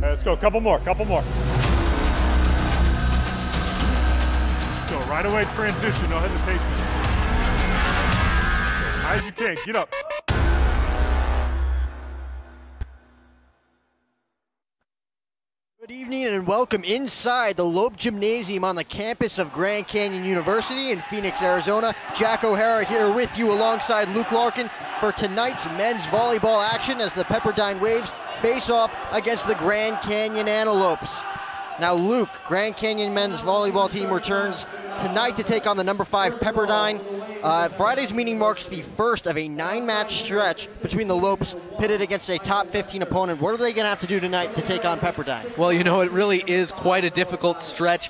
Let's go, couple more. Go, right away transition, no hesitation. High as you can, get up. Good evening and welcome inside the Lope Gymnasium on the campus of Grand Canyon University in Phoenix, Arizona. Jack O'Hara here with you alongside Luke Larkin for tonight's men's volleyball action as the Pepperdine Waves face off against the Grand Canyon Antelopes. Now Luke, Grand Canyon men's volleyball team returns tonight to take on the number 5 Pepperdine. Friday's meeting marks the first of a 9-match stretch between the Lopes pitted against a top 15 opponent. What are they going to have to do tonight to take on Pepperdine? Well, you know, it really is quite a difficult stretch.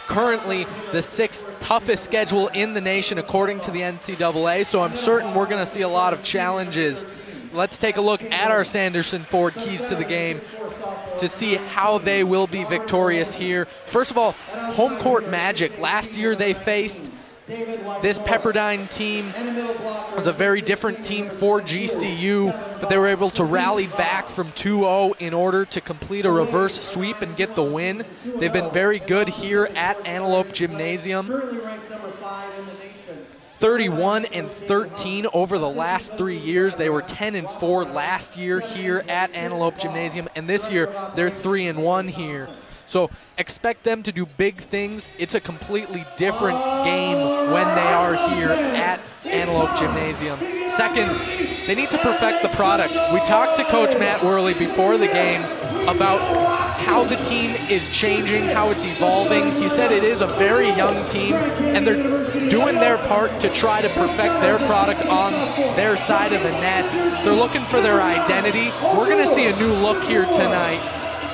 Currently the 6th toughest schedule in the nation according to the NCAA, so I'm certain we're going to see a lot of challenges. Let's take a look at our Sanderson Ford keys to the game to see how they will be victorious here. First of all, home court magic. Last year they faced this Pepperdine team. It was a very different team for GCU, but they were able to rally back from 2-0 in order to complete a reverse sweep and get the win. They've been very good here at Antelope Gymnasium. 31-13 over the last 3 years. They were 10-4 last year here at Antelope Gymnasium, and this year they're 3-1 here. So expect them to do big things. It's a completely different game when they are here at Antelope Gymnasium. Second, they need to perfect the product. We talked to Coach Matt Worley before the game about how the team is changing, how it's evolving. He said it is a very young team, and they're doing their part to try to perfect their product on their side of the net. They're looking for their identity. We're going to see a new look here tonight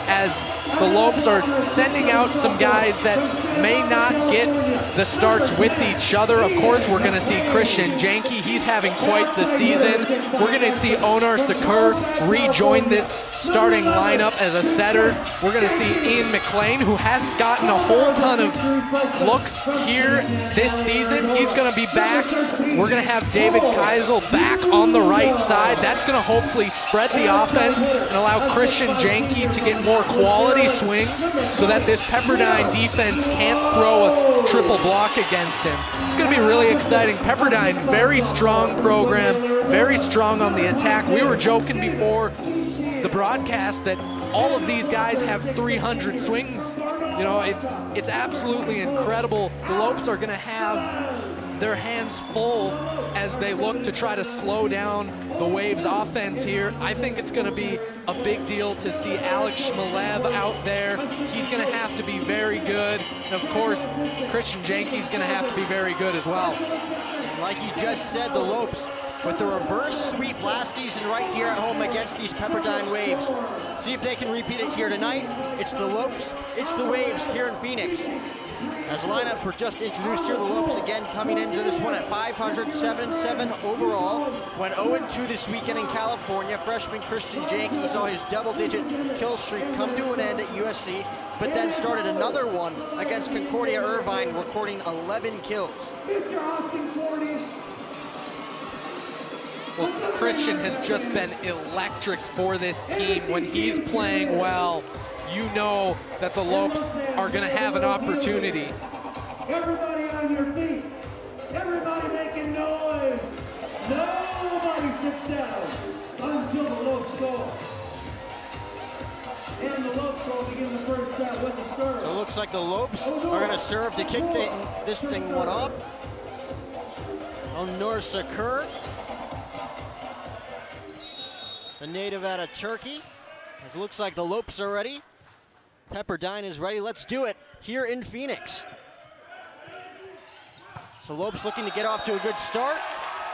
as the Lopes are sending out some guys that may not get the starts with each other. Of course, we're going to see Christian Janke. He's having quite the season. We're going to see Onar Sakur rejoin this starting lineup as a setter. We're going to see Ian McLean, who hasn't gotten a whole ton of looks here this season. He's going to be back. We're going to have David Keisel back on the right side. That's going to hopefully spread the offense and allow Christian Janke to get more quality swings so that this Pepperdine defense can't throw a triple block against him. It's going to be really exciting. Pepperdine, very strong program, very strong on the attack. We were joking before the broadcast that all of these guys have 300 swings. You know, it's absolutely incredible. The Lopes are going to have their hands full as they look to try to slow down the Waves offense here. I think it's going to be a big deal to see Alex Shmalev out there. He's going to have to be very good. And of course, Christian Janke's going to have to be very good as well. Like you just said, the Lopes with the reverse sweep last season right here at home against these Pepperdine Waves. See if they can repeat it here tonight. It's the Lopes, it's the Waves here in Phoenix. As lineups were just introduced here, the Lopes again coming into this one at 500, 7-7 overall. Went 0-2 this weekend in California. Freshman Christian Janke saw his double-digit kill streak come to an end at USC, but then started another one against Concordia Irvine, recording 11 kills. Well, Christian has just been electric for this team. When he's playing well, you know that the Lopes are going to have an opportunity. Everybody on your feet. Everybody making noise. Nobody sits down until the Lopes score. And the Lopes will begin the first set with the serve. So it looks like the Lopes are going to serve to kick this thing one off. Onar Sakur, the native out of Turkey. It looks like the Lopes are ready. Pepperdine is ready. Let's do it here in Phoenix. So Lopes looking to get off to a good start,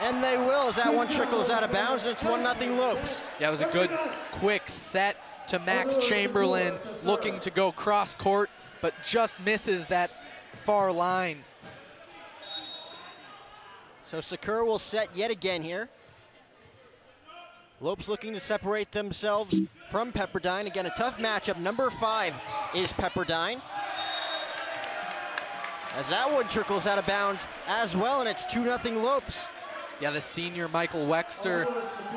and they will as that one trickles out of bounds, and it's 1-0 Lopes. Yeah, it was a good, quick set to Max Chamberlain, looking to go cross court, but just misses that far line. So Sakur will set yet again here. Lopes looking to separate themselves from Pepperdine. Again, a tough matchup. Number 5 is Pepperdine. As that one trickles out of bounds as well, and it's 2-0 Lopes. Yeah, the senior Michael Wexter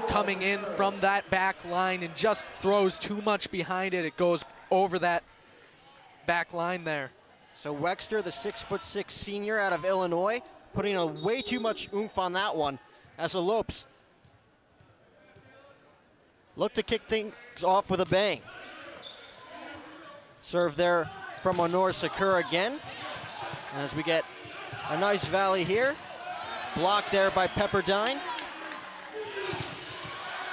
coming in from that back line and just throws too much behind it. It goes over that back line there. So Wexter, the 6'6" senior out of Illinois, putting a way too much oomph on that one as the Lopes look to kick things off with a bang. Serve there from Honor Sakura again. As we get a nice volley here. Blocked there by Pepperdine.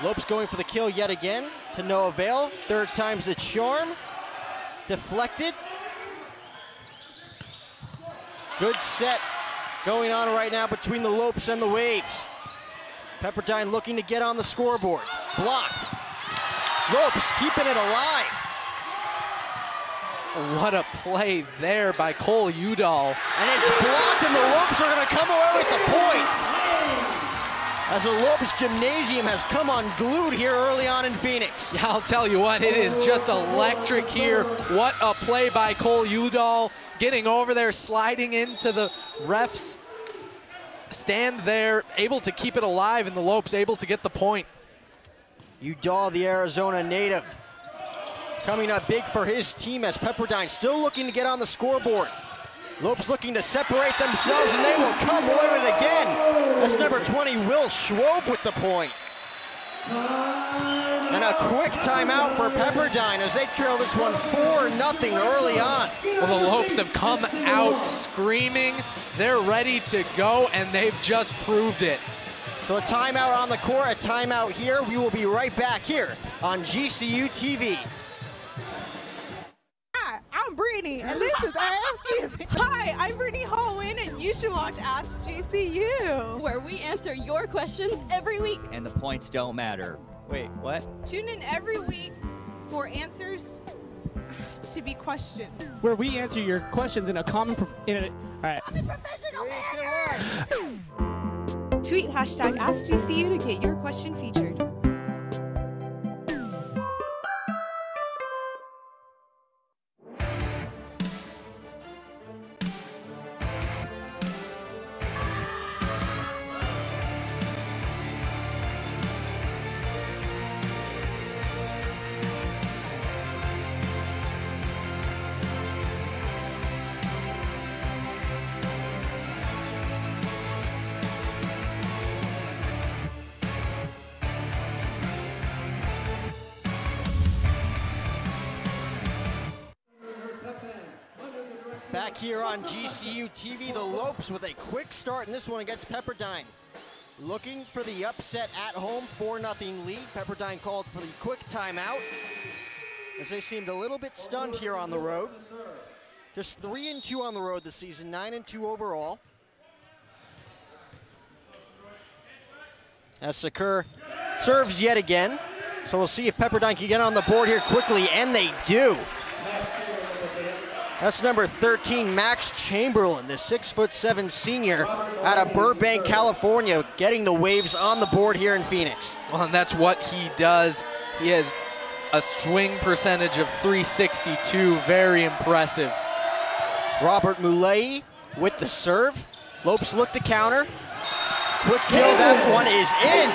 Lopes going for the kill yet again to no avail. Third time's the charm. Deflected. Good set going on right now between the Lopes and the Waves. Pepperdine looking to get on the scoreboard. Blocked. Lopes keeping it alive. What a play there by Cole Udall. And it's blocked, and the Lopes are going to come away with the point. As the Lopes Gymnasium has come unglued here early on in Phoenix. Yeah, I'll tell you what, it is just electric here. What a play by Cole Udall, getting over there, sliding into the ref's stand there, able to keep it alive, and the Lopes able to get the point. Udall, the Arizona native, coming up big for his team as Pepperdine still looking to get on the scoreboard. Lopes looking to separate themselves, and they will come away with it again. That's number 20, Will Schwob with the point. And a quick timeout for Pepperdine as they trail this one 4-0 early on. Well, the Lopes have come out screaming. They're ready to go, and they've just proved it. So a timeout on the court, a timeout here. We will be right back here on GCU TV. Hi, I'm Brittany, and this is Ask GCU. Hi, I'm Brittany Holwyn, and you should watch Ask GCU, where we answer your questions every week. And the points don't matter. Wait, what? Tune in every week for answers to be questioned. Where we answer your questions in a common, all right. I'm a professional hacker! Tweet hashtag AskGCU to get your question featured. Back here on GCU TV, the Lopes with a quick start in this one against Pepperdine. Looking for the upset at home, 4-0 lead. Pepperdine called for the quick timeout as they seemed a little bit stunned here on the road. Just 3-2 on the road this season, 9-2 overall. As Sakur serves yet again. So we'll see if Pepperdine can get on the board here quickly, and they do. That's number 13, Max Chamberlain, the 6'7" senior out of Burbank, California, getting the Waves on the board here in Phoenix. Well, and that's what he does. He has a swing percentage of .362, very impressive. Robert Mulei with the serve. Lopes look to counter. Quick kill, that one is in.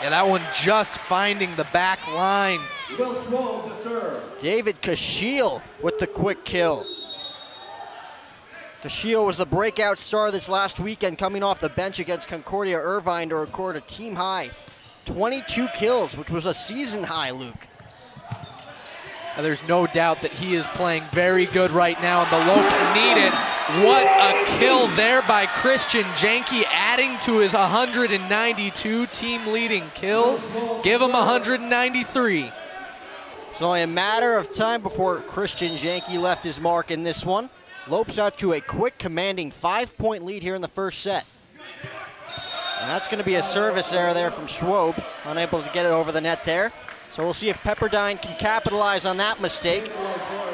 Yeah, that one just finding the back line. Will Schwob to serve. David Kashiel with the quick kill. Kashiel was the breakout star this last weekend, coming off the bench against Concordia Irvine to record a team high 22 kills, which was a season high, Luke. And there's no doubt that he is playing very good right now, and the Lopes need it. What a kill there by Christian Janke, adding to his 192 team-leading kills. Give him 193. It's only a matter of time before Christian Janke left his mark in this one. Lopes out to a quick, commanding 5-point lead here in the first set. And that's going to be a service error there from Schwob, unable to get it over the net there. So we'll see if Pepperdine can capitalize on that mistake.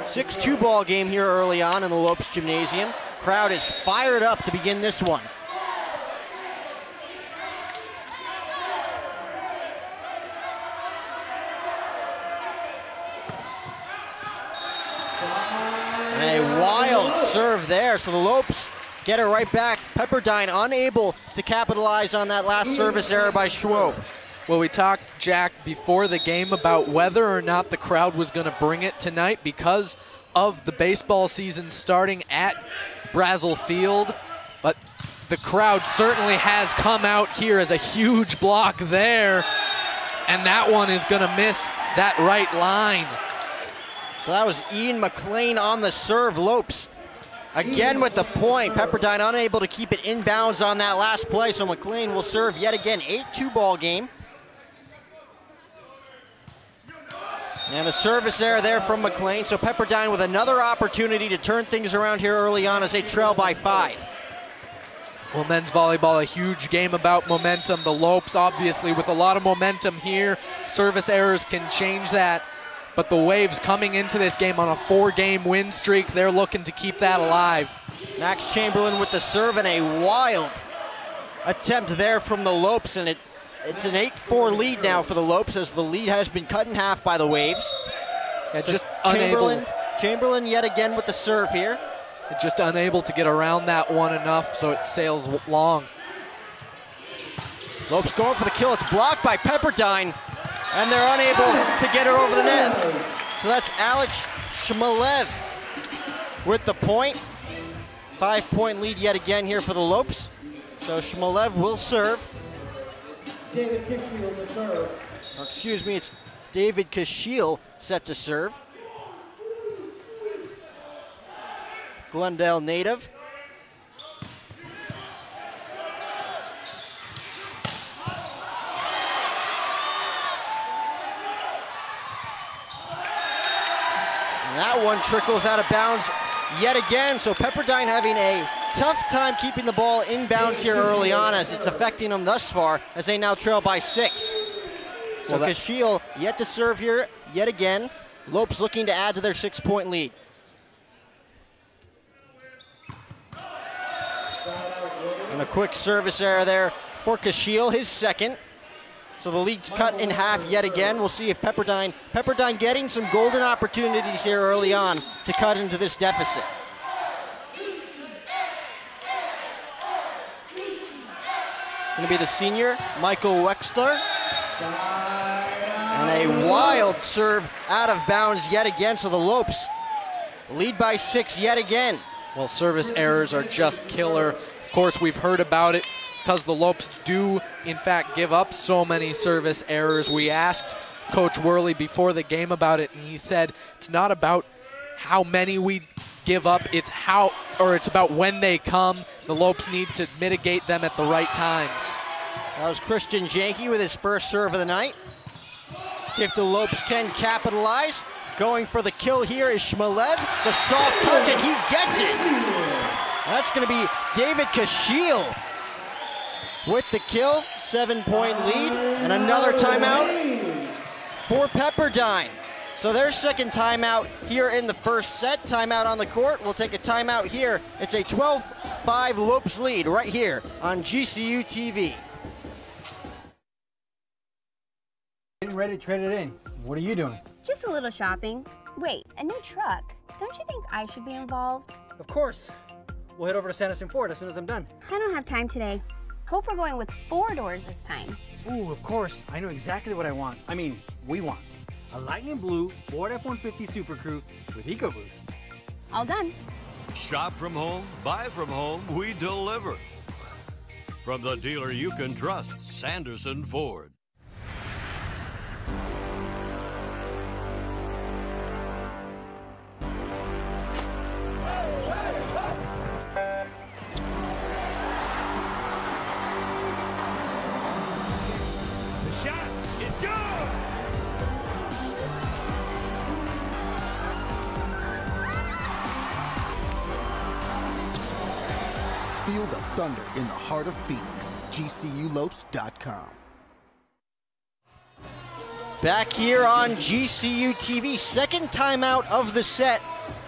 6-2 ball game here early on in the Lopes Gymnasium. Crowd is fired up to begin this one. And a wild serve there. So the Lopes get it right back. Pepperdine unable to capitalize on that last service error by Schwob. Well, we talked, Jack, before the game about whether or not the crowd was going to bring it tonight because of the baseball season starting at Brazel Field. But the crowd certainly has come out here as a huge block there. And that one is going to miss that right line. So that was Ian McLean on the serve. Lopes again with the point. Pepperdine unable to keep it inbounds on that last play. So McLean will serve yet again. 8-2 ball game. And a service error there from McLean. So Pepperdine with another opportunity to turn things around here early on as they trail by 5. Well, men's volleyball, a huge game about momentum. The Lopes, obviously, with a lot of momentum here. Service errors can change that. But the Waves coming into this game on a 4-game win streak, they're looking to keep that alive. Max Chamberlain with the serve and a wild attempt there from the Lopes, and it's an 8-4 lead now for the Lopes as the lead has been cut in half by the Waves. Yeah, so just unable. Chamberlain yet again with the serve here. Just unable to get around that one enough, so it sails long. Lopes going for the kill. It's blocked by Pepperdine, and they're unable to get it over the net. So that's Alex Shmalev with the point. 5-point lead yet again here for the Lopes. So Shmalev will serve. David Kishfield to serve. Or excuse me, it's David Kashiel set to serve. Glendale native. And that one trickles out of bounds yet again. So Pepperdine having a tough time keeping the ball inbounds here early on as it's affecting them thus far as they now trail by 6. So Kashiel yet to serve here yet again. Lopes looking to add to their 6-point lead. And a quick service error there for Kashiel, his second. So the lead's cut in half yet again. We'll see if Pepperdine getting some golden opportunities here early on to cut into this deficit. It's going to be the senior, Michael Wexler. And a wild serve out of bounds yet again. So the Lopes lead by 6 yet again. Well, service errors are just killer. Of course, we've heard about it because the Lopes do, in fact, give up so many service errors. We asked Coach Worley before the game about it, and he said it's not about how many we give up, it's about when they come. The Lopes need to mitigate them at the right times. That was Christian Janke with his first serve of the night. See if the Lopes can capitalize. Going for the kill here is Shmalev. The soft touch, and he gets it. That's going to be David Kashiel with the kill. 7-point lead, and another timeout for Pepperdine. So their second timeout here in the first set. Timeout on the court. We'll take a timeout here. It's a 12-5 Lopes lead right here on GCU TV. Getting ready to trade it in. What are you doing? Just a little shopping. Wait, a new truck. Don't you think I should be involved? Of course. We'll head over to Sanderson Ford as soon as I'm done. I don't have time today. Hope we're going with 4 doors this time. Ooh, of course. I know exactly what I want. I mean, we want. A lightning blue Ford F-150 Super Crew with EcoBoost. All done. Shop from home, buy from home, we deliver. From the dealer you can trust, Sanderson Ford. Feel the thunder in the heart of Phoenix. GCULopes.com. Back here on GCU TV, second timeout of the set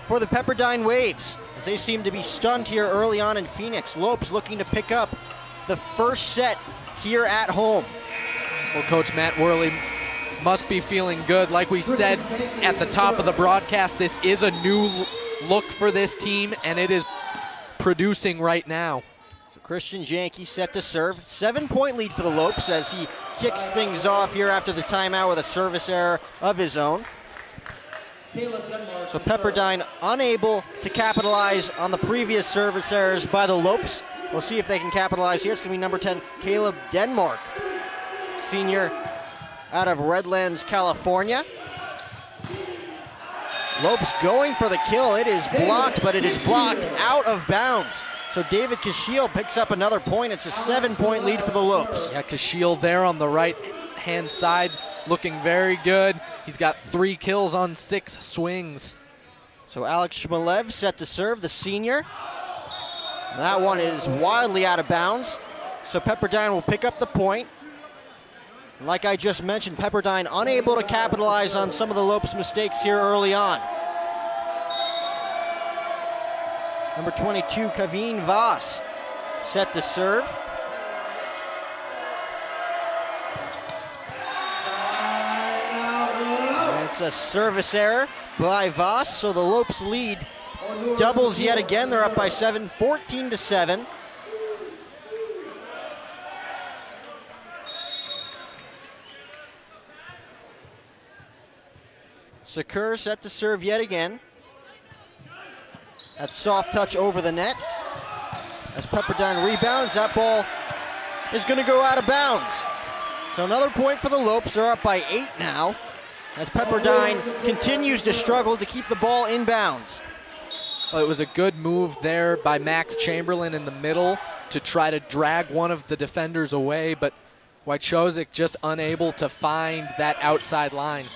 for the Pepperdine Waves as they seem to be stunned here early on in Phoenix. Lopes looking to pick up the first set here at home. Well, Coach Matt Worley must be feeling good. Like we said at the top of the broadcast, this is a new look for this team, and it is producing right now. So Christian Janke set to serve. 7-point lead for the Lopes as he kicks things off here after the timeout with a service error of his own. So Pepperdine unable to capitalize on the previous service errors by the Lopes. We'll see if they can capitalize here. It's going to be number 10, Caleb Denmark, senior out of Redlands, California. Lopes going for the kill. It is blocked, but it is blocked out of bounds. So David Kashiel picks up another point. It's a 7-point lead for the Lopes. Yeah, Kashiel there on the right-hand side looking very good. He's got 3 kills on 6 swings. So Alex Shmalev set to serve, the senior. That one is wildly out of bounds. So Pepperdine will pick up the point. And like I just mentioned, Pepperdine unable to capitalize on some of the Lopes' mistakes here early on. Number 22, Kaveen Voss, set to serve. And it's a service error by Voss, so the Lopes lead doubles yet again. They're up by 7, 14-7. Sakur set to serve yet again. That soft touch over the net. As Pepperdine rebounds, that ball is going to go out of bounds. So another point for the Lopes. They're up by 8 now, as Pepperdine continues to struggle to keep the ball in bounds. Well, it was a good move there by Max Chamberlain in the middle to try to drag one of the defenders away, but Wojciech just unable to find that outside line.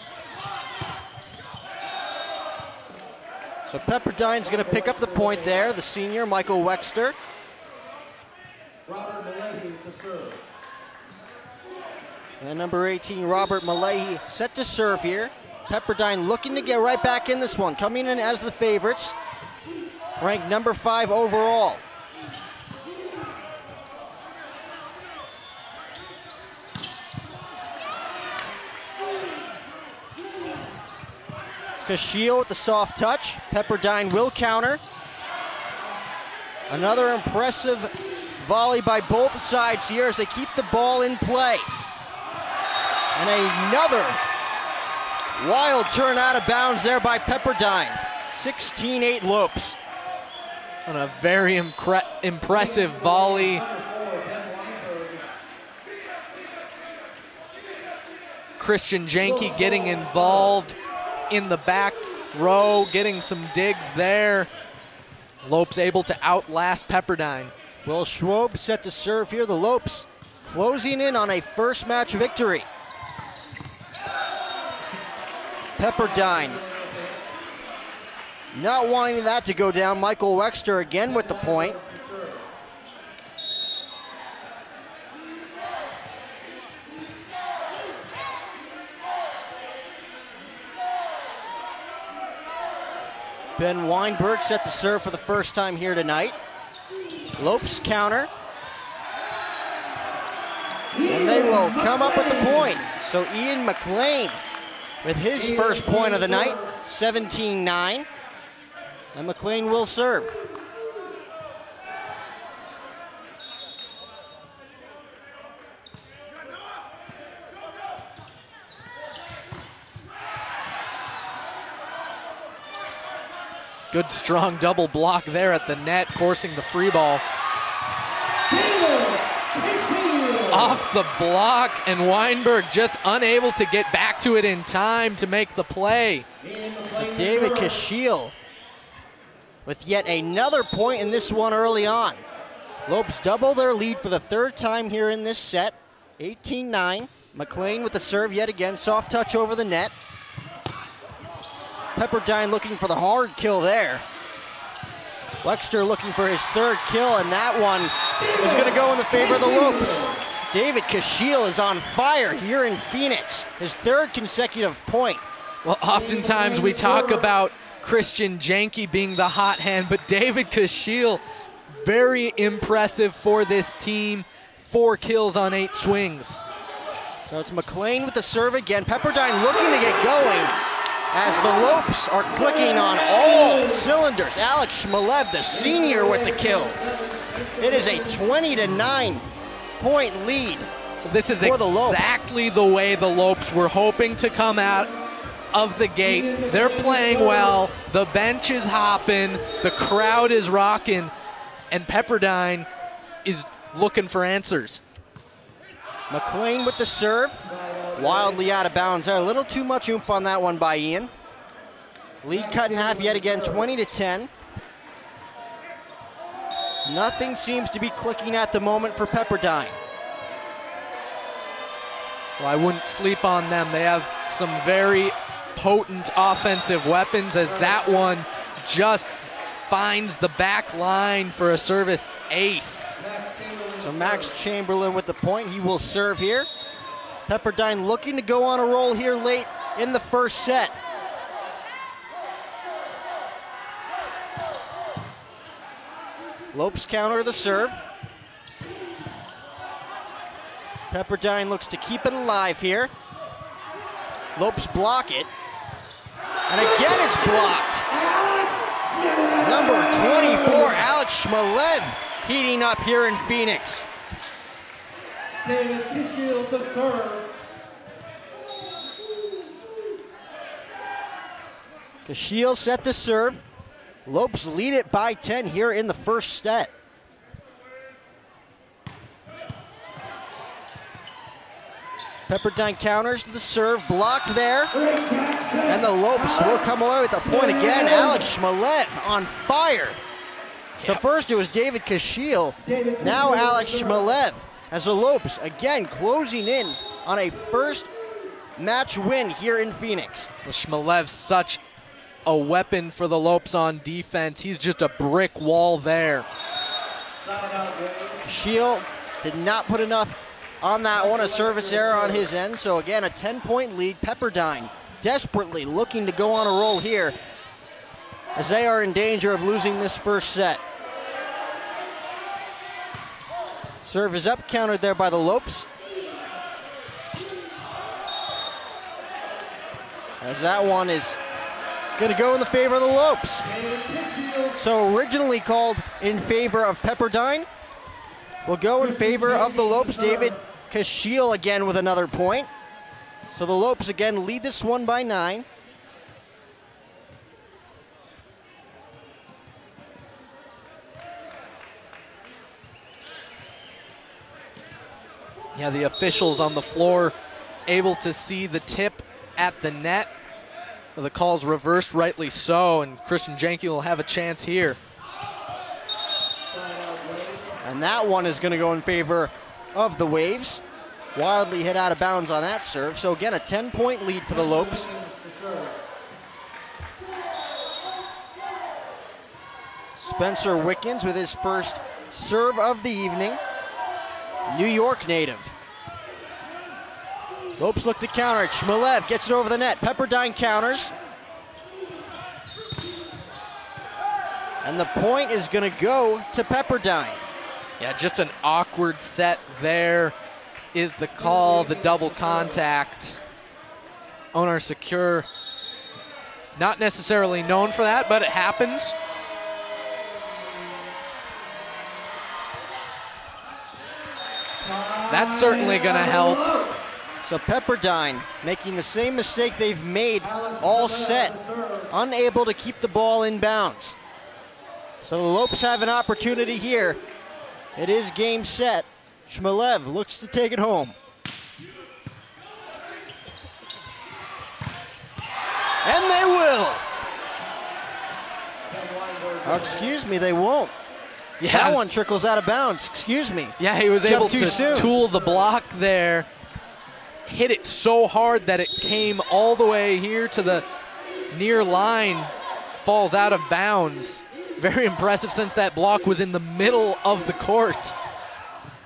So Pepperdine's going to pick up the point there, the senior, Michael Wexter. Robert Malahi to serve. And number 18, Robert Malahi, set to serve here. Pepperdine looking to get right back in this one, coming in as the favorites, ranked number 5 overall. Kashiel with the soft touch. Pepperdine will counter. Another impressive volley by both sides here as they keep the ball in play. And another wild turn out of bounds there by Pepperdine. 16-8 Lopes. On a very impressive volley. Christian Janke getting involved in the back row, getting some digs there. Lopes able to outlast Pepperdine. Will Schwob set to serve here. The Lopes closing in on a first match victory. Pepperdine not wanting that to go down. Michael Wexter again with the point. Ben Weinberg set to serve for the first time here tonight. Lopes counter. And they will come up with the point. So Ian McLean with his first point of the night, 17-9. And McLean will serve. Good strong double block there at the net, forcing the free ball. Off the block, and Weinberg just unable to get back to it in time to make the play. David Kashiel with yet another point in this one early on. Lopes double their lead for the 3rd time here in this set, 18-9. McLean with the serve yet again, soft touch over the net. Pepperdine looking for the hard kill there. Wexter looking for his 3rd kill, and that one is going to go in the favor of the Lopes. David Kashiel is on fire here in Phoenix, his 3rd consecutive point. Well, oftentimes we talk about Christian Janke being the hot hand, but David Kashiel, very impressive for this team. 4 kills on 8 swings. So it's McLean with the serve again. Pepperdine looking to get going. as the Lopes are clicking on all cylinders. Alex Shmelev, the senior, with the kill. It is a 20-9 point lead. This is exactly the way the Lopes were hoping to come out of the gate. They're playing well, the bench is hopping, the crowd is rocking, and Pepperdine is looking for answers. McLean with the serve, wildly out of bounds there. A little too much oomph on that one by Ian. Lead cut in half yet again, 20-10. Nothing seems to be clicking at the moment for Pepperdine. Well, I wouldn't sleep on them. They have some very potent offensive weapons, as that one just finds the back line for a service ace. So Max Chamberlain with the point. He will serve here. Pepperdine looking to go on a roll here late in the first set. Lopes counter the serve. Pepperdine looks to keep it alive here. Lopes block it. And again it's blocked. Number 24, Alex Shmelev, heating up here in Phoenix. David Kishiel to serve. Kishiel set to serve. Lopes lead it by 10 here in the first set. Pepperdine counters the serve, blocked there. And the Lopes will come away with the point again. Alex Shmelev on fire. So first it was David Kishiel, now Alex Shmelev, as the Lopes again closing in on a first match win here in Phoenix. Well, Shmelev's such a weapon for the Lopes on defense. He's just a brick wall there. Kishiel did not put enough on that one, a service error on his end. So again, a 10-point lead. Pepperdine desperately looking to go on a roll here, as they are in danger of losing this first set. Serve is up, countered there by the Lopes. As that one is going to go in the favor of the Lopes. So originally called in favor of Pepperdine, will go in favor of the Lopes. David Kishiel again with another point. So the Lopes again lead this one by 9. Yeah, the officials on the floor able to see the tip at the net. The call's reversed, rightly so, and Christian Jenke will have a chance here. And that one is going to go in favor of the Waves. Wildly hit out of bounds on that serve. So again, a 10-point lead for the Lopes. Spencer Wickens with his first serve of the evening. New York native. Lopes look to counter it. Shmelev gets it over the net. Pepperdine counters. And the point is going to go to Pepperdine. Yeah, just an awkward set there is the call, the double contact. Onar Secure, not necessarily known for that, but it happens. That's certainly going to help. So Pepperdine making the same mistake they've made all set, unable to keep the ball in bounds. So the Lopes have an opportunity here. It is game set. Shmelev looks to take it home. And they will. Oh, excuse me, they won't. Yeah. That one trickles out of bounds, excuse me. Yeah, he was able to soon. tool the block there. Hit it so hard that it came all the way here to the near line. Falls out of bounds. Very impressive since that block was in the middle of the court.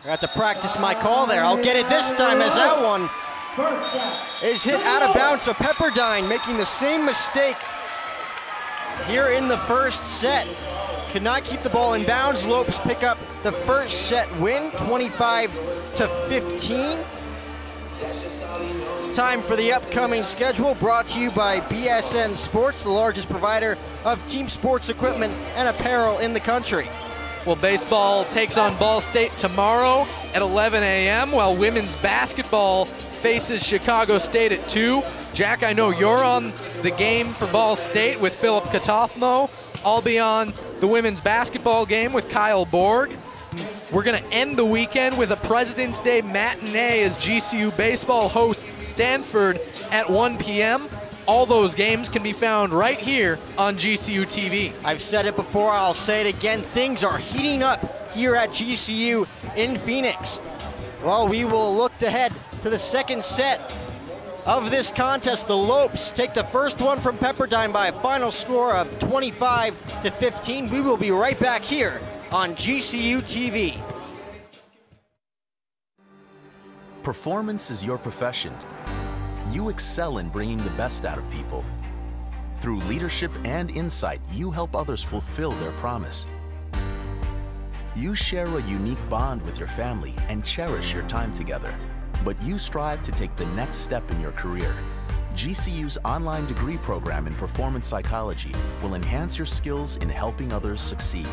I got to practice my call there. I'll get it this time, as that one is hit out of bounds. So Pepperdine making the same mistake here in the first set. Could not keep the ball in bounds. Lopes pick up the first set win, 25-15. It's time for the upcoming schedule, brought to you by BSN Sports, the largest provider of team sports equipment and apparel in the country. Well, baseball takes on Ball State tomorrow at 11 a.m., while women's basketball faces Chicago State at 2. Jack, I know you're on the game for Ball State with Philip Katofmo. I'll be on the women's basketball game with Kyle Borg. We're going to end the weekend with a President's Day matinee as GCU baseball hosts Stanford at 1 p.m. All those games can be found right here on GCU TV. I've said it before, I'll say it again. Things are heating up here at GCU in Phoenix. Well, we will look ahead to the second set of this contest. The Lopes take the first one from Pepperdine by a final score of 25-15. We will be right back here on GCU TV. Performance is your profession. You excel in bringing the best out of people. Through leadership and insight, you help others fulfill their promise. You share a unique bond with your family and cherish your time together. But you strive to take the next step in your career. GCU's online degree program in performance psychology will enhance your skills in helping others succeed.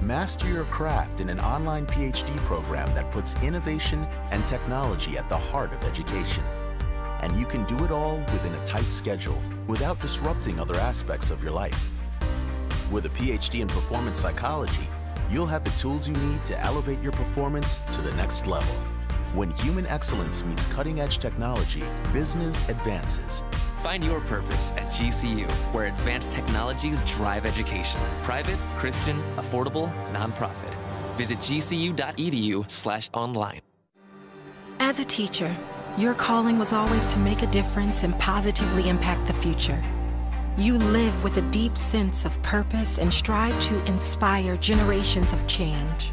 Master your craft in an online PhD program that puts innovation and technology at the heart of education. And you can do it all within a tight schedule without disrupting other aspects of your life. With a PhD in performance psychology, you'll have the tools you need to elevate your performance to the next level. When human excellence meets cutting-edge technology, business advances. Find your purpose at GCU, where advanced technologies drive education. Private, Christian, affordable, nonprofit. Visit gcu.edu/online. As a teacher, your calling was always to make a difference and positively impact the future. You live with a deep sense of purpose and strive to inspire generations of change.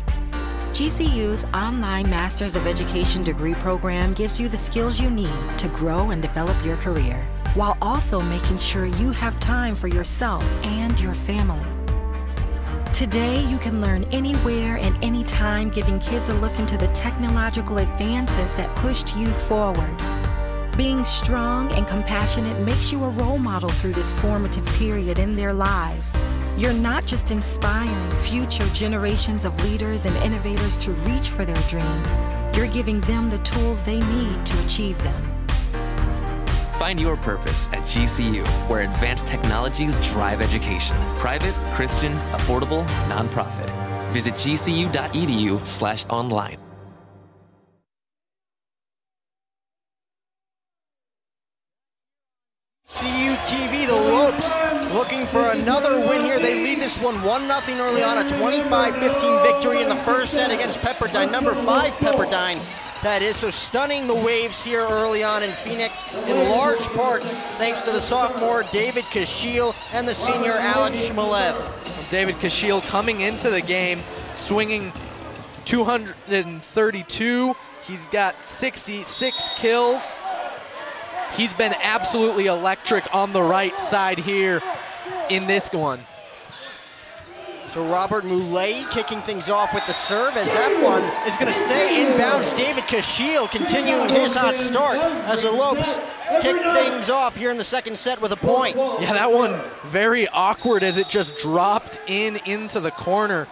GCU's online Masters of Education degree program gives you the skills you need to grow and develop your career, while also making sure you have time for yourself and your family. Today, you can learn anywhere and anytime, giving kids a look into the technological advances that pushed you forward. Being strong and compassionate makes you a role model through this formative period in their lives. You're not just inspiring future generations of leaders and innovators to reach for their dreams. You're giving them the tools they need to achieve them. Find your purpose at GCU, where advanced technologies drive education. Private, Christian, affordable, nonprofit. Visit gcu.edu/online. GCU TV, the Lopes looking for another win here. They lead this one 1-0 early on, a 25-15 victory in the first set against Pepperdine, number 5 Pepperdine. That is, so stunning the waves here early on in Phoenix, in large part thanks to the sophomore David Kashiel and the senior Alex Shmalev. David Kashiel coming into the game, swinging 232. He's got 66 kills. He's been absolutely electric on the right side here in this one. So Robert Moulay kicking things off with the serve, as that one is going to stay inbounds. David Kashiel continuing his hot start as the Lopes kick things off here in the second set with a point. Yeah, that one very awkward as it just dropped into the corner.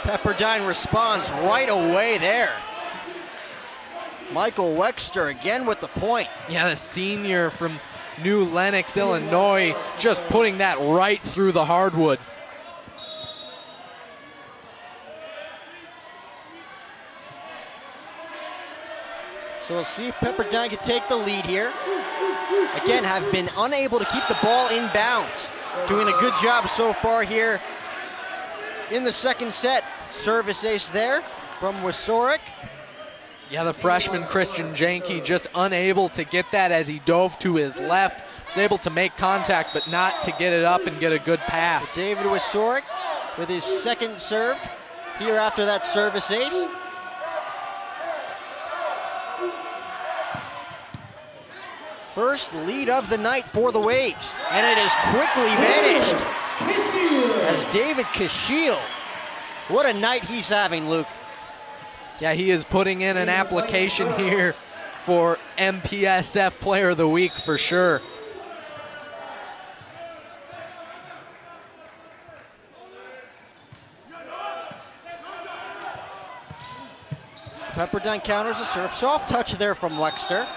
Pepperdine responds right away there. Michael Wexter again with the point. Yeah, the senior from New Lenox, Illinois, just putting that right through the hardwood. So we'll see if Pepperdine can take the lead here. Again, have been unable to keep the ball in bounds. Doing a good job so far here in the second set. Service ace there from Wisorek. Yeah, the freshman Christian Janke just unable to get that as he dove to his left. Was able to make contact, but not to get it up and get a good pass. David Wisorek with his second serve here after that service ace. First lead of the night for the Waves, and it has quickly vanished as David Kashiel What a night he's having, Luke. Yeah, he is putting in an application here for MPSF Player of the Week for sure. Pepperdine counters the serve. Soft touch there from Wexter.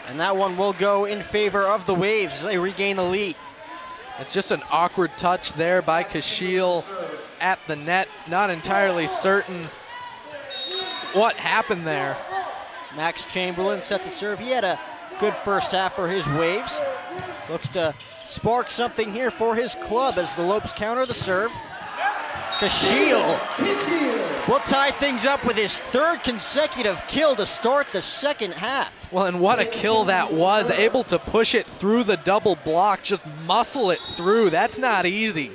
And that one will go in favor of the Waves as they regain the lead. It's just an awkward touch there by Kashiel at the net. Not entirely certain what happened there. Max Chamberlain set the serve. He had a good first half for his Waves. Looks to spark something here for his club as the Lopes counter the serve. Kashiel will tie things up with his third consecutive kill to start the second half. Well, and what a kill that was. Able to push it through the double block, just muscle it through. That's not easy.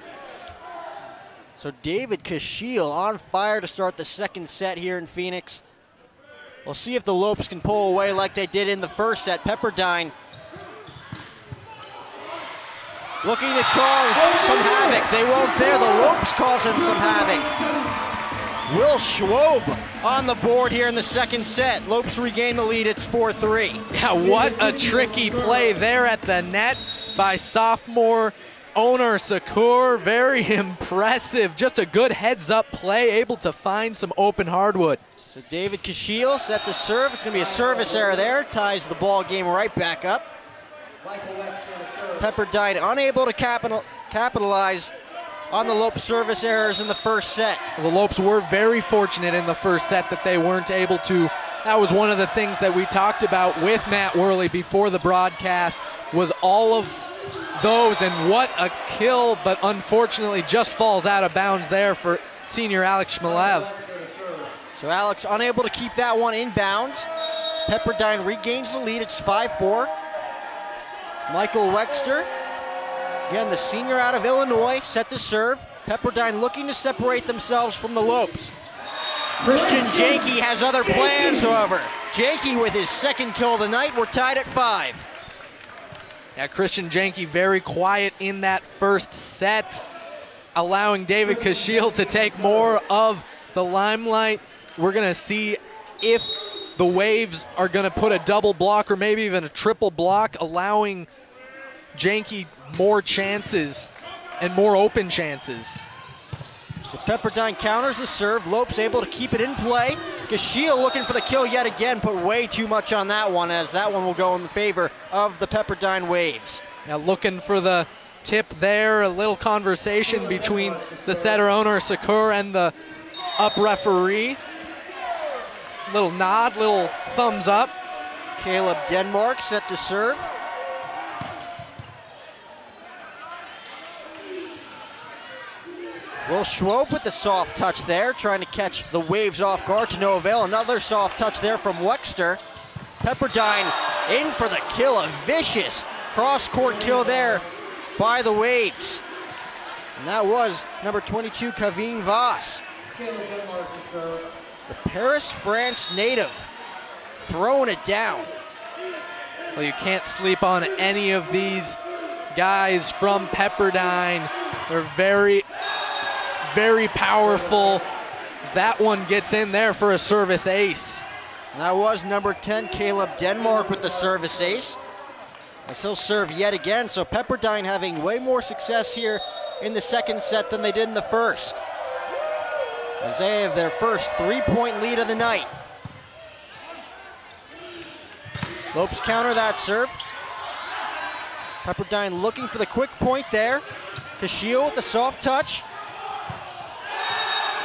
So David Kashiel on fire to start the second set here in Phoenix. We'll see if the Lopes can pull away like they did in the first set. Pepperdine looking to cause some havoc. They won't there. The Lopes causing some havoc. Will Schwob on the board here in the second set. Lopes regain the lead. It's 4-3. Yeah, what a tricky play there at the net by sophomore Onar Sakur. Very impressive. Just a good heads-up play, able to find some open hardwood. So David Kashiel set the serve. It's going to be a service error there. Ties the ball game right back up. Pepperdine unable to capitalize on the Lopes service errors in the first set. The Lopes were very fortunate in the first set that they weren't able to. That was one of the things that we talked about with Matt Worley before the broadcast, was all of those, and what a kill, but unfortunately just falls out of bounds there for senior Alex Shmelev. So Alex unable to keep that one in bounds. Pepperdine regains the lead. It's 5-4. Michael Wexter, again the senior out of Illinois, set the serve. Pepperdine looking to separate themselves from the Lopes. Christian Janke has other plans, however. Janke with his second kill of the night. We're tied at 5. Yeah, Christian Janke very quiet in that first set, allowing David Kashiel to take more of the limelight. We're going to see if the Waves are going to put a double block or maybe even a triple block, allowing Janke more chances and more open chances. So Pepperdine counters the serve. Lopes able to keep it in play. Kashiel looking for the kill yet again, put way too much on that one, as that one will go in the favor of the Pepperdine Waves. Now looking for the tip there, a little conversation between the setter Onar Sakur and the up referee. Little nod, little thumbs up. Caleb Denmark set to serve. Will Schwob with the soft touch there, trying to catch the Waves off guard to no avail. Another soft touch there from Wexter. Pepperdine in for the kill, a vicious cross-court kill there by the Waves. And that was number 22, Kavin Voss. The Paris, France native, throwing it down. Well, you can't sleep on any of these guys from Pepperdine. They're very, very powerful. That one gets in there for a service ace. And that was number 10, Caleb Denmark with the service ace. As he'll serve yet again, so Pepperdine having way more success here in the second set than they did in the first, as they have their first 3-point lead of the night. Lopes counter that serve. Pepperdine looking for the quick point there. Kashiel with the soft touch.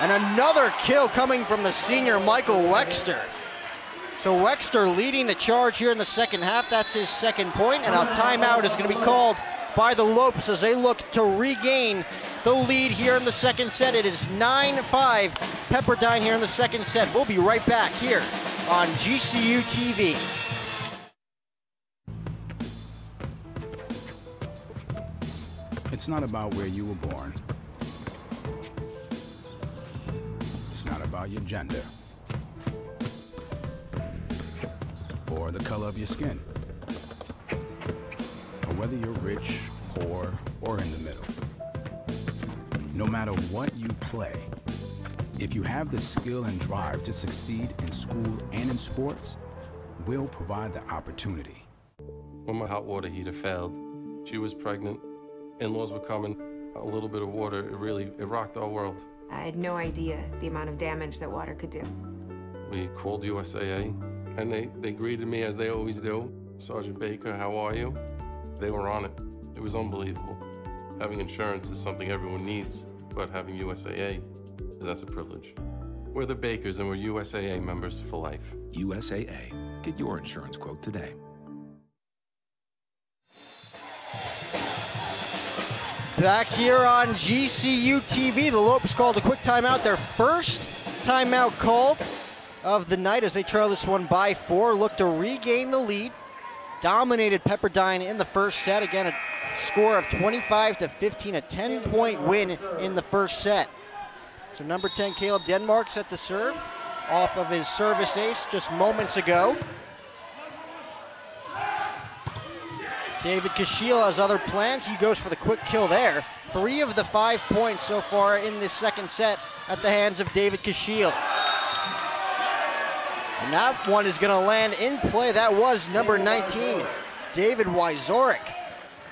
And another kill coming from the senior Michael Wexter. So Wexter leading the charge here in the second half. That's his second point, and a timeout is going to be called by the Lopes as they look to regain the lead here in the second set. It is 9-5 Pepperdine here in the second set. We'll be right back here on GCU TV. It's not about where you were born. It's not about your gender or the color of your skin, or whether you're rich, poor, or in the middle. No matter what you play, if you have the skill and drive to succeed in school and in sports, we'll provide the opportunity. When my hot water heater failed, she was pregnant, in-laws were coming, a little bit of water, it rocked our world. I had no idea the amount of damage that water could do. We called USAA, and they greeted me as they always do. Sergeant Baker, how are you? They were on it. It was unbelievable. Having insurance is something everyone needs, but having USAA, that's a privilege. We're the Bakers, and we're USAA members for life. USAA. Get your insurance quote today. Back here on GCU TV, the Lopes called a quick timeout, their first timeout called of the night as they trail this one by 4, look to regain the lead. Dominated Pepperdine in the first set. Again, a score of 25-15, a 10-point win in the first set. So number 10, Caleb Denmark set to serve off of his service ace just moments ago. David Kashiel has other plans. He goes for the quick kill there. 3 of the 5 points so far in this second set at the hands of David Kashiel. And that one is going to land in play. That was number 19, David Wyzorek.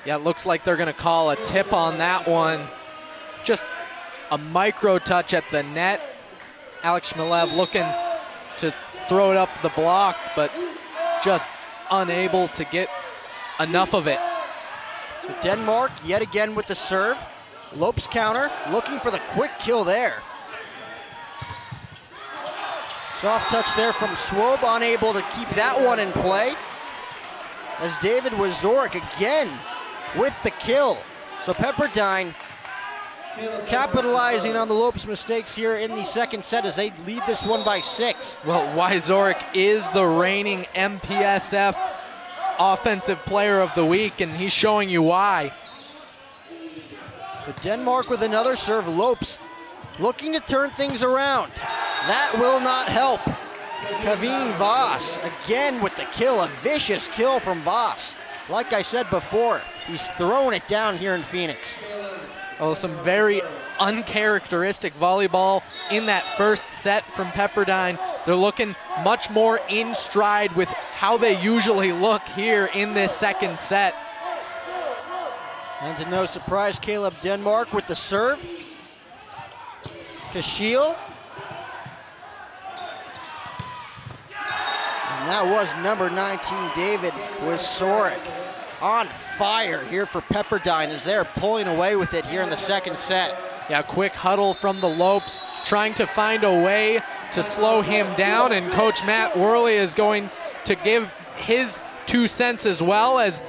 Yeah, it looks like they're going to call a tip on that one. Just a micro touch at the net. Alex Shmilev looking to throw it up the block, but just unable to get enough of it. So Denmark yet again with the serve. Lopes counter, looking for the quick kill there. Soft touch there from Swobe, unable to keep that one in play. As David Wyzorek again with the kill. So Pepperdine capitalizing on the Lopes mistakes here in the second set as they lead this one by 6. Well, Wyzorek is the reigning MPSF Offensive Player of the Week, and he's showing you why. So Denmark with another serve. Lopes looking to turn things around. That will not help. Kaveen Voss again with the kill, a vicious kill from Voss. Like I said before, he's throwing it down here in Phoenix. Well, some very uncharacteristic volleyball in that first set from Pepperdine. They're looking much more in stride with how they usually look here in this second set. And to no surprise, Caleb Denmark with the serve. Kashiel. And that was number 19, David Wyzorek. On fire here for Pepperdine as they're pulling away with it here in the second set. Yeah, quick huddle from the Lopes, trying to find a way to slow him down, and Coach Matt Worley is going to give his 2 cents as well, as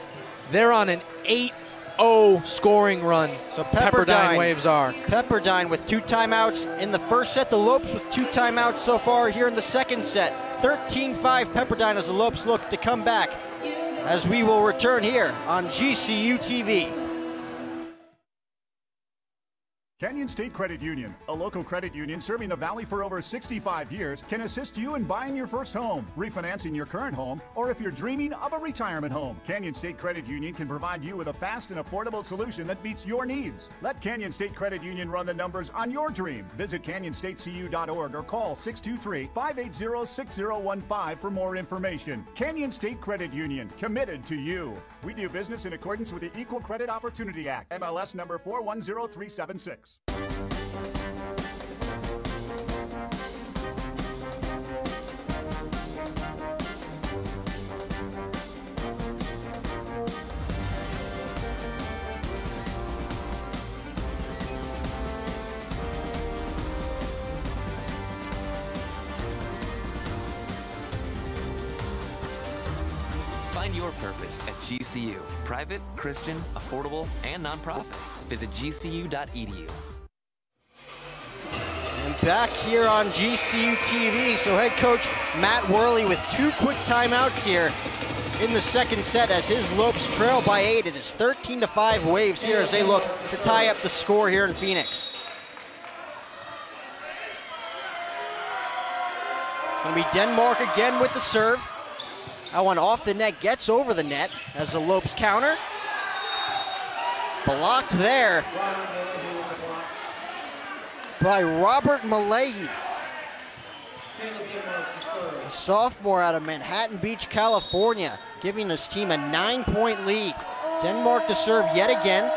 they're on an 8-0 scoring run. So Pepperdine Waves are. Pepperdine with 2 timeouts in the first set. The Lopes with 2 timeouts so far here in the second set. 13-5 Pepperdine as the Lopes look to come back, as we will return here on GCU TV. Canyon State Credit Union, a local credit union serving the Valley for over 65 years, can assist you in buying your first home, refinancing your current home, or if you're dreaming of a retirement home. Canyon State Credit Union can provide you with a fast and affordable solution that meets your needs. Let Canyon State Credit Union run the numbers on your dream. Visit canyonstatecu.org or call 623-580-6015 for more information. Canyon State Credit Union, committed to you. We do business in accordance with the Equal Credit Opportunity Act, MLS number 410376. Find your purpose at GCU. Private, Christian, affordable, and nonprofit. Visit gcu.edu. And back here on GCU TV, so head coach Matt Worley with 2 quick timeouts here in the second set as his Lopes trail by 8. It is 13-5 Waves here as they look to tie up the score here in Phoenix. It's going to be Denmark again with the serve. That one off the net, gets over the net as the Lopes counter. Blocked there. by Robert Malahi, a sophomore out of Manhattan Beach, California, giving his team a 9-point lead. Denmark to serve yet again.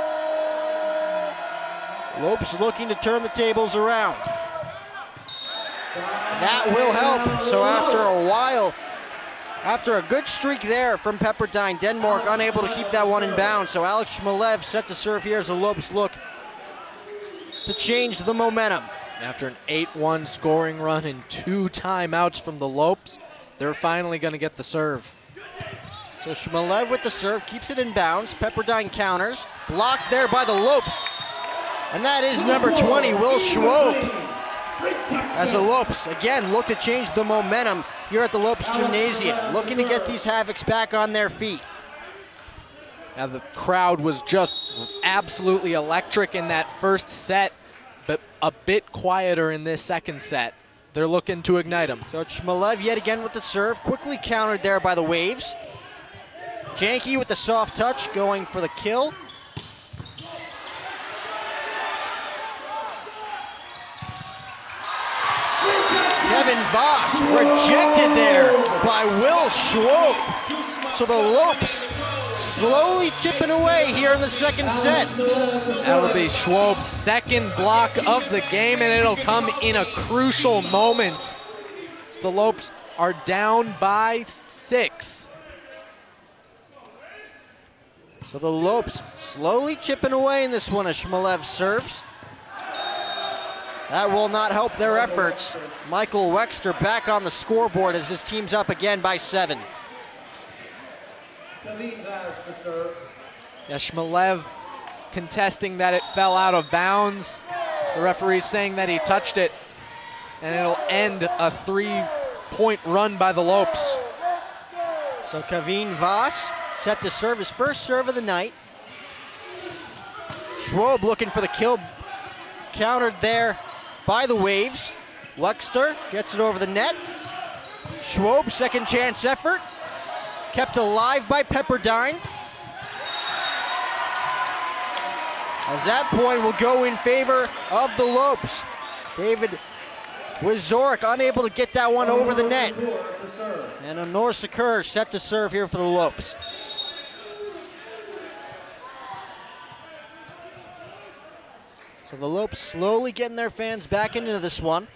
Lopes looking to turn the tables around. That will help. So after a while, after a good streak there from Pepperdine, Denmark unable to keep that one in bounds. So Alex Shmelev set to serve here as the Lopes look to change the momentum. After an 8-1 scoring run and 2 timeouts from the Lopes, they're finally going to get the serve. So Shmelev with the serve, keeps it in bounds. Pepperdine counters, blocked there by the Lopes. And that is number 20, Will Schwob. As the Lopes, again, look to change the momentum here at the Lopes Gymnasium, looking to get these Havocs back on their feet. Now the crowd was just absolutely electric in that first set, but a bit quieter in this second set. They're looking to ignite them. So Shmelev yet again with the serve, quickly countered there by the Waves. Janke with the soft touch, going for the kill. Kevin Voss rejected there by Will Schwob. So the Lopes slowly chipping away here in the second set. That'll be Schwab's second block of the game, and it'll come in a crucial moment. So the Lopes are down by 6. So the Lopes slowly chipping away in this one as Shmelev serves. That will not help their efforts. Michael Wexter back on the scoreboard as his team's up again by 7. Yeah, Shmelev contesting that it fell out of bounds. The referee saying that he touched it, and it'll end a 3-point run by the Lopes. So Kevin Voss set to serve his first serve of the night. Schwob looking for the kill, countered there by the Waves. Wexter gets it over the net. Schwob, second chance effort. Kept alive by Pepperdine. As that point will go in favor of the Lopes. David Wazorek unable to get that one over the net. And Honor Sakur set to serve here for the Lopes. So the Lopes slowly getting their fans back into this one,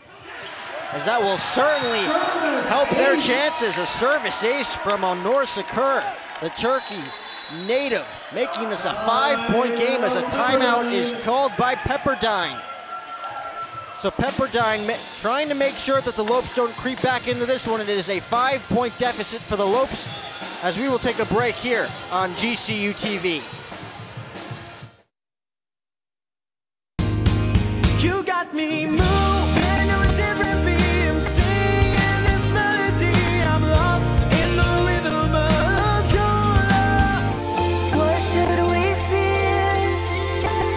as that will certainly help their chances. A service ace from Honor Sakur, the Turkey native, making this a 5-point game as a timeout is called by Pepperdine. So Pepperdine trying to make sure that the Lopes don't creep back into this one. It is a 5-point deficit for the Lopes, as we will take a break here on GCU TV. You got me moving to a different beat. I'm singing this melody. I'm lost in the rhythm of your love. What should we fear?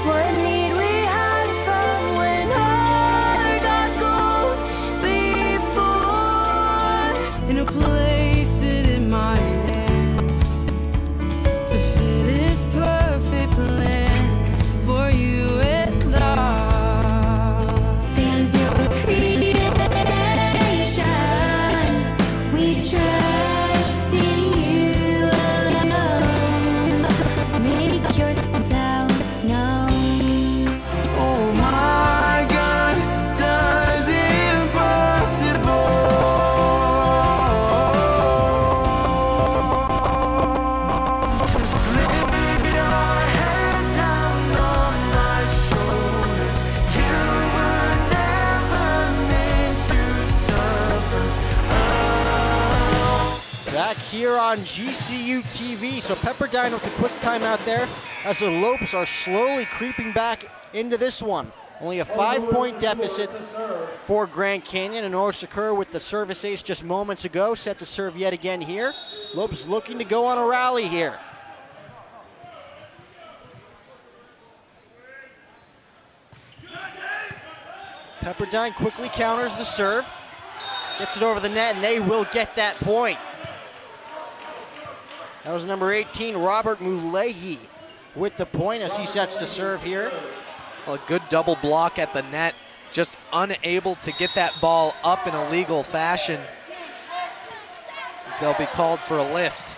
What need we hide from when our God goes before? In a place it in my hands to fit His perfect plan for you and I. Here on GCU TV. So Pepperdine with a quick timeout there as the Lopes are slowly creeping back into this one. Only a 5-point deficit for Grand Canyon, and Honor Sakur with the service ace just moments ago, set to serve yet again here. Lopes looking to go on a rally here. Pepperdine quickly counters the serve, gets it over the net, and they will get that point. That was number 18, Robert Mulehi, with the point as he sets to serve here. Well, a good double block at the net just unable to get that ball up in a legal fashion. They'll be called for a lift.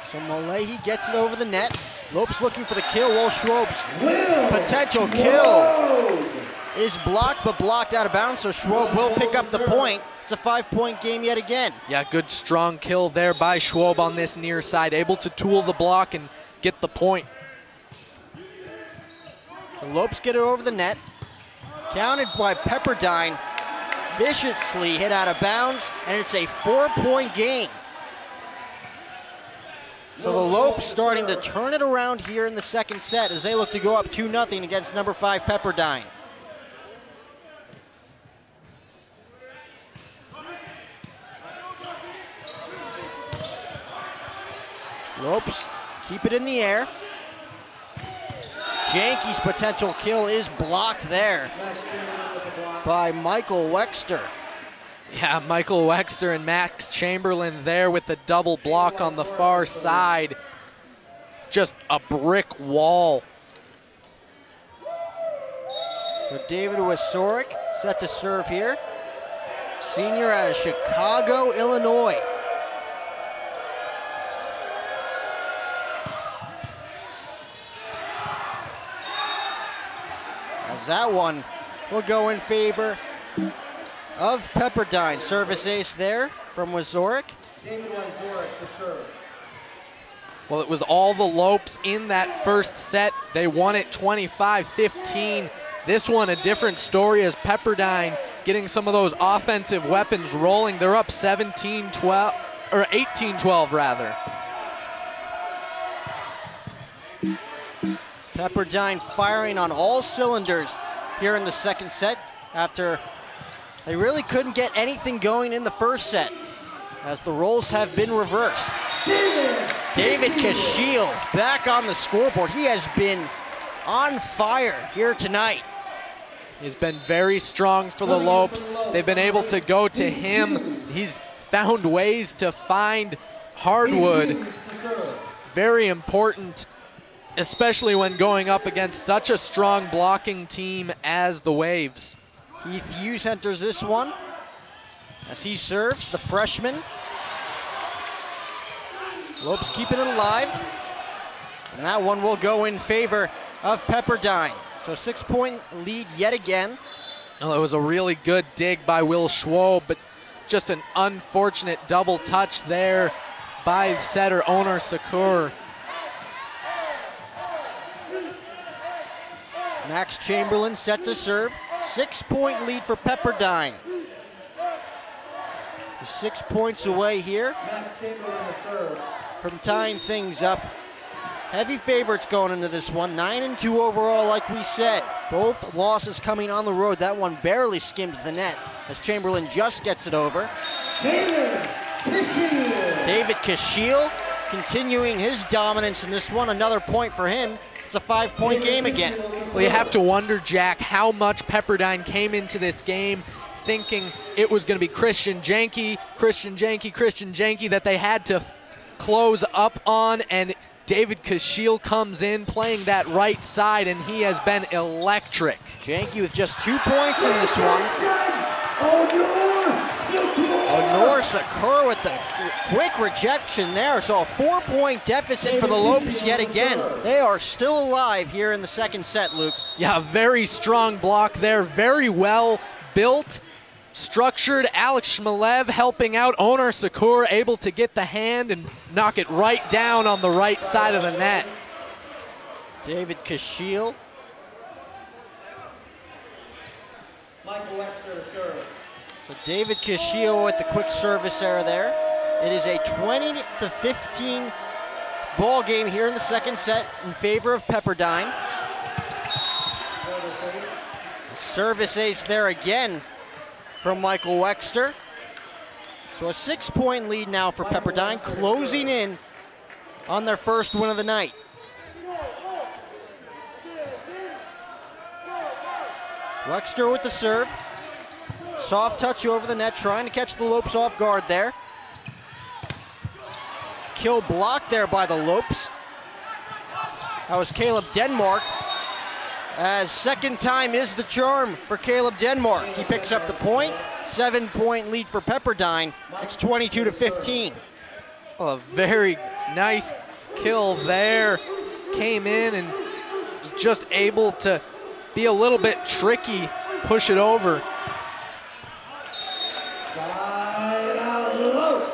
So Mullehy gets it over the net. Lopes looking for the kill. Will Schwab's potential kill is blocked, but blocked out of bounds, so Schwab will pick up the point. It's a 5-point game yet again. Yeah, good strong kill there by Schwab on this near side, able to tool the block and get the point. The Lopes get it over the net. Counted by Pepperdine. Viciously hit out of bounds, and it's a 4-point game. So the Lopes starting to turn it around here in the second set as they look to go up 2-0 against number 5 Pepperdine. Lopes keep it in the air. Janke's potential kill is blocked there by Michael Wexter. Yeah, Michael Wexter and Max Chamberlain there with the double block on the far side. Just a brick wall. So David Wasoric set to serve here. Senior out of Chicago, Illinois. As that one will go in favor of Pepperdine. Service ace there from Wasoric. David Wasoric to serve. Well, it was all the Lopes in that first set. They won it 25-15. This one a different story as Pepperdine getting some of those offensive weapons rolling. They're up 17-12, or 18-12 rather. Pepperdine firing on all cylinders here in the second set after they really couldn't get anything going in the first set as the roles have been reversed. David Kashiel back on the scoreboard. He has been on fire here tonight. He's been very strong for the Lopes. They've been able to go to him. He's found ways to find hardwood. Very important, especially when going up against such a strong blocking team as the Waves. Heath Hughes enters this one as he serves, the freshman. Lopes keeping it alive. And that one will go in favor of Pepperdine. So 6-point lead yet again. Well, it was a really good dig by Will Schwab, but just an unfortunate double touch there by setter Onar Sakur. Max Chamberlain set to serve. 6-point lead for Pepperdine. 6 points away here from tying things up. Heavy favorites going into this one. 9-2 overall, like we said. Both losses coming on the road. That one barely skims the net as Chamberlain just gets it over. David Kashiel continuing his dominance in this one. Another point for him. It's a 5-point game again. Well, you have to wonder, Jack, how much Pepperdine came into this game thinking it was going to be Christian Janke that they had to close up on, and David Kashiel comes in playing that right side, and he has been electric. Janke with just 2 points in this one. Onar Sakur with the quick rejection there. So a 4-point deficit for the Lopes yet again. They are still alive here in the second set, Luke. Yeah, very strong block there. Very well built, structured. Alex Shmelev helping out. Onar Sakur able to get the hand and knock it right down on the right side of the net. David Kashiel. Michael Wexter to serve. So David Kashiel with the quick service error there. It is a 20-15 ball game here in the second set in favor of Pepperdine. Service ace there again from Michael Wexter. So a 6-point lead now for Pepperdine, closing in on their first win of the night. Wexter with the serve. Soft touch over the net, trying to catch the Lopes off guard there. Kill blocked there by the Lopes. That was Caleb Denmark. as second time is the charm for Caleb Denmark. He picks up the point, 7-point lead for Pepperdine. It's 22-15. Well, a very nice kill there. Came in and was just able to be a little bit tricky, push it over.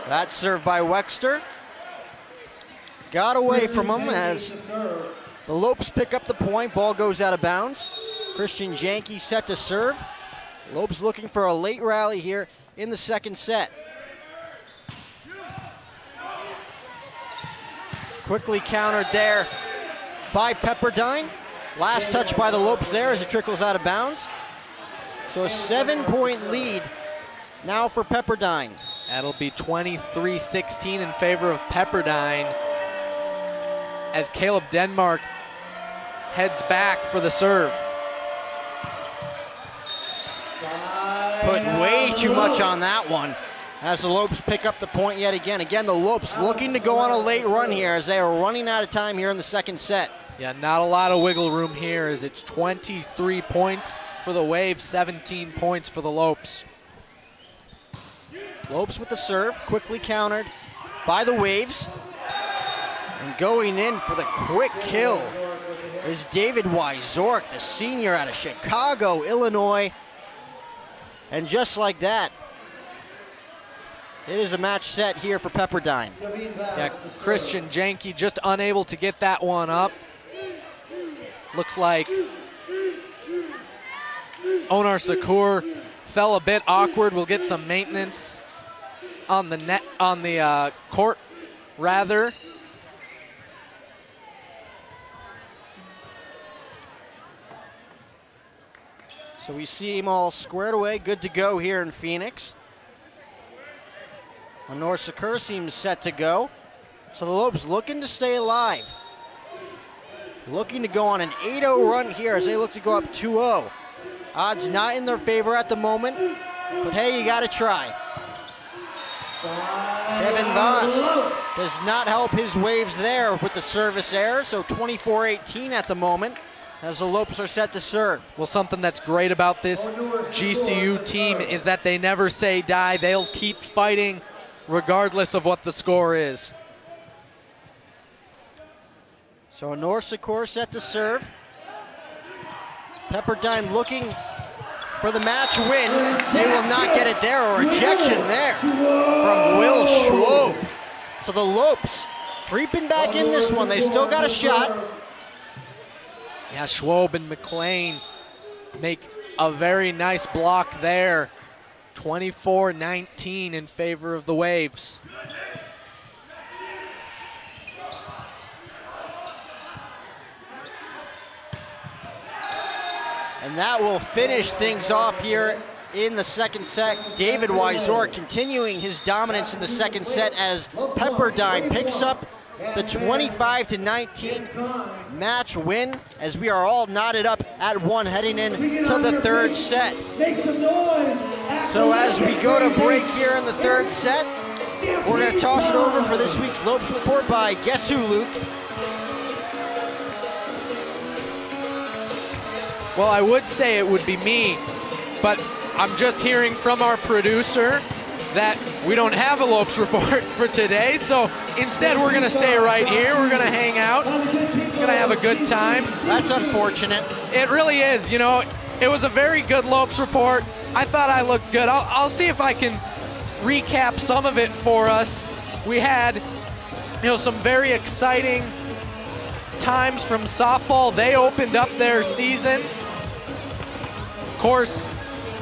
That's served by Wexter. Got away from him as the Lopes pick up the point. Ball goes out of bounds. Christian Janke set to serve. Lopes looking for a late rally here in the second set. Quickly countered there by Pepperdine. Last touch by the Lopes there as it trickles out of bounds. So a 7-point lead now for Pepperdine. That'll be 23-16 in favor of Pepperdine as Caleb Denmark heads back for the serve. Put way too much on that one as the Lopes pick up the point yet again. Again, the Lopes looking to go on a late run here as they are running out of time here in the second set. Yeah, not a lot of wiggle room here as it's 23 points for the Waves, 17 points for the Lopes. Lopes with the serve, quickly countered by the Waves. And going in for the quick kill is David Wyzork, the senior out of Chicago, Illinois. And just like that, it is a match set here for Pepperdine. Yeah, Christian Janke just unable to get that one up. Looks like Onar Sakur fell a bit awkward. We'll get some maintenance on the net, on the court, rather. So we see him all squared away, good to go here in Phoenix. Onar Sakur seems set to go. So the Lopes looking to stay alive. Looking to go on an 8-0 run here as they look to go up 2-0. Odds not in their favor at the moment, but hey, you gotta try. Kevin Voss does not help his Waves there with the service error, so 24-18 at the moment as the Lopes are set to serve. Well, something that's great about this GCU team is that they never say die. They'll keep fighting regardless of what the score is. So Onar Sakur set to serve. Pepperdine looking for the match win. They will not get it there, or ejection there from Will Schwob. So the Lopes creeping back in this one. They still got a shot. Yeah, Schwob and McLean make a very nice block there. 24-19 in favor of the Waves. And that will finish things off here in the second set. David Wyzork continuing his dominance in the second set as Pepperdine picks up the 25-19 match win as we are all knotted up at one heading in to the third set. So as we go to break here in the third set, we're going to toss it over for this week's Lopes Report by Guess Who, Luke? Well, I would say it would be me, but I'm just hearing from our producer that we don't have a Lopes Report for today, so instead we're gonna stay right here. We're gonna hang out, gonna have a good time. That's unfortunate. It really is, you know, it was a very good Lopes Report. I thought I looked good. I'll see if I can recap some of it for us. We had, you know, some very exciting times from softball. They opened up their season. Of course,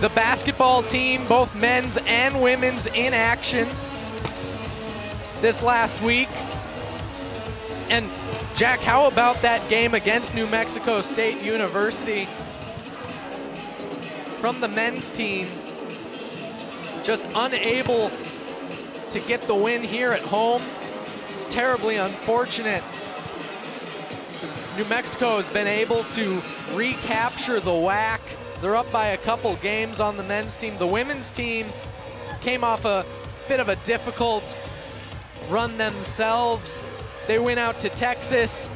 the basketball team, both men's and women's, in action this last week. And Jack, how about that game against New Mexico State University? From the men's team, just unable to get the win here at home. It's terribly unfortunate. New Mexico has been able to recapture the WAC. They're up by a couple games on the men's team. The women's team came off a bit of a difficult run themselves. They went out to Texas,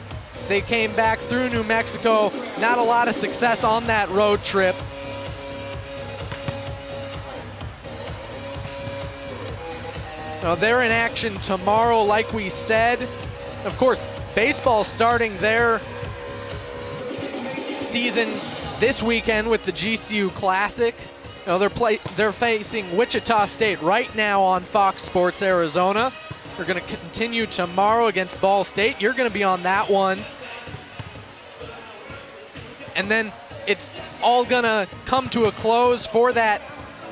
They came back through New Mexico. Not a lot of success on that road trip. Now they're in action tomorrow, like we said. Of course, baseball starting their season this weekend with the GCU Classic. Now they're facing Wichita State right now on Fox Sports Arizona. They're going to continue tomorrow against Ball State. You're going to be on that one. And then it's all going to come to a close for that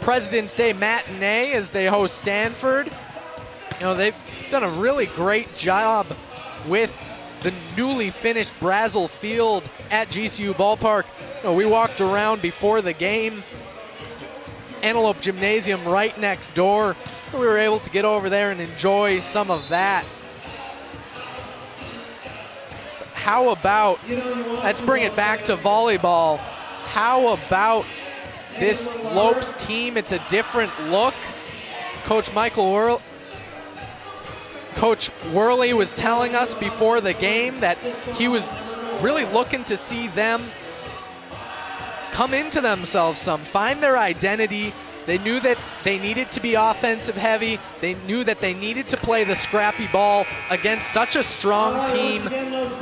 President's Day matinee as they host Stanford. You know, they've done a really great job with the newly finished Brazel Field at GCU Ballpark. You know, we walked around before the game. Antelope Gymnasium right next door. We were able to get over there and enjoy some of that. How about, let's bring it back to volleyball. How about this Lopes team? It's a different look. Coach Worley was telling us before the game that he was really looking to see them come into themselves some, find their identity. They knew that they needed to be offensive heavy. They knew that they needed to play the scrappy ball against such a strong team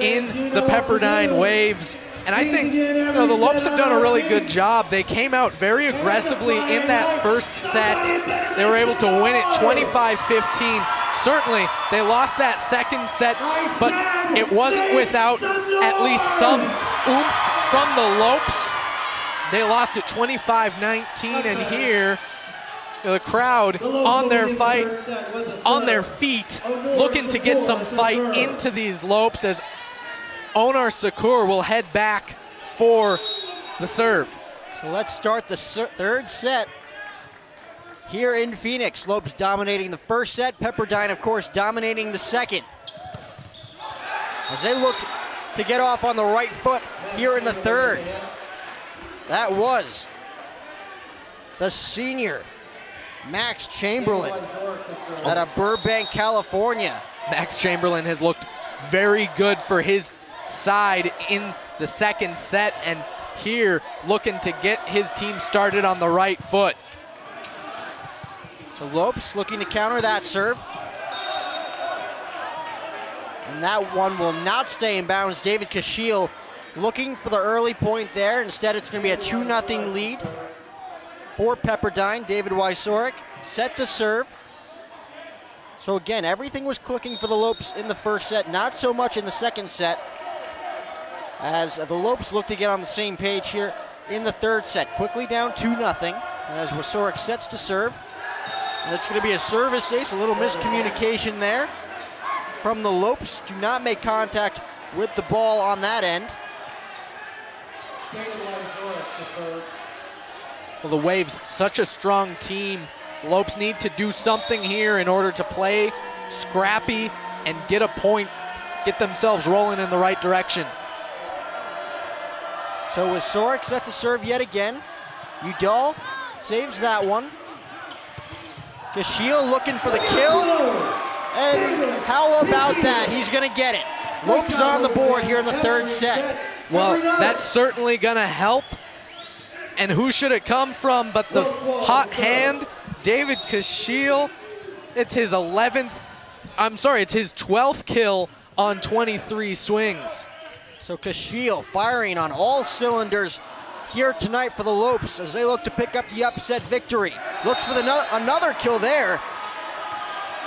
in the Pepperdine Waves. And I think the Lopes have done a really good job. They came out very aggressively in that first set. They were able to win it 25-15. Certainly, they lost that second set, but it wasn't without at least some oomph from the Lopes. They lost it 25-19, and here, the crowd on their feet, looking to get some fight into these Lopes as Onar Sakur will head back for the serve. So let's start the third set here in Phoenix. Lopes dominating the first set. Pepperdine, of course, dominating the second. As they look to get off on the right foot here in the third. That was the senior, Max Chamberlain, out of Burbank, California. Max Chamberlain has looked very good for his side in the second set, and here looking to get his team started on the right foot. So Lopes looking to counter that serve. And that one will not stay in bounds. David Kashiel looking for the early point there. Instead, it's going to be a 2-0 lead for Pepperdine. David Wysorek set to serve. So again, everything was clicking for the Lopes in the first set, not so much in the second set, as the Lopes look to get on the same page here in the third set. Quickly down 2-0 as Wysorek sets to serve. And it's going to be a service ace, a little miscommunication there from the Lopes. Do not make contact with the ball on that end. Well, the Waves, such a strong team. Lopes need to do something here in order to play scrappy and get a point, get themselves rolling in the right direction. So Wysorek set to serve yet again. Udall saves that one. Kashiel looking for the kill. And how about that? He's going to get it. Lopes on the board here in the third set. Well, that's certainly going to help. And who should it come from but the hot hand, David Kashiel. It's his 12th kill on 23 swings. So Kashiel firing on all cylinders here tonight for the Lopes as they look to pick up the upset victory. Looks for another kill there.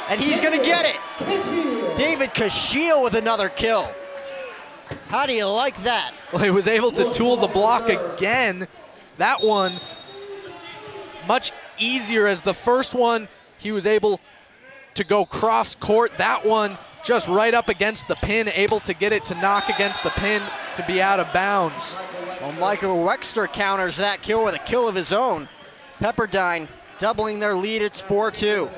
And he's going to get it. David Kashiel with another kill. How do you like that? Well, he was able to tool the block again. That one much easier as the first one. He was able to go cross court. That one just right up against the pin, able to get it to knock against the pin to be out of bounds. Well, Michael Wexler counters that kill with a kill of his own. Pepperdine doubling their lead. It's 4-2.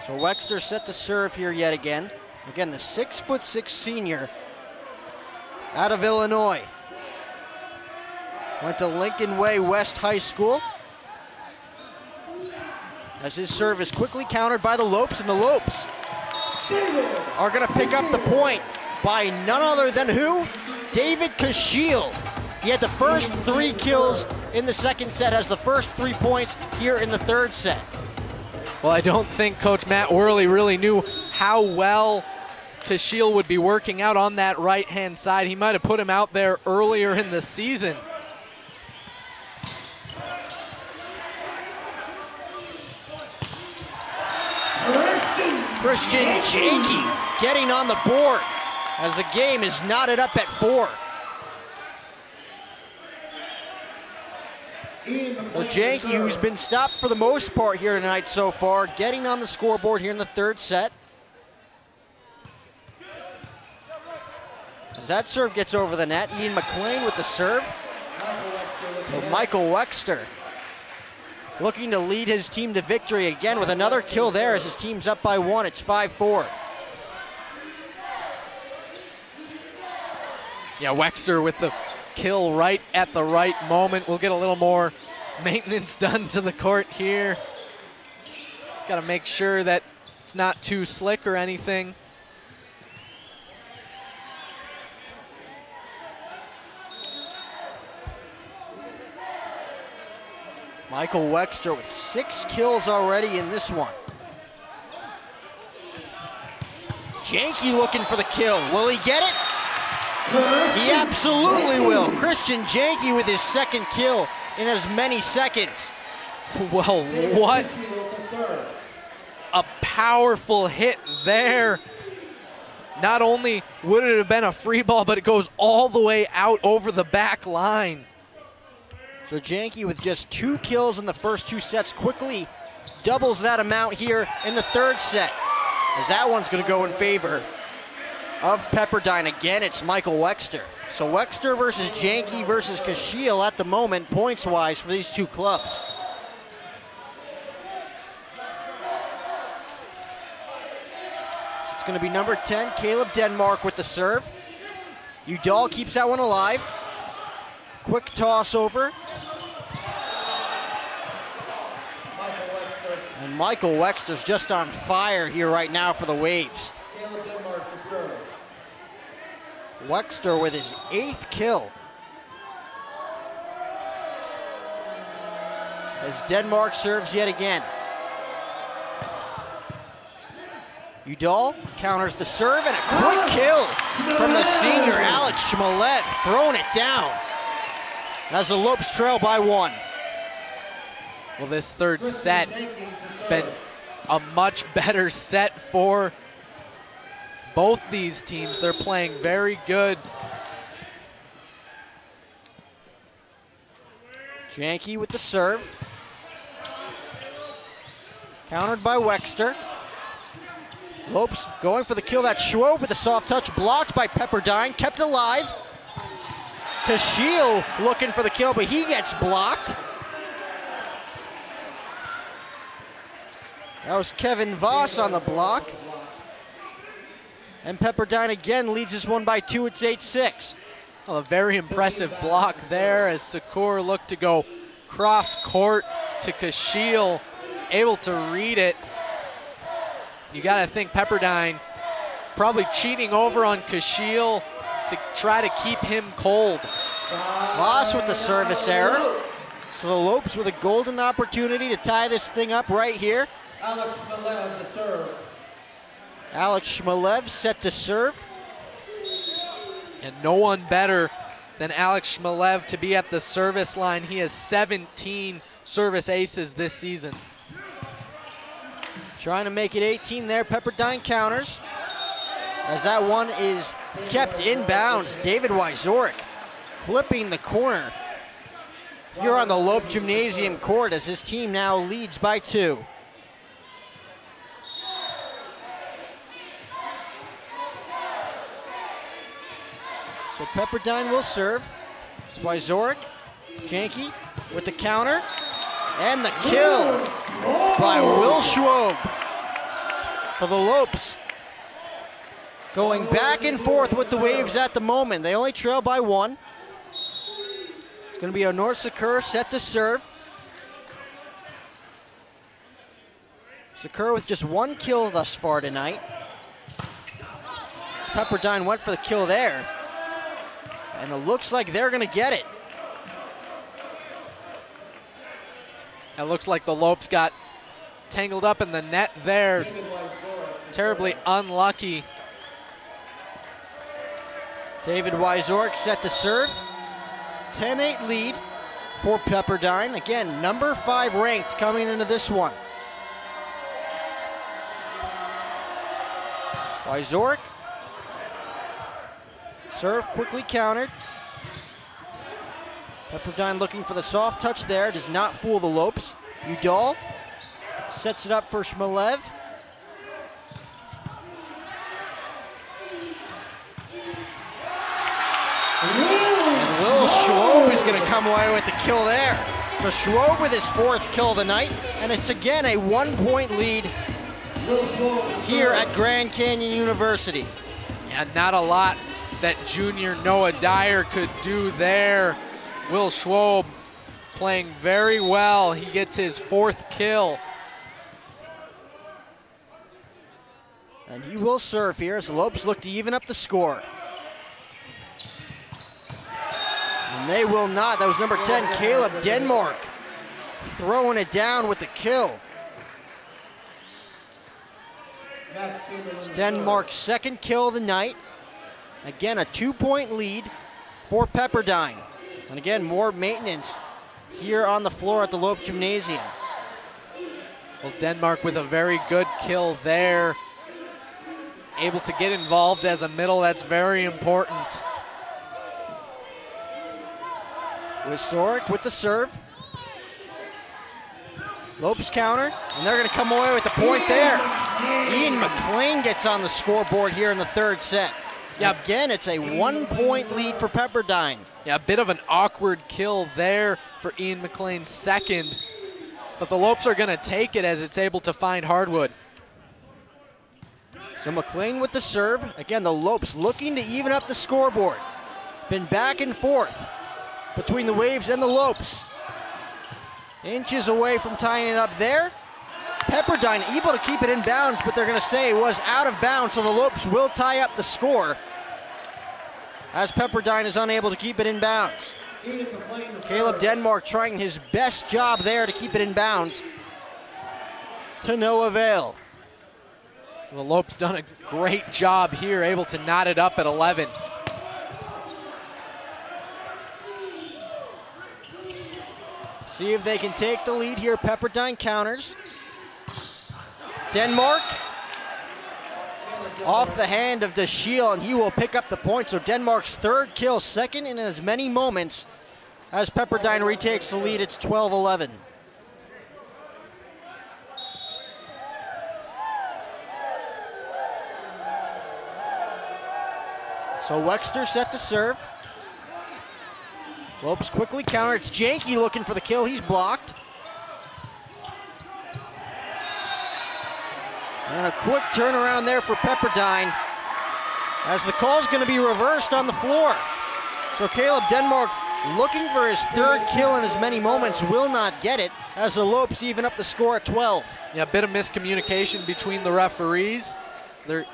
So Wexler set to serve here yet again. Again, the 6'6" senior out of Illinois. Went to Lincoln Way West High School. As his serve is quickly countered by the Lopes, and the Lopes are going to pick up the point. by none other than who? David Kashiel. He had the first 3 kills in the second set, has the first 3 points here in the third set. Well, I don't think Coach Matt Worley really knew how well Kashiel would be working out on that right-hand side. He might have put him out there earlier in the season. Christian Janke getting on the board as the game is knotted up at 4. Well, Janke, who's been stopped for the most part here tonight so far, getting on the scoreboard here in the third set. As that serve gets over the net, Ian McLean with the serve. Well, Michael Wexter looking to lead his team to victory again with another kill there as his team's up by 1. It's 5-4. Yeah, Wexter with the kill right at the right moment. We'll get a little more maintenance done to the court here. Got to make sure that it's not too slick or anything. Michael Wexter with 6 kills already in this one. Janke looking for the kill. Will he get it? He absolutely will. Christian Janke with his second kill in as many seconds. Well, what a powerful hit there. Not only would it have been a free ball, but it goes all the way out over the back line. So Janke with just 2 kills in the first 2 sets quickly doubles that amount here in the third set. As that one's gonna go in favor of Pepperdine. Again, it's Michael Wexter. So Wexter versus Janke versus Kashiel at the moment, points-wise for these 2 clubs. So it's gonna be number 10, Caleb Denmark with the serve. Udall keeps that one alive. Quick toss over. And Michael Wexter's just on fire here right now for the Waves. Caleb Denmark to serve. Wexter with his 8th kill. As Denmark serves yet again. Udall counters the serve and a quick kill from the senior Alex Shmalev, throwing it down. As the Lopes trail by 1. Well, this third set has been a much better set for both these teams. They're playing very good. Janke with the serve. Countered by Wexter. Lopes going for the kill. That's Schwob with a soft touch, blocked by Pepperdine, kept alive. Kashiel looking for the kill, but he gets blocked. That was Kevin Voss on the block. And Pepperdine again leads this one by 2. It's 8-6. Well, a very impressive block there as Sakur looked to go cross court to Kashiel, able to read it. You got to think Pepperdine probably cheating over on Kashiel to try to keep him cold. Voss with the service error. So the Lopes with a golden opportunity to tie this thing up right here. Alex Shmalev to serve. Alex Shmalev set to serve. And no one better than Alex Shmalev to be at the service line. He has 17 service aces this season. Trying to make it 18 there. Pepperdine counters. As that one is kept in bounds. David Wyzorek clipping the corner here on the Lope Gymnasium court as his team now leads by 2. So Pepperdine will serve. It's Wyzorek, Janke with the counter, and the kill by Will Schwob for the Lopes. Going back and forth with the Waves at the moment. They only trail by 1. It's going to be Onur Sakur set to serve. Sakur with just 1 kill thus far tonight. It's Pepperdine went for the kill there. And it looks like they're gonna get it. It looks like the Lopes got tangled up in the net there. Terribly unlucky. David Wyzorek set to serve. 10-8 lead for Pepperdine. Again, number 5 ranked coming into this one. Wyzorek. Serve quickly countered. Pepperdine looking for the soft touch there. Does not fool the Lopes. Udall sets it up for Shmelev. And Will Schwob is going to come away with the kill there. So Schwob with his 4th kill of the night, and it's again a 1-point lead here at Grand Canyon University. Yeah, not a lot that junior Noah Dyer could do there. Will Schwob playing very well. He gets his 4th kill. And he will serve here as the Lopes look to even up the score. And they will not. That was number 10, Caleb Denmark, throwing it down with the kill. It's Denmark's 2nd kill of the night. Again, a 2-point lead for Pepperdine. And again, more maintenance here on the floor at the Lope Gymnasium. Well, Denmark with a very good kill there. Able to get involved as a middle, that's very important. Wyzorek with the serve. Lopes counter, and they're going to come away with the point there. Ian McLean gets on the scoreboard here in the 3rd set. Yeah. Again, it's a 1-point lead for Pepperdine. Yeah, a bit of an awkward kill there for Ian McLean's 2nd, but the Lopes are going to take it as it's able to find hardwood. So McLean with the serve. Again, the Lopes looking to even up the scoreboard. Been back and forth between the Waves and the Lopes. Inches away from tying it up there. Pepperdine able to keep it in bounds, but they're going to say it was out of bounds, so the Lopes will tie up the score as Pepperdine is unable to keep it in bounds. Caleb Denmark trying his best job there to keep it in bounds. To no avail. The Lopes done a great job here, able to knot it up at 11. See if they can take the lead here. Pepperdine counters. Denmark off the hand of DeShiel, and he will pick up the point. So Denmark's 3rd kill, 2nd in as many moments as Pepperdine retakes the lead. It's 12-11. So Wexter set to serve. Lopes quickly counter. It's Janke looking for the kill. He's blocked. And a quick turnaround there for Pepperdine as the call's going to be reversed on the floor. So Caleb Denmark looking for his 3rd kill in as many moments, will not get it as the Lopes even up the score at 12. Yeah, a bit of miscommunication between the referees. They're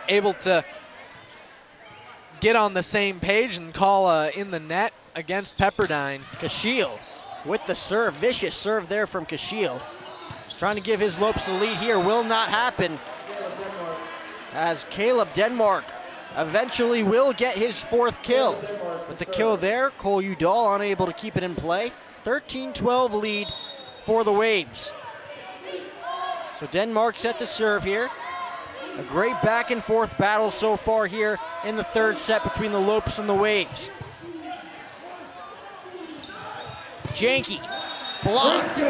able to get on the same page and call in the net against Pepperdine. Kashiel with the serve, vicious serve there from Kashiel. Trying to give his Lopes the lead here, will not happen as Caleb Denmark eventually will get his 4th kill. With the kill there, Cole Udall unable to keep it in play. 13-12 lead for the Waves. So Denmark set to serve here. A great back and forth battle so far here in the 3rd set between the Lopes and the Waves. Janke blocked,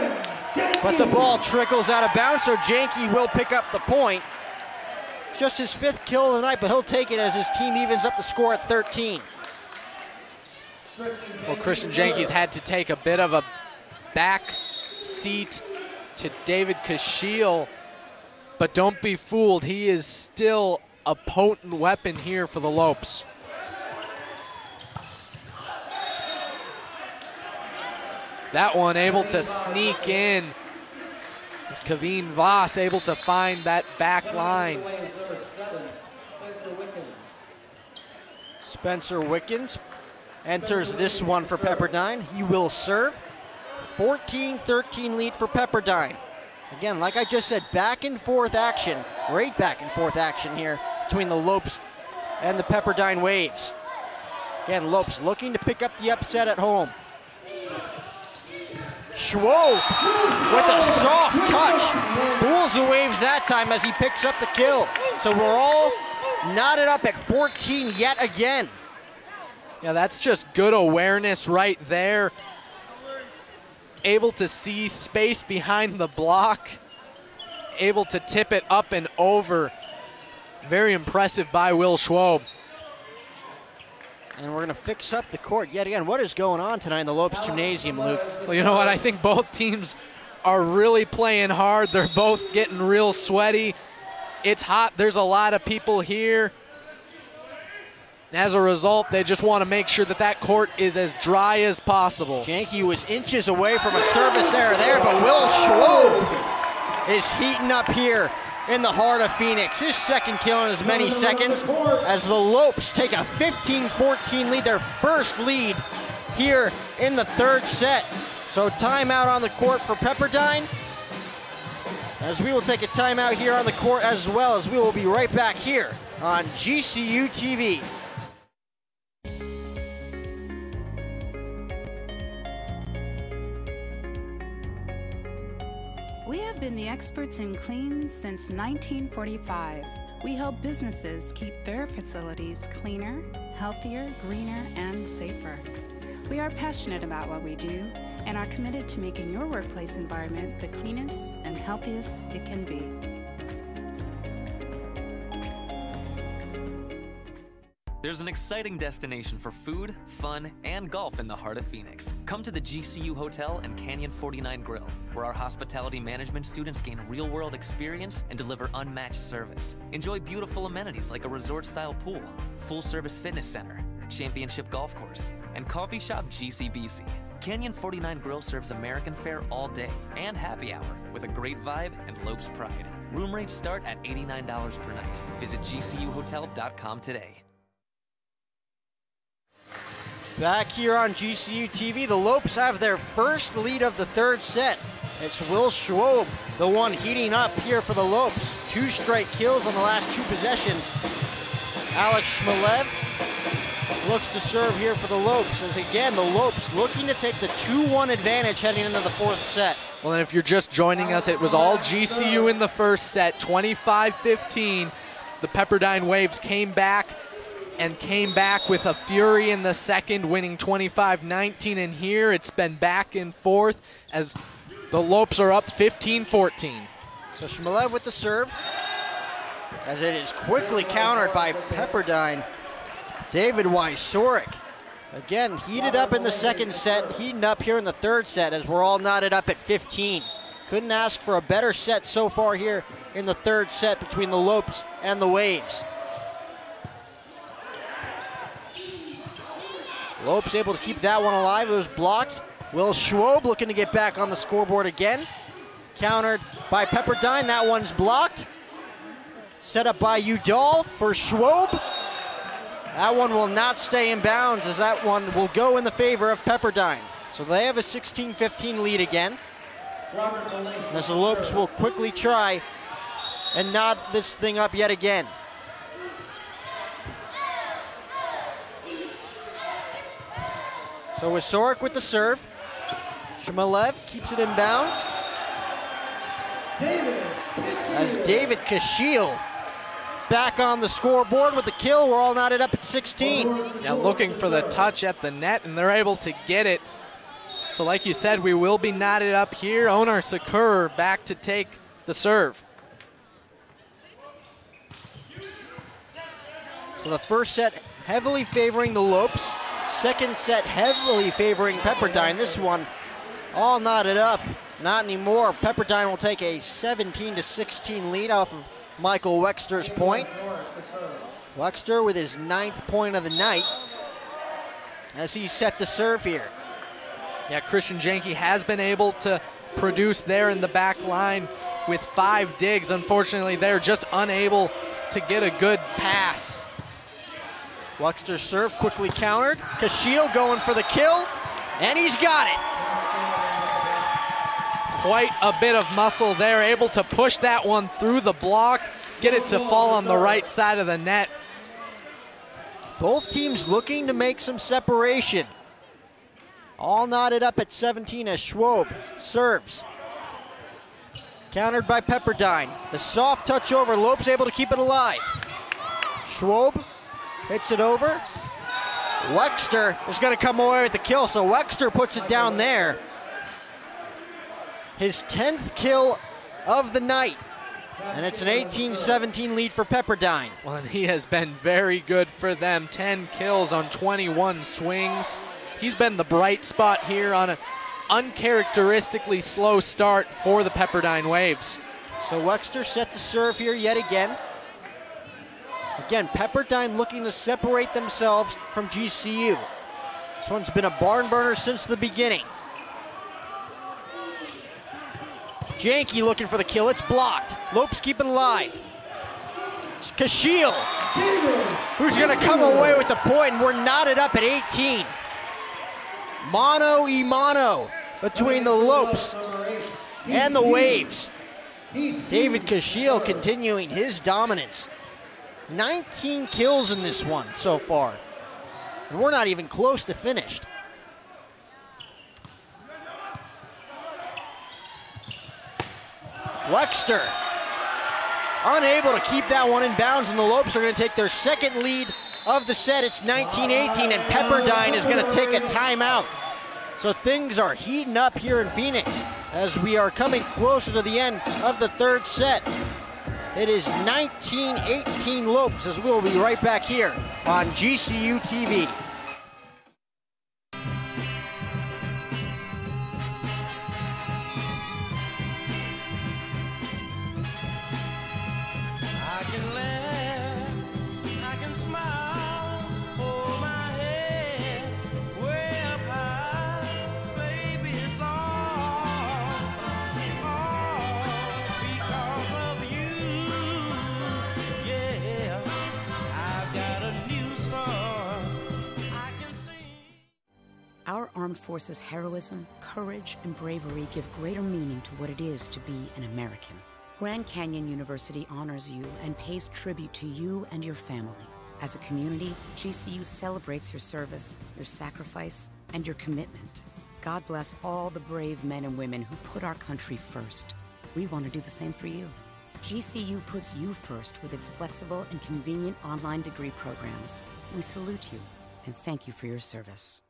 but the ball trickles out of bounds, so Janke will pick up the point. Just his 5th kill of the night, but he'll take it as his team evens up the score at 13. Well, Christian Janke's had to take a bit of a back seat to David Kashiel, but don't be fooled, he is still a potent weapon here for the Lopes. That one able to sneak in. It's Kaveen Voss able to find that back line. Spencer Wickens enters this one for Pepperdine. He will serve. 14-13 lead for Pepperdine. Again, like I just said, back and forth action. Great back and forth action here between the Lopes and the Pepperdine Waves. Again, Lopes looking to pick up the upset at home. Schwob with a soft touch. Fools the Waves that time as he picks up the kill. So we're all knotted up at 14 yet again. Yeah, that's just good awareness right there. Able to see space behind the block. Able to tip it up and over. Very impressive by Will Schwob. And we're going to fix up the court yet again. What is going on tonight in the Lopes Gymnasium, Luke? Well, you know what? I think both teams are really playing hard. They're both getting real sweaty. It's hot. There's a lot of people here. And as a result, they just want to make sure that that court is as dry as possible. Janke was inches away from a service error there, but Will Schwob is heating up here in the heart of Phoenix. His second kill in as many seconds as the Lopes take a 15-14 lead, their first lead here in the third set. So timeout on the court for Pepperdine, as we will take a timeout here on the court as well, as we will be right back here on GCU TV. We have been the experts in clean since 1945. We help businesses keep their facilities cleaner, healthier, greener, and safer. We are passionate about what we do and are committed to making your workplace environment the cleanest and healthiest it can be. There's an exciting destination for food, fun, and golf in the heart of Phoenix. Come to the GCU Hotel and Canyon 49 Grill, where our hospitality management students gain real-world experience and deliver unmatched service. Enjoy beautiful amenities like a resort-style pool, full-service fitness center, championship golf course, and coffee shop GCBC. Canyon 49 Grill serves American fare all day and happy hour with a great vibe and Lopes pride. Room rates start at $89 per night. Visit GCUHotel.com today. Back here on GCU TV, the Lopes have their first lead of the third set. It's Will Schwob, the one heating up here for the Lopes. 2 straight kills on the last 2 possessions. Alex Shmelev looks to serve here for the Lopes, as again, the Lopes looking to take the 2-1 advantage heading into the fourth set. Well, and if you're just joining us, it was all GCU in the first set, 25-15. The Pepperdine Waves came back with a fury in the second, winning 25-19, and here it's been back and forth as the Lopes are up 15-14. So Shmelev with the serve, as it is quickly countered by Pepperdine. David Wysorik, again, heated up in the second set, heating up here in the third set as we're all knotted up at 15. Couldn't ask for a better set so far here in the third set between the Lopes and the Waves. Lopes able to keep that one alive. It was blocked. Will Schwob looking to get back on the scoreboard again. Countered by Pepperdine. That one's blocked. Set up by Udall for Schwob. That one will not stay in bounds, as that one will go in the favor of Pepperdine. So they have a 16-15 lead again. As the Lopes will quickly try and knot this thing up yet again. So Wysorik with the serve. Shmelev keeps it in bounds. As David Kashiel back on the scoreboard with the kill. We're all knotted up at 16. Yeah, looking for the touch at the net, and they're able to get it. So like you said, we will be knotted up here. Onar Sakur back to take the serve. So the first set heavily favoring the Lopes. Second set heavily favoring Pepperdine. This one all knotted up. Not anymore. Pepperdine will take a 17-16 lead off of Michael Wexter's point. Wexter with his 9th point of the night as he set the serve here. Yeah, Christian Janke has been able to produce there in the back line with 5 digs. Unfortunately, they're just unable to get a good pass. Wexter's serve quickly countered. Kashiel going for the kill, and he's got it. Quite a bit of muscle there, able to push that one through the block, get it to fall on the right side of the net. Both teams looking to make some separation. All knotted up at 17 as Schwob serves. Countered by Pepperdine. The soft touch over, Lope's able to keep it alive. Schwob hits it over. Wexter is gonna come away with the kill, so Wexter puts it down there. His 10th kill of the night. And it's an 18-17 lead for Pepperdine. Well, and he has been very good for them. 10 kills on 21 swings. He's been the bright spot here on an uncharacteristically slow start for the Pepperdine Waves. So Wexter set to serve here yet again. Again, Pepperdine looking to separate themselves from GCU. This one's been a barn burner since the beginning. Janke looking for the kill, it's blocked. Lope's keeping alive. It's Kashiel, who's gonna come away with the point, and we're knotted up at 18. Mano y mano between the Lopes and the Waves. David Kashiel continuing his dominance. 19 kills in this one so far. And we're not even close to finished. Wexter unable to keep that one in bounds, and the Lopes are going to take their second lead of the set. It's 19-18, and Pepperdine is going to take a timeout. So things are heating up here in Phoenix as we are coming closer to the end of the third set. It is 19-18 Lopes, as we'll be right back here on GCU TV. Our armed forces' heroism, courage, and bravery give greater meaning to what it is to be an American. Grand Canyon University honors you and pays tribute to you and your family. As a community, GCU celebrates your service, your sacrifice, and your commitment. God bless all the brave men and women who put our country first. We want to do the same for you. GCU puts you first with its flexible and convenient online degree programs. We salute you and thank you for your service.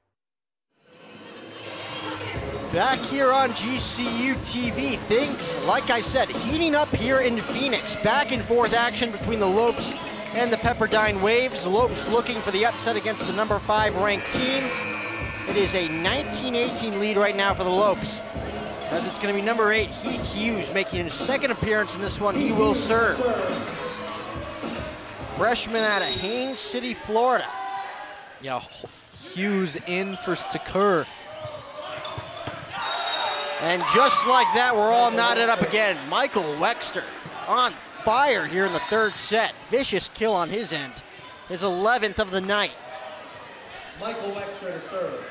Back here on GCU TV, things, like I said, heating up here in Phoenix. Back and forth action between the Lopes and the Pepperdine Waves. The Lopes looking for the upset against the number 5 ranked team. It is a 19-18 lead right now for the Lopes. As it's going to be number 8, Heath Hughes, making his second appearance in this one. He will serve. Freshman out of Haines City, Florida. Yeah, Hughes in for Secure. And just like that, we're all knotted up again. Michael Wexter on fire here in the third set. Vicious kill on his end. His 11th of the night. Michael Wexter to serve.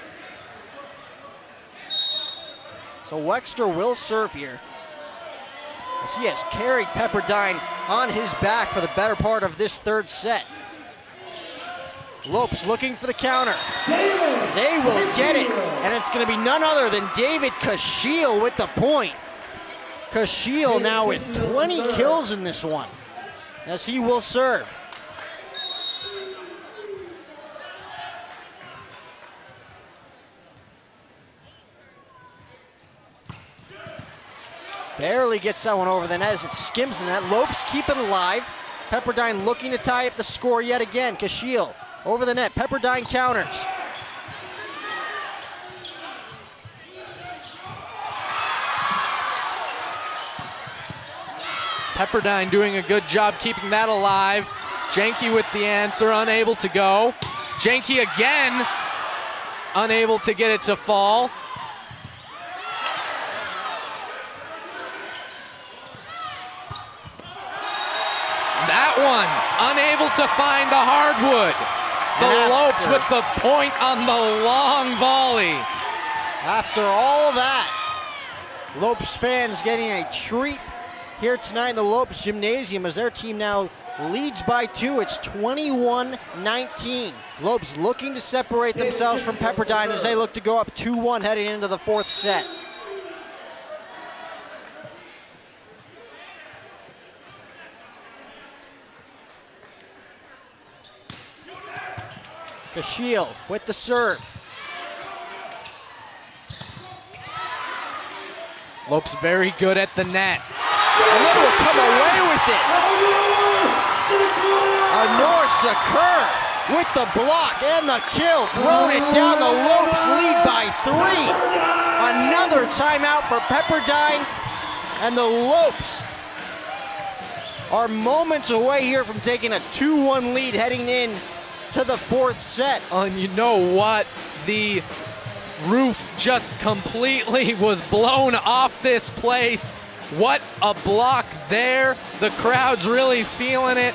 So Wexter will serve here, as he has carried Pepperdine on his back for the better part of this third set. Lopes looking for the counter. They will get it, and it's going to be none other than David Kashiel with the point. Kashiel now with 20 kills in this one, as he will serve. Barely gets that one over the net as it skims the net. Lopes keep it alive. Pepperdine looking to tie up the score yet again. Kashiel over the net. Pepperdine counters. Pepperdine doing a good job keeping that alive. Janke with the answer, unable to go. Janke again, unable to get it to fall. That one, unable to find the hardwood. The Lopes with the point on the long volley. After all that, Lopes fans getting a treat here tonight in the Lopes Gymnasium as their team now leads by 2. It's 21-19. Lopes looking to separate themselves from Pepperdine as they look to go up 2-1 heading into the 4th set. Kashiel with the serve. Lopes very good at the net. And they will come away with it. Arnor Sakur with the block and the kill. Throwing it down. The Lopes lead by 3. Another timeout for Pepperdine. And the Lopes are moments away here from taking a 2-1 lead heading in to the 4th set. And you know what? The roof just completely was blown off this place. What a block there. The crowd's really feeling it.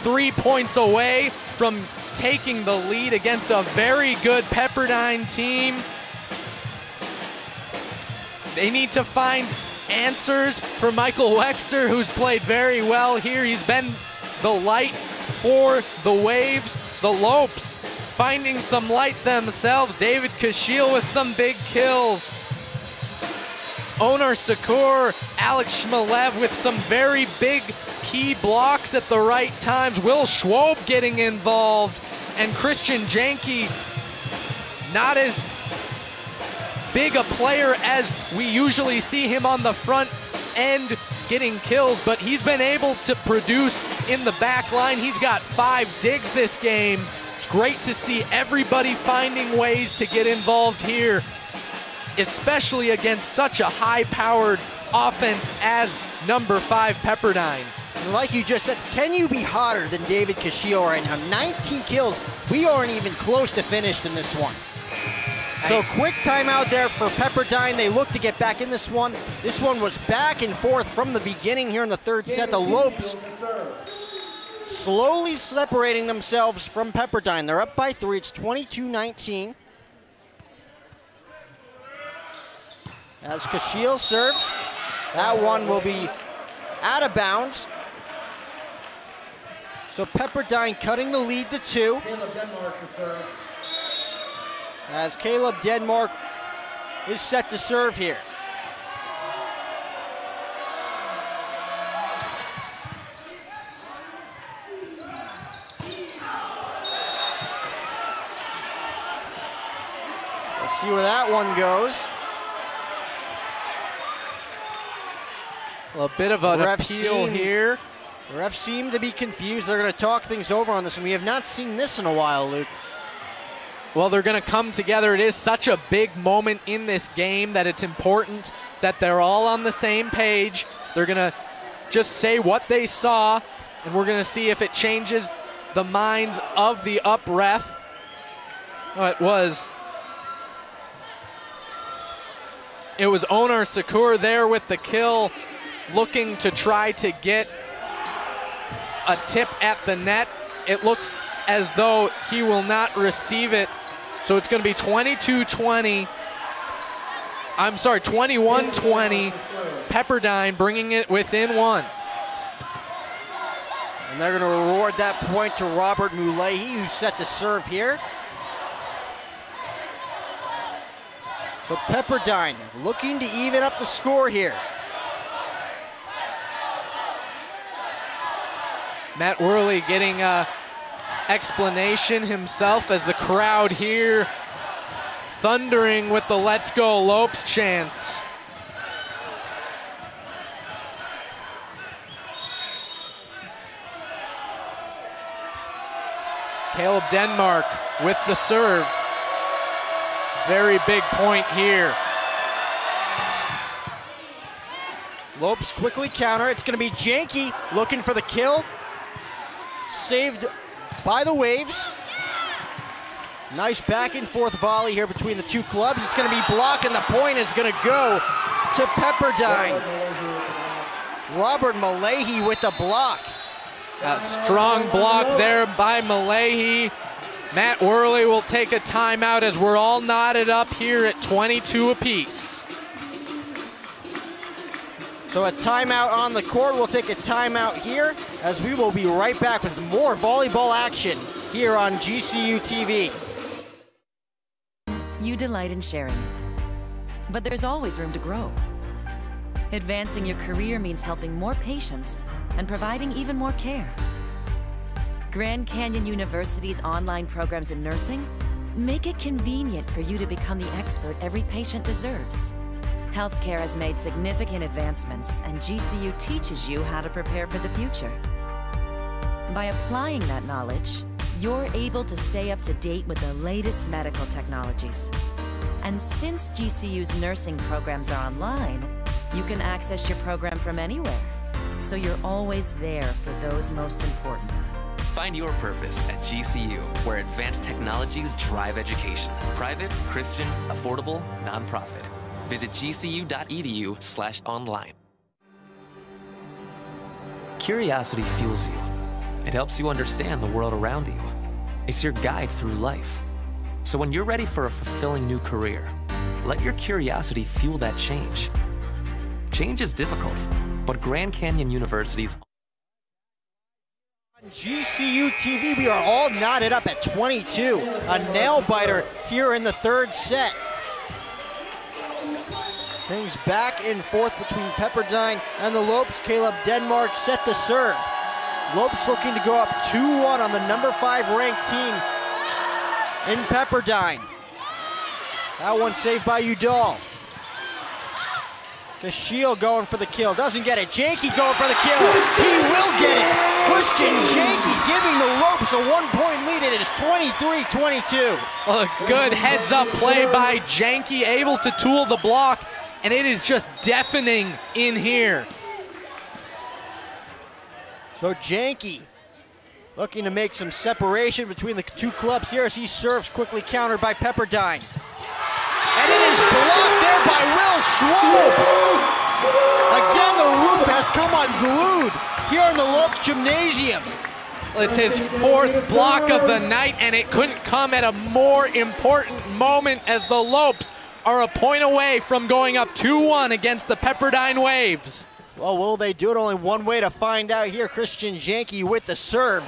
3 points away from taking the lead against a very good Pepperdine team. They need to find answers for Michael Wexter, who's played very well here. He's been the light for the Waves. The Lopes finding some light themselves. David Kashiel with some big kills. Onar Sakur, Alex Shmelev with some very big key blocks at the right times. Will Schwob getting involved. And Christian Janke, not as big a player as we usually see him on the front end getting kills, but he's been able to produce in the back line. He's got 5 digs this game. It's great to see everybody finding ways to get involved here, especially against such a high-powered offense as number 5 Pepperdine. And like you just said, can you be hotter than David Kashiel right now? 19 kills. We aren't even close to finished in this one. So quick timeout there for Pepperdine. They look to get back in this one. This one was back and forth from the beginning here in the 3rd set. The Lopes slowly separating themselves from Pepperdine. They're up by 3. It's 22-19. As Kashiel serves, that one will be out of bounds. So Pepperdine cutting the lead to 2. Caleb Denmark to serve. As Caleb Denmark is set to serve here. Let's see where that one goes. A bit of an appeal here. The refs seem to be confused. They're going to talk things over on this, and we have not seen this in a while, Luke. Well, they're going to come together. It is such a big moment in this game that it's important that they're all on the same page. They're going to just say what they saw, and we're going to see if it changes the minds of the up ref. Oh, it was Onar Sakur there with the kill, looking to try to get a tip at the net. It looks as though he will not receive it. So it's going to be 21-20. Pepperdine bringing it within 1. And they're going to reward that point to Robert Mulehi, who's set to serve here. So Pepperdine looking to even up the score here. Matt Worley getting explanation himself as the crowd here thundering with the "Let's Go Lopes" chants. Caleb Denmark with the serve. Very big point here. Lopes quickly counter. It's going to be Janke looking for the kill. Saved by the Waves. Nice back and forth volley here between the two clubs. It's going to be blocked, and the point is going to go to Pepperdine. Robert Mulehi with the block. A strong block there by Mulehi. Matt Worley will take a timeout as we're all knotted up here at 22 apiece. So a timeout on the court. We'll take a timeout here as we will be right back with more volleyball action here on GCU TV. You delight in sharing it, but there's always room to grow. Advancing your career means helping more patients and providing even more care. Grand Canyon University's online programs in nursing make it convenient for you to become the expert every patient deserves. Healthcare has made significant advancements, and GCU teaches you how to prepare for the future. By applying that knowledge, you're able to stay up to date with the latest medical technologies. And since GCU's nursing programs are online, you can access your program from anywhere, so you're always there for those most important. Find your purpose at GCU, where advanced technologies drive education. Private, Christian, affordable, nonprofit. Visit gcu.edu/online. Curiosity fuels you. It helps you understand the world around you. It's your guide through life. So when you're ready for a fulfilling new career, let your curiosity fuel that change. Change is difficult, but Grand Canyon University's On GCU TV, we are all knotted up at 22. A nail-biter here in the third set. Things back and forth between Pepperdine and the Lopes. Caleb Denmark set to serve. Lopes looking to go up 2-1 on the number 5 ranked team in Pepperdine. That one saved by Udall. Kashiel going for the kill, doesn't get it. Janke going for the kill, he will get it. Christian Janke giving the Lopes a 1-point lead, and it is 23-22. A good heads-up play by Janke, able to tool the block, and it is just deafening in here. So Janke looking to make some separation between the two clubs here as he serves, quickly countered by Pepperdine. And it is blocked there by Will Schwab. Again, the roof has come unglued here in the Lope Gymnasium. It's his 4th block of the night, and it couldn't come at a more important moment as the Lopes are a point away from going up 2-1 against the Pepperdine Waves. Well, will they do it? Only one way to find out here. Christian Janke with the serve.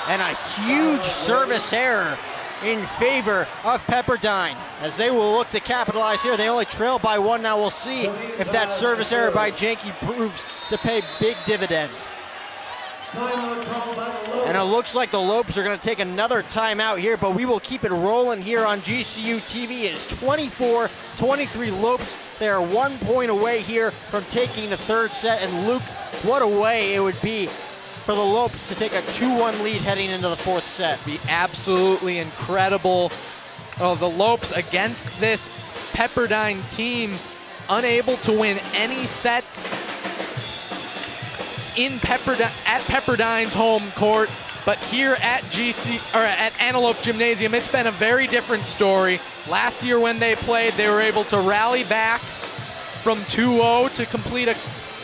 And a huge service error in favor of Pepperdine, as they will look to capitalize here. They only trail by 1 now. We'll see if that service error by Janke proves to pay big dividends. And it looks like the Lopes are going to take another timeout here, but we will keep it rolling here on GCU TV. It is 24-23 Lopes. They are 1 point away here from taking the third set. And Luke, what a way it would be for the Lopes to take a 2-1 lead heading into the 4th set. Be absolutely incredible. Oh, the Lopes against this Pepperdine team, unable to win any sets in Pepperdine's home court, but here at at Antelope Gymnasium, it's been a very different story. Last year when they played, they were able to rally back from 2-0 to complete a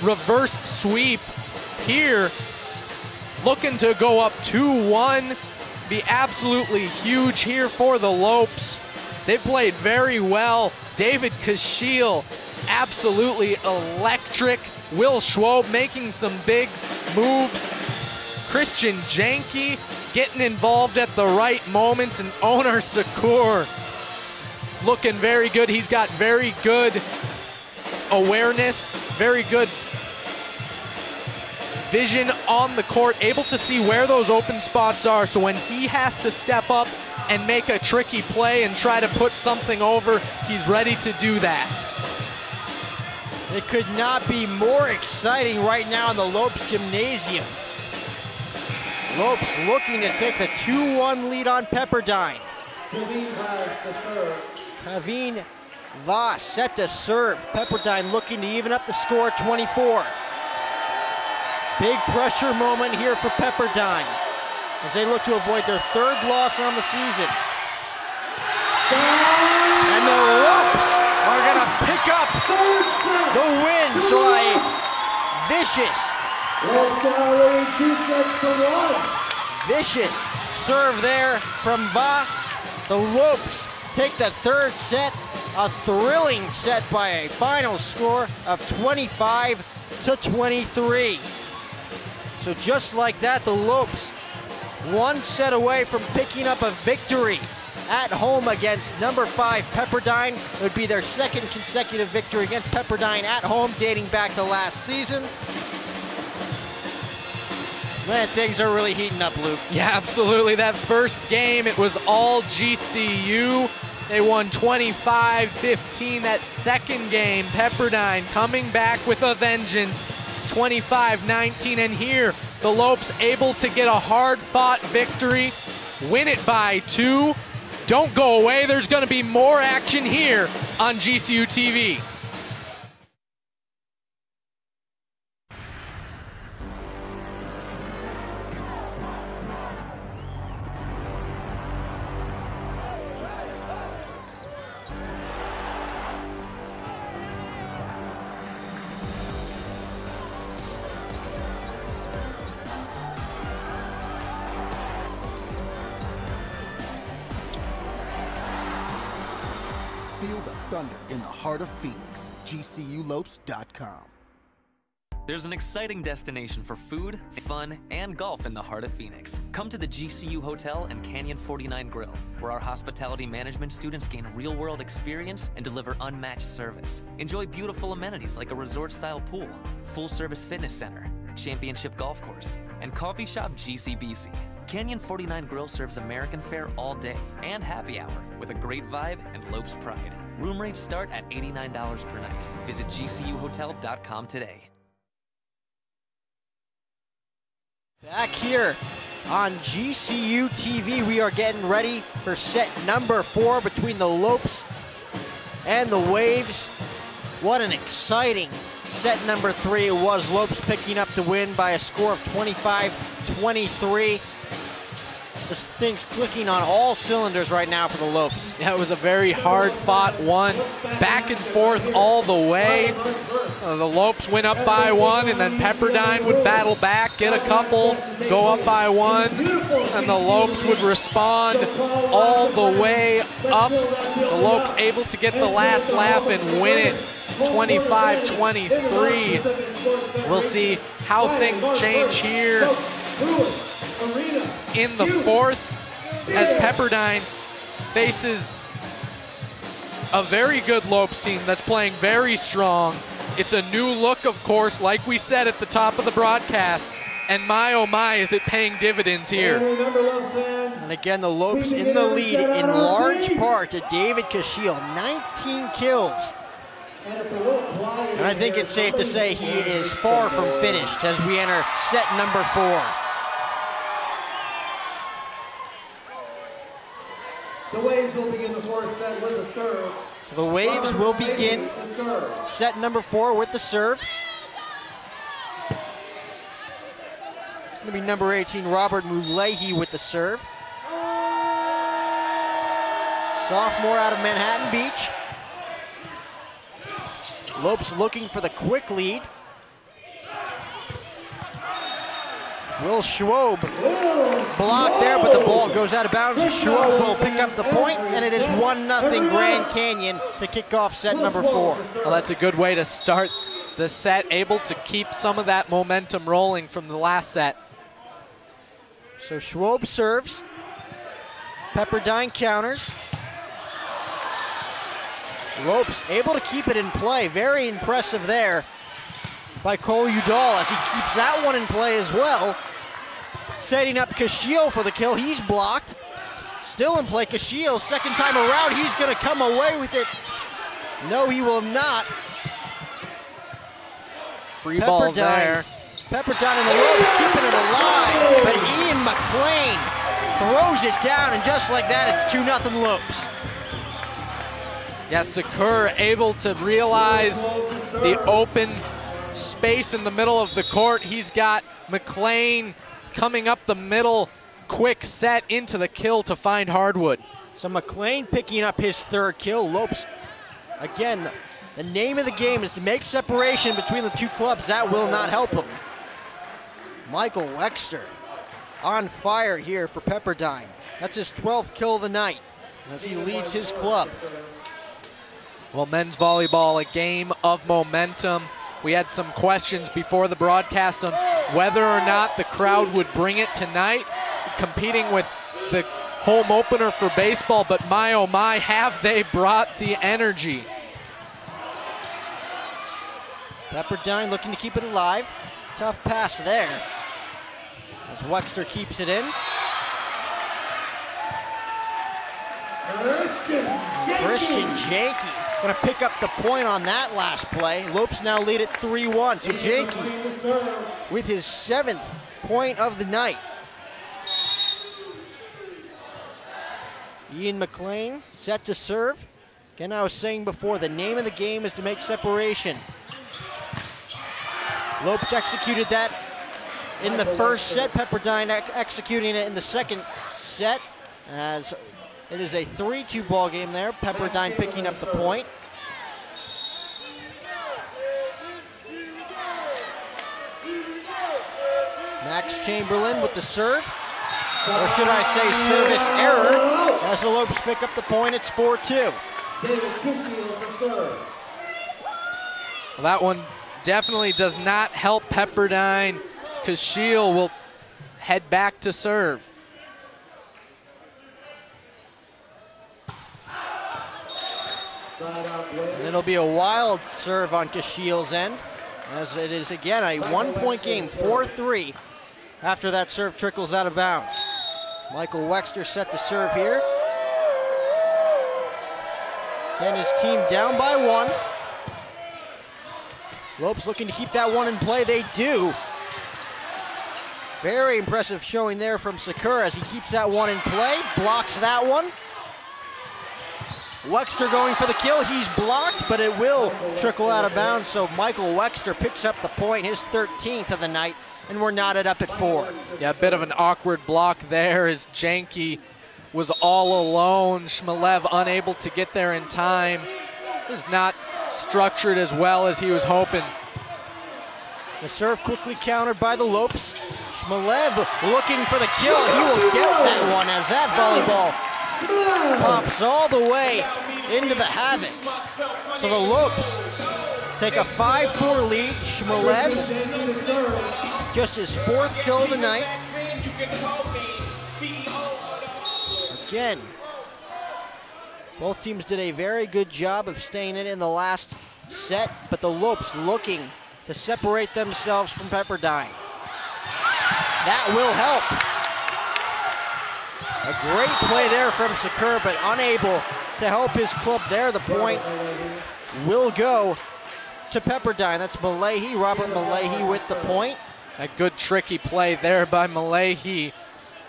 reverse sweep. Here, looking to go up 2-1, be absolutely huge here for the Lopes. They played very well. David Kashiel, absolutely electric. Will Schwab making some big moves. Christian Janke getting involved at the right moments, and Onar Sakur looking very good. He's got very good awareness, very good vision on the court, able to see where those open spots are, so when he has to step up and make a tricky play and try to put something over, he's ready to do that. It could not be more exciting right now in the Lopes Gymnasium. Lopes looking to take the 2-1 lead on Pepperdine. Kaveen has the serve. Kaveen Voss set to serve. Pepperdine looking to even up the score, 24. Big pressure moment here for Pepperdine as they look to avoid their 3rd loss on the season. And the Lopes are going to pick up the win. So a vicious, Lopes now lead 2 sets to 1. Vicious serve there from Voss. The Lopes take the third set, a thrilling set by a final score of 25-23. So just like that, the Lopes one set away from picking up a victory at home against number 5 Pepperdine. It would be their second consecutive victory against Pepperdine at home dating back to last season. Man, things are really heating up, Luke. Yeah, absolutely. That first game, it was all GCU. They won 25-15. That second game, Pepperdine coming back with a vengeance, 25-19. And here, the Lopes able to get a hard-fought victory, win it by 2. Don't go away. There's going to be more action here on GCU TV. Feel the thunder in the heart of Phoenix. GCULopes.com. There's an exciting destination for food, fun, and golf in the heart of Phoenix. Come to the GCU Hotel and Canyon 49 Grill, where our hospitality management students gain real-world experience and deliver unmatched service. Enjoy beautiful amenities like a resort-style pool, full-service fitness center, championship golf course, and coffee shop GCBC. Canyon 49 Grill serves American fare all day and happy hour with a great vibe and Lopes pride. Room rates start at $89 per night. Visit GCUHotel.com today. Back here on GCU TV, we are getting ready for set number 4 between the Lopes and the Waves. What an exciting set number 3 it was. Lopes picking up the win by a score of 25-23. This thing's clicking on all cylinders right now for the Lopes. Yeah, it was a very hard-fought one, back and forth all the way. The Lopes went up by 1, and then Pepperdine would battle back, get a couple, go up by 1, and the Lopes would respond all the way up. The Lopes able to get the last laugh and win it 25-23. We'll see how things change here in the 4th as Pepperdine faces a very good Lopes team that's playing very strong. It's a new look, of course, like we said at the top of the broadcast, and my oh my is it paying dividends here. And again, the Lopes in the lead in large part to David Kashiel, 19 kills. And I think it's safe to say he is far from finished as we enter set number 4. The Waves will begin the 4th set with a serve. So the Waves will begin set number 4 with the serve. It's going to be number 18, Robert Mulehi with the serve. Sophomore out of Manhattan Beach. Lopes looking for the quick lead. Will Schwob blocked there, but the ball goes out of bounds. Schwob will pick up the point, and it is 1-0 Grand Canyon to kick off set number 4. Well, that's a good way to start the set, able to keep some of that momentum rolling from the last set. So Schwob serves. Pepperdine counters. Lopes able to keep it in play. Very impressive there by Cole Udall as he keeps that one in play as well. Setting up Kashiel for the kill. He's blocked. Still in play. Kashiel, second time around, he's going to come away with it. No, he will not. Free ball there. Pepperdine and the Lopes keeping it alive, but Ian McLean throws it down, and just like that, it's 2-0 Lopes. Yes, Sakur able to realize the open space in the middle of the court. He's got McLean coming up the middle, quick set into the kill to find Hardwood. So McLean picking up his 3rd kill. Lopes, again, the name of the game is to make separation between the two clubs. That will not help him. Michael Wexter on fire here for Pepperdine. That's his 12th kill of the night as he leads his club. Well, men's volleyball, a game of momentum. We had some questions before the broadcast on whether or not the crowd would bring it tonight, competing with the home opener for baseball, but my oh my, have they brought the energy. Pepperdine looking to keep it alive. Tough pass there as Wexter keeps it in. Christian Janke going to pick up the point on that last play. Lopes now lead at 3-1. So Janke with his 7th point of the night. Ian McLean set to serve. Again, I was saying before, the name of the game is to make separation. Lopes executed that in the first set. Pepperdine executing it in the second set as it is a 3-2 ball game there. Pepperdine picking up the point. Max Chamberlain with the serve. Or should I say service error. As the Lopes pick up the point, it's 4-2. David Kishiel to serve. Well, that one definitely does not help Pepperdine, because Shield will head back to serve. And it'll be a wild serve on Kashiel's end, as it is again a 1-point game, 4-3, after that serve trickles out of bounds. Michael Wexter set to serve here. Again, his team down by 1. Lopes looking to keep that one in play. They do. Very impressive showing there from Sakura as he keeps that one in play. Blocks that one. Wexter going for the kill. He's blocked, but it will trickle out of bounds. So Michael Wexter picks up the point, his 13th of the night, and we're knotted up at 4. Yeah, a bit of an awkward block there as Janke was all alone. Shmelev unable to get there in time. Is not structured as well as he was hoping. The serve quickly countered by the Lopes. Shmelev looking for the kill. He will get that one as that volleyball pops all the way into the Havocs. So the Lopes take a 5-4 lead. Shmelev, just his 4th kill of the night. Again, both teams did a very good job of staying in the last set, but the Lopes looking to separate themselves from Pepperdine. That will help. A great play there from Sakura, but unable to help his club there. The point will go to Pepperdine. That's Malahi, Robert Malahi with the point. A good tricky play there by Malahi.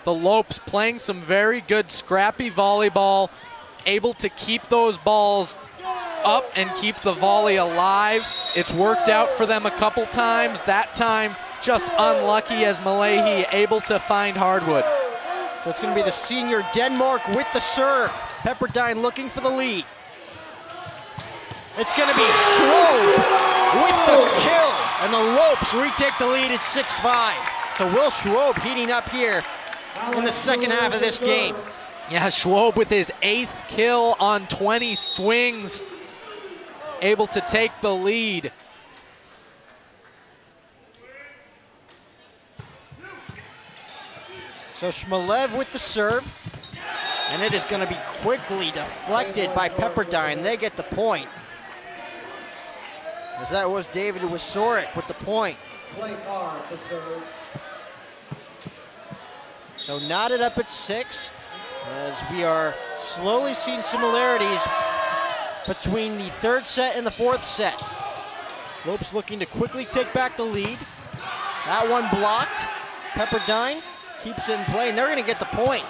The Lopes playing some very good scrappy volleyball, able to keep those balls up and keep the volley alive. It's worked out for them a couple times. That time just unlucky as Malahi able to find hardwood. So it's going to be the senior Denmark with the serve. Pepperdine looking for the lead. It's going to be Schwob with the kill, and the Lopes retake the lead at 6-5. So Will Schwob heating up here in the second half of this game. Yeah, Schwob with his 8th kill on 20 swings, able to take the lead. So Shmelev with the serve, and it is going to be quickly deflected by Pepperdine. They get the point. As that was David Wisorik with the point. Play hard to serve. So knotted up at 6, as we are slowly seeing similarities between the 3rd set and the 4th set. Lopes looking to quickly take back the lead. That one blocked. Pepperdine keeps it in play, and they're going to get the point.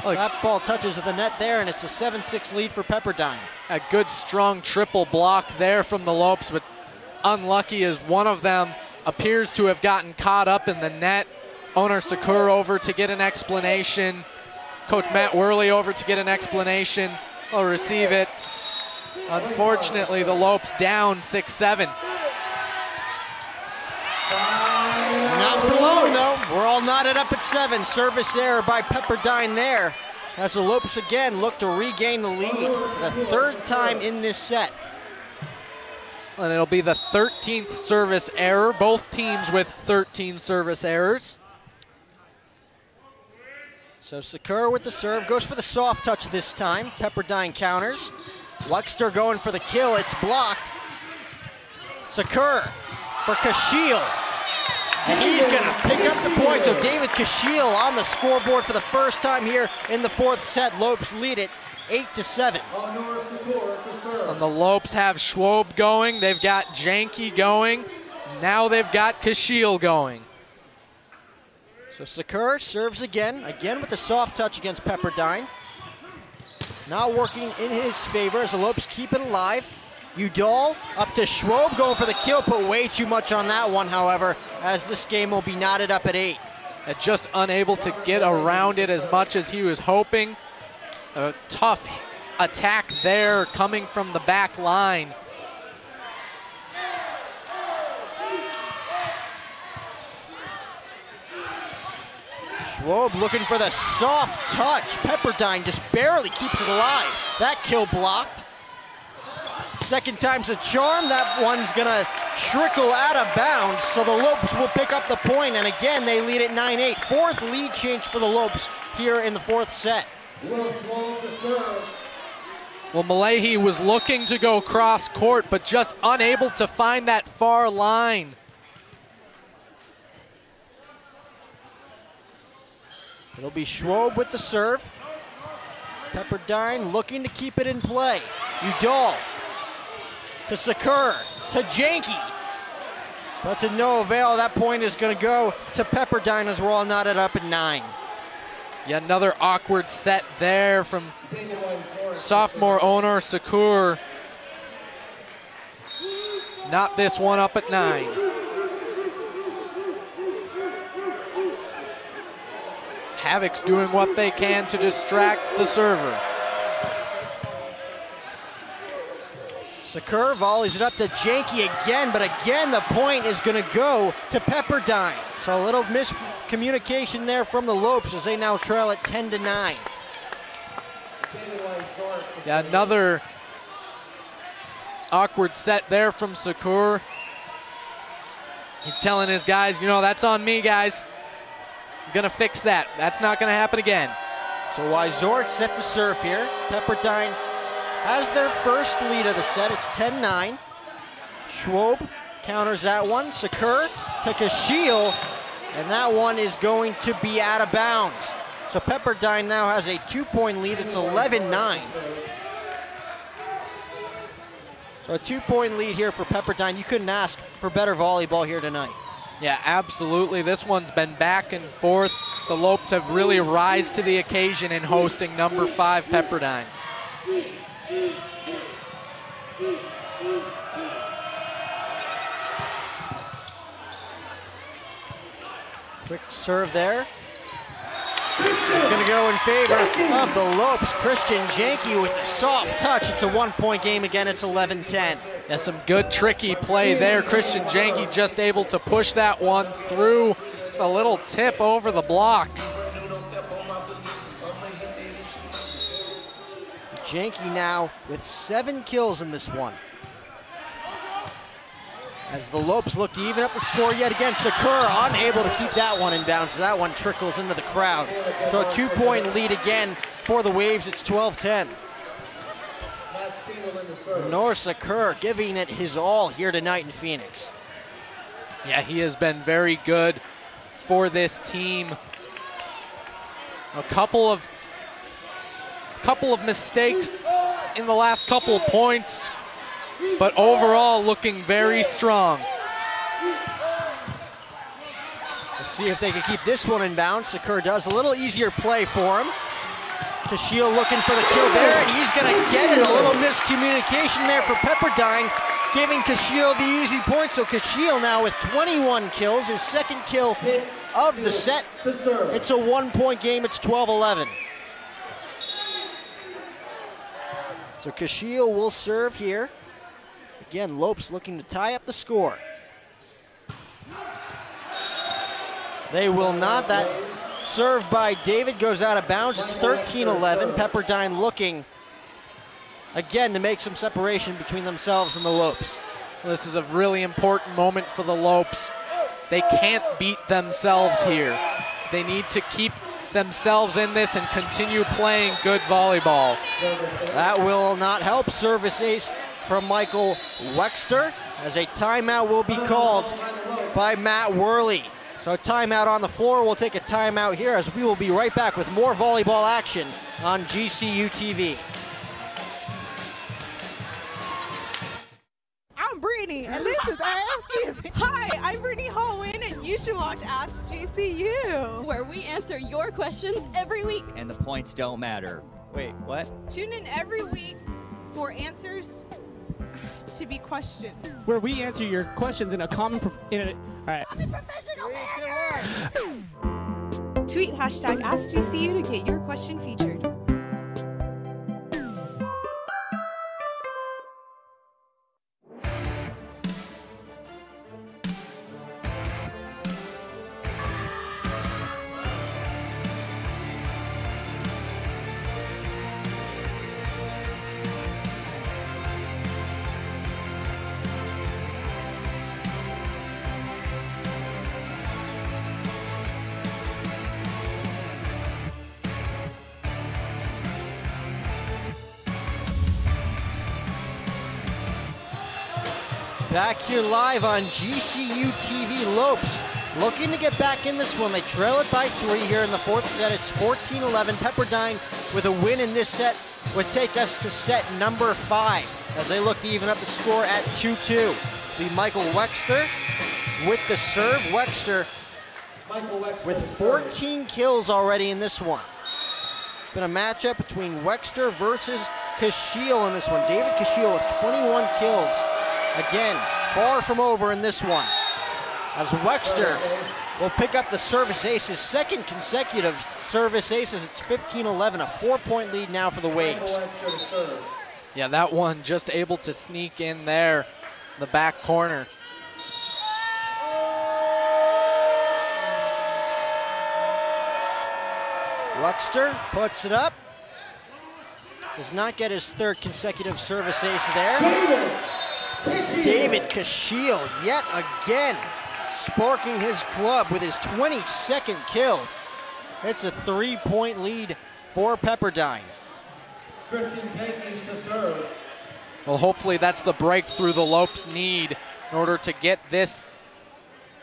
That ball touches the net there, and it's a 7-6 lead for Pepperdine. A good strong triple block there from the Lopes, but unlucky as one of them appears to have gotten caught up in the net. Owner Sakura over to get an explanation. Coach Matt Worley over to get an explanation. Will receive it. Unfortunately, the Lopes down 6-7. Not for long, though. We're all knotted up at 7. Service error by Pepperdine there. As the Lopes again look to regain the lead for the 3rd time in this set. And it'll be the 13th service error. Both teams with 13 service errors. So Sakura with the serve, goes for the soft touch this time. Pepperdine counters. Wexter going for the kill, it's blocked. Sakura for Kashiel. And he's gonna pick up the point. So David Kashiel on the scoreboard for the first time here in the 4th set. Lopes lead it 8-7. And the Lopes have Schwob going, they've got Janke going, now they've got Kashiel going. So Sakura serves again with the soft touch against Pepperdine. Not working in his favor as the Lopes keep it alive. Udall up to Schwob, going for the kill, put way too much on that one, however, as this game will be knotted up at 8. And just unable to get around it as much as he was hoping. A tough attack there coming from the back line. Schwob looking for the soft touch. Pepperdine just barely keeps it alive. That kill blocked. Second time's a charm. That one's gonna trickle out of bounds, so the Lopes will pick up the point, and again they lead at 9-8. 4th lead change for the Lopes here in the 4th set. Well, Malahi was looking to go cross court, but just unable to find that far line. It'll be Schwob with the serve. Pepperdine looking to keep it in play. Udall to Sakura, to Janke. But to no avail, that point is gonna go to Pepperdine as we're all knotted up at 9. Yet another awkward set there from sophomore Onur Sakur. Not this one up at 9. Havoc's doing what they can to distract the server. Sakura volleys it up to Janke again, but again the point is gonna go to Pepperdine. So a little miscommunication there from the Lopes as they now trail at 10-9. Yeah, another awkward set there from Sakur. He's telling his guys, you know, that's on me, guys. I'm gonna fix that. That's not gonna happen again. So Wysort set to serve here. Pepperdine has their first lead of the set. It's 10-9. Schwob counters that one. Sakura to Kashiel, and that one is going to be out of bounds. So Pepperdine now has a 2-point lead. It's 11-9. So a 2-point lead here for Pepperdine. You couldn't ask for better volleyball here tonight. Yeah, absolutely. This one's been back and forth. The Lopes have really rise to the occasion in hosting number 5 Pepperdine. Quick serve there. It's going to go in favor of the Lopes. Christian Janke with the soft touch. It's a 1-point game again. It's 11-10. Yeah, some good tricky play there. Christian Janke just able to push that one through a little tip over the block. Janke now with 7 kills in this one. As the Lopes look to even up the score yet again, Sakura unable to keep that one in bounds. That one trickles into the crowd. So a 2-point lead again for the Waves. It's 12-10. Nor Sakura giving it his all here tonight in Phoenix. Yeah, he has been very good for this team. A couple of mistakes in the last couple of points, but overall looking very strong. Let's see if they can keep this one in bounds. Sakura does. A little easier play for him. Kashiel looking for the kill there, and he's going to get it. A little miscommunication there for Pepperdine, giving Kashiel the easy point. So Kashiel now with 21 kills, his second kill of the set. It's a 1-point game. It's 12-11. So Kashiel will serve here. Again, Lopes looking to tie up the score. They will not. That serve by David goes out of bounds. It's 13-11. Pepperdine looking again to make some separation between themselves and the Lopes. This is a really important moment for the Lopes. They can't beat themselves here. They need to keep themselves in this and continue playing good volleyball. That will not help. Service ace from Michael Wexter, as a timeout will be called by Matt Worley. So timeout on the floor. We'll take a timeout here, as we will be right back with more volleyball action on GCU TV. I'm Brittany, and this is Ask GCU. Hi, I'm Brittany Holwyn, and you should watch Ask GCU, where we answer your questions every week. And the points don't matter. Wait, what? Tune in every week for answers to be questioned. Where we answer your questions in a common... all right. I'm a professional hacker! Tweet hashtag AskGCU to get your question featured. Back here live on GCU TV. Lopes looking to get back in this one. They trail it by 3 here in the fourth set. It's 14-11. Pepperdine with a win in this set would take us to set number 5 as they look to even up the score at 2-2. Be Michael Wexter with the serve. Wexter with 14 kills already in this one. It's been a matchup between Wexter versus Kashiel in this one. David Kashiel with 21 kills. Again, far from over in this one, as Wexter will pick up the service ace, his second consecutive service aces. It's 15-11, a 4-point lead now for the Waves. Yeah, that one just able to sneak in there, the back corner. Wexter puts it up. Does not get his third consecutive service ace there. David Kashiel yet again sparking his club with his 22nd kill. It's a 3-point lead for Pepperdine. Christian Janke to serve. Well, hopefully that's the breakthrough the Lopes need in order to get this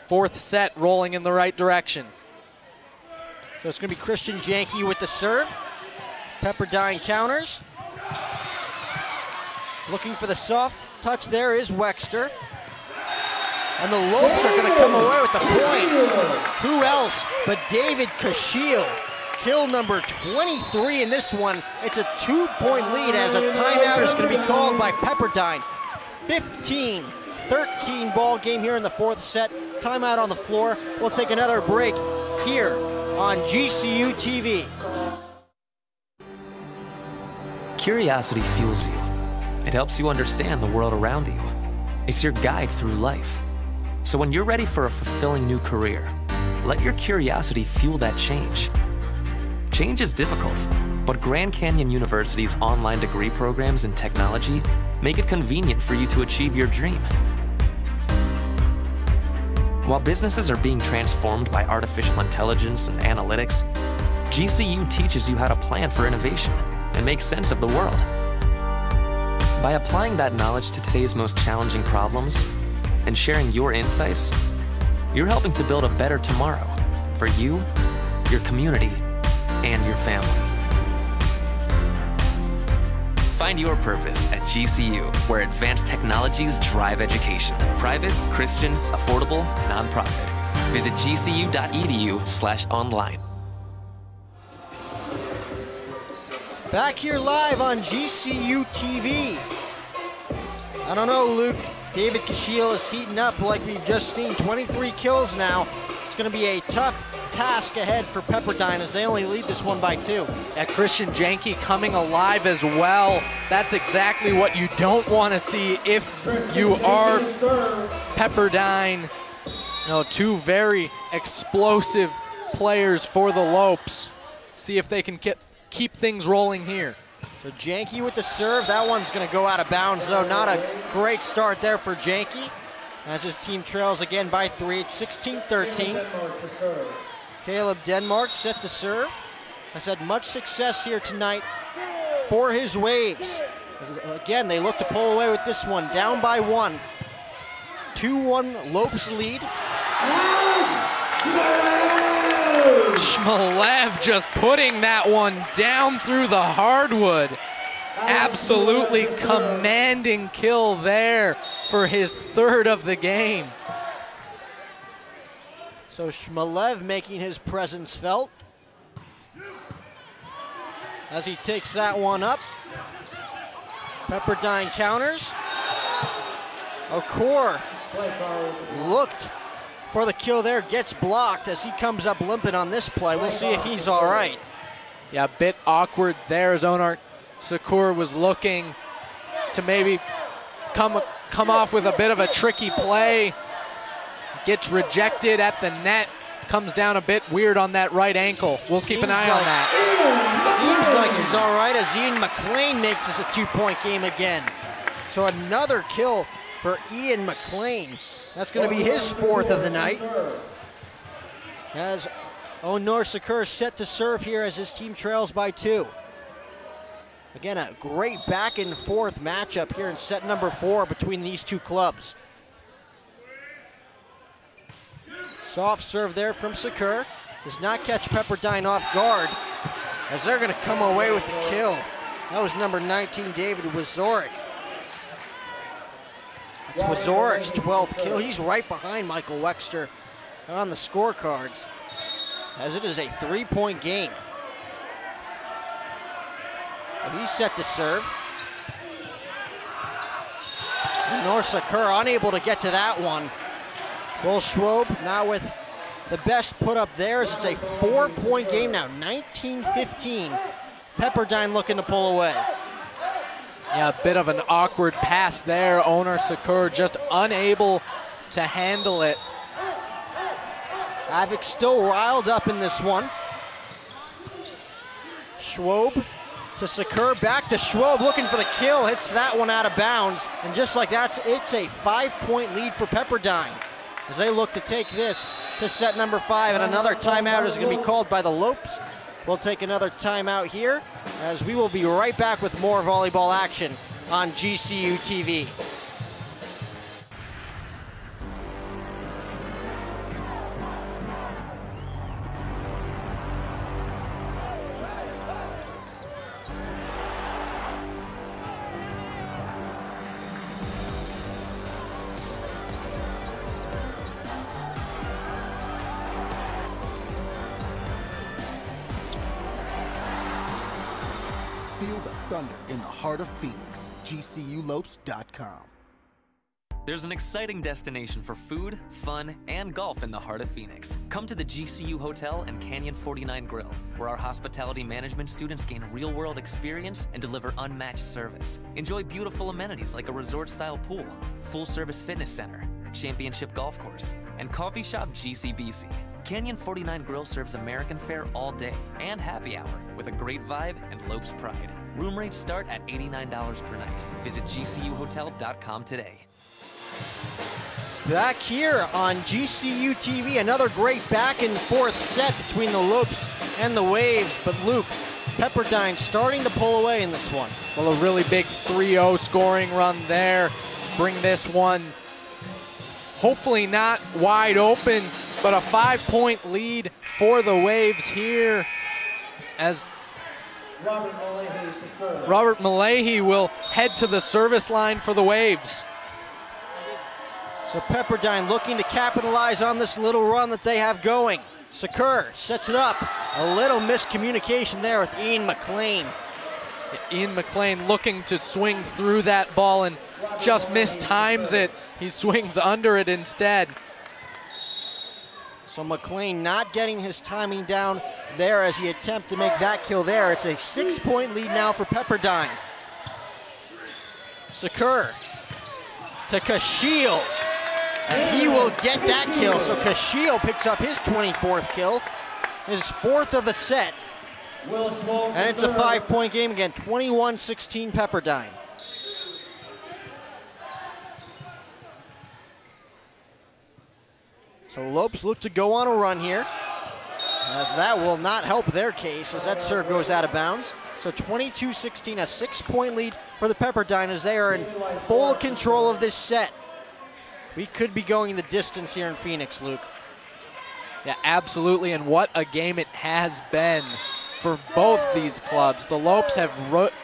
fourth set rolling in the right direction. So it's going to be Christian Janke with the serve. Pepperdine counters. Looking for the soft touch there is Wexter. And the Lopes are going to come away with the point. Who else but David Kashiel? Kill number 23 in this one. It's a 2-point lead as a timeout is going to be called by Pepperdine. 15-13 ball game here in the fourth set. Timeout on the floor. We'll take another break here on GCU TV. Curiosity fuels you. It helps you understand the world around you. It's your guide through life. So when you're ready for a fulfilling new career, let your curiosity fuel that change. Change is difficult, but Grand Canyon University's online degree programs in technology make it convenient for you to achieve your dream. While businesses are being transformed by artificial intelligence and analytics, GCU teaches you how to plan for innovation and make sense of the world. By applying that knowledge to today's most challenging problems and sharing your insights, you're helping to build a better tomorrow for you, your community, and your family. Find your purpose at GCU, where advanced technologies drive education. Private, Christian, affordable, nonprofit. Visit gcu.edu/online. Back here live on GCU TV. I don't know, Luke. David Kashiel is heating up like we've just seen. 23 kills now. It's going to be a tough task ahead for Pepperdine as they only lead this one by 2. Yeah, Christian Janke coming alive as well. That's exactly what you don't want to see if you are Pepperdine. Two very explosive players for the Lopes. See if they can keep things rolling here. So Janke with the serve. That one's going to go out of bounds, though. Not a great start there for Janke, as his team trails again by 3. It's 16-13. Caleb Denmark set to serve. Has had much success here tonight for his Waves. Again, they look to pull away with this one. Down by 1. 2-1 Lopes lead. Shmelev just putting that one down through the hardwood. Absolutely commanding kill there for his 3rd of the game. So Shmelev making his presence felt as he takes that one up. Pepperdine counters. Okor looked for the kill there, gets blocked as he comes up limping on this play. We'll see if he's all right. Yeah, a bit awkward there as Onar Sakur was looking to maybe come off with a bit of a tricky play. Gets rejected at the net, comes down a bit weird on that right ankle. We'll keep an eye on that. Seems like he's all right as Ian McLean makes this a 2-point game again. So another kill for Ian McLean. That's going to be his 4th of the night. As Onur Sakur set to serve here as his team trails by 2. Again, a great back and forth matchup here in set number 4 between these two clubs. Soft serve there from Sakur. Does not catch Pepperdine off guard as they're going to come away with the kill. That was number 19, David Wazorek. It's Wazorek's 12th kill. He's right behind Michael Wexter on the scorecards, as it is a 3-point game. So he's set to serve. North Sakur unable to get to that one. Will Schwob now with the best put up there, as it's a 4-point game now, 19-15. Pepperdine looking to pull away. Yeah, a bit of an awkward pass there. Onar Sakur just unable to handle it. Avik still riled up in this one. Schwob to Sakur, back to Schwob, looking for the kill, hits that one out of bounds. And just like that, it's a 5-point lead for Pepperdine as they look to take this to set number 5. And another timeout is going to be called by the Lopes. We'll take another timeout here, as we will be right back with more volleyball action on GCU TV. Feel the thunder in the heart of Phoenix. GCULopes.com. There's an exciting destination for food, fun, and golf in the heart of Phoenix. Come to the GCU Hotel and Canyon 49 Grill, where our hospitality management students gain real-world experience and deliver unmatched service. Enjoy beautiful amenities like a resort-style pool, full-service fitness center, championship golf course, and coffee shop GCBC. Canyon 49 Grill serves American fare all day and happy hour with a great vibe and Lopes pride. Room rates start at $89 per night. Visit GCUHotel.com today. Back here on GCU TV, another great back and forth set between the Lopes and the Waves. But Luke, Pepperdine starting to pull away in this one. Well, a really big 3-0 scoring run there. Bring this one hopefully not wide open, but a 5-point lead for the Waves here, as Robert Malahi will head to the service line for the Waves. So Pepperdine looking to capitalize on this little run that they have going. Sakur sets it up. A little miscommunication there with Ian McLean. Ian McLean looking to swing through that ball and just mistimes it. He swings under it instead. So McLean not getting his timing down there as he attempts to make that kill there. It's a 6-point lead now for Pepperdine. Sakur to Kashiel. And he will get that kill. So Castillo picks up his 24th kill, his 4th of the set. And it's a 5-point game again, 21-16 Pepperdine. So Lopes look to go on a run here, as that will not help their case as that serve goes out of bounds. So 22-16, a 6-point lead for the Pepperdine as they are in full control of this set. We could be going the distance here in Phoenix, Luke. Yeah, absolutely, and what a game it has been for both these clubs. The Lopes have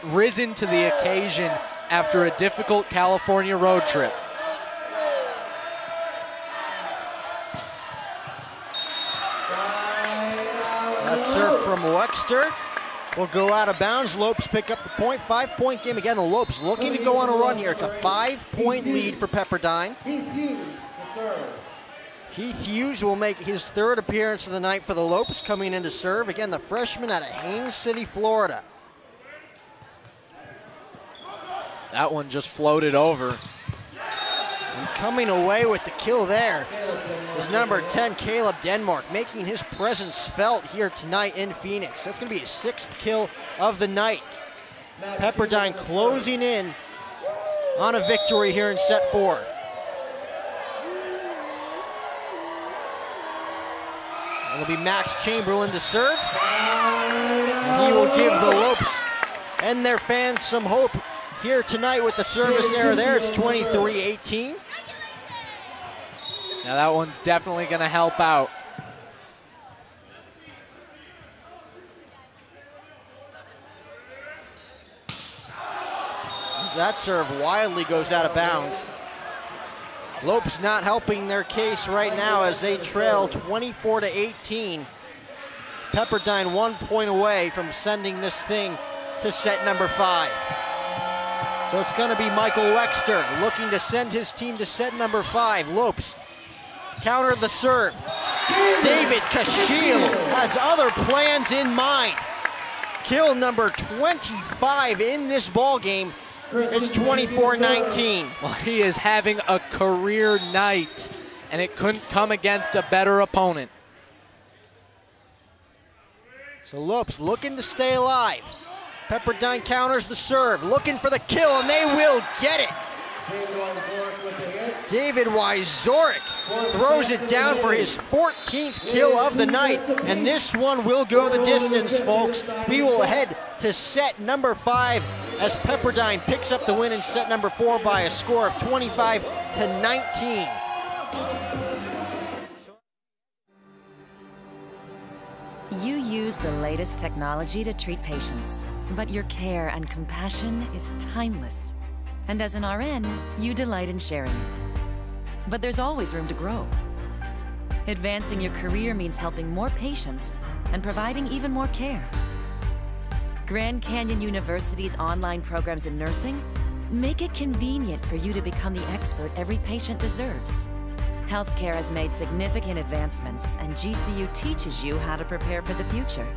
risen to the occasion after a difficult California road trip. That serve from Wexter will go out of bounds. Lopes pick up the point. 5-point game again. The Lopes looking to go on a run here. It's a 5-point lead for Pepperdine. Heath Hughes to serve. Heath Hughes will make his 3rd appearance of the night for the Lopes, coming in to serve. Again, the freshman out of Haines City, Florida. That one just floated over. And coming away with the kill there is number 10, Caleb Denmark, making his presence felt here tonight in Phoenix. That's going to be his 6th kill of the night. Pepperdine closing in on a victory here in set 4. It'll be Max Chamberlain to serve. And he will give the Lopes and their fans some hope here tonight with the service error there. It's 23-18. Now that one's definitely going to help out. That serve wildly goes out of bounds. Lopes not helping their case right now as they trail 24-18. Pepperdine 1 point away from sending this thing to set number 5. So it's going to be Michael Wexter looking to send his team to set number 5. Lopes counter the serve. David Castillo has other plans in mind. Kill number 25 in this ball game. It's 24-19. Well, he is having a career night, and it couldn't come against a better opponent. So Lopes looking to stay alive. Pepperdine counters the serve, looking for the kill, and they will get it. David Wyzorek throws it down for his 14th kill of the night, and this one will go the distance, folks. We will head to set number 5 as Pepperdine picks up the win in set number 4 by a score of 25-19. You use the latest technology to treat patients, but your care and compassion is timeless. And as an RN, you delight in sharing it. But there's always room to grow. Advancing your career means helping more patients and providing even more care. Grand Canyon University's online programs in nursing make it convenient for you to become the expert every patient deserves. Healthcare has made significant advancements, and GCU teaches you how to prepare for the future.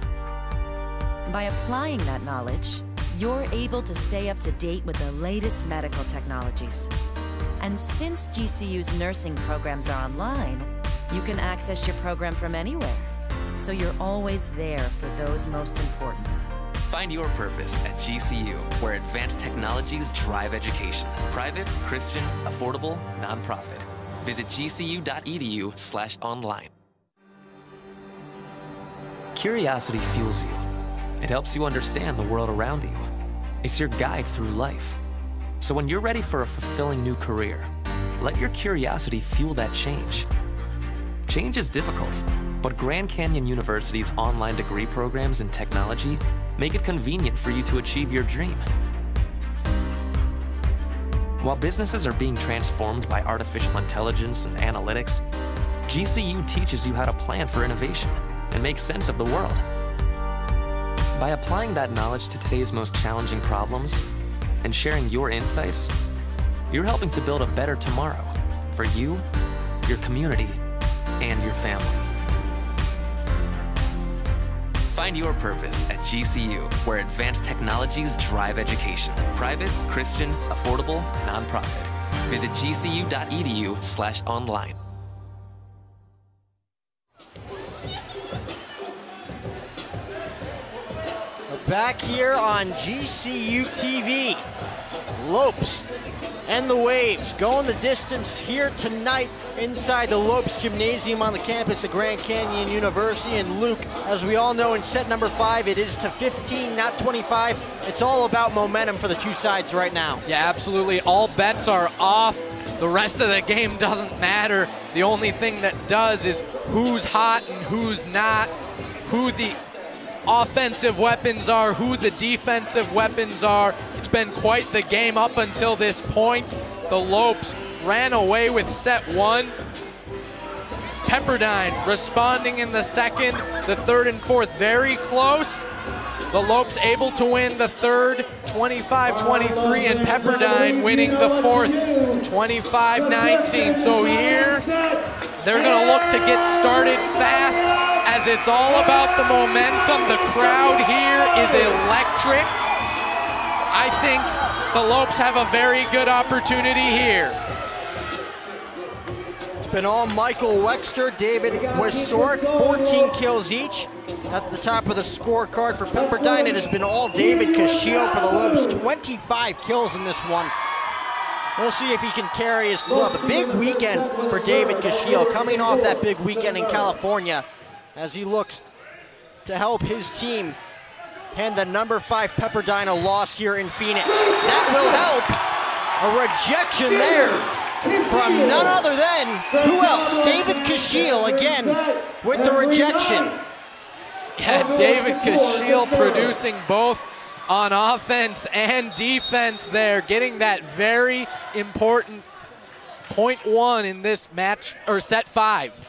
By applying that knowledge, you're able to stay up to date with the latest medical technologies. And since GCU's nursing programs are online, you can access your program from anywhere, so you're always there for those most important. Find your purpose at GCU, where advanced technologies drive education. Private, Christian, affordable, nonprofit. Visit gcu.edu/online. Curiosity fuels you. It helps you understand the world around you. It's your guide through life. So when you're ready for a fulfilling new career, let your curiosity fuel that change. Change is difficult, but Grand Canyon University's online degree programs in technology make it convenient for you to achieve your dream. While businesses are being transformed by artificial intelligence and analytics, GCU teaches you how to plan for innovation and make sense of the world. By applying that knowledge to today's most challenging problems and sharing your insights, you're helping to build a better tomorrow for you, your community, and your family. Find your purpose at GCU, where advanced technologies drive education. Private, Christian, affordable, nonprofit. Visit gcu.edu/online. Back here on GCU TV, Lopes and the Waves going the distance here tonight inside the Lopes Gymnasium on the campus of Grand Canyon University. And Luke, as we all know, in set number 5, it is to 15, not 25. It's all about momentum for the two sides right now. Yeah, absolutely. All bets are off. The rest of the game doesn't matter. The only thing that does is who's hot and who's not, who the offensive weapons are, who the defensive weapons are. It's been quite the game up until this point. The Lopes ran away with set 1. Pepperdine responding in the second, the third and fourth very close. The Lopes able to win the third 25-23, and Pepperdine winning the fourth 25-19. So here they're going to look to get started fast, as it's all about the momentum. The crowd here is electric. I think the Lopes have a very good opportunity here. It's been all Michael Wexter, David Wisorek, 14 kills each. At the top of the scorecard for Pepperdine, it has been all David Cascio for the Lopes, 25 kills in this one. We'll see if he can carry his club. A big weekend for David Cascio, coming off that big weekend in California, as he looks to help his team hand the number 5 Pepperdine a loss here in Phoenix. That will help. A rejection there from none other than, who else? David Cascio again with the rejection. Yeah, David Cascio producing both on offense and defense there, getting that very important .1 in this match, or set 5.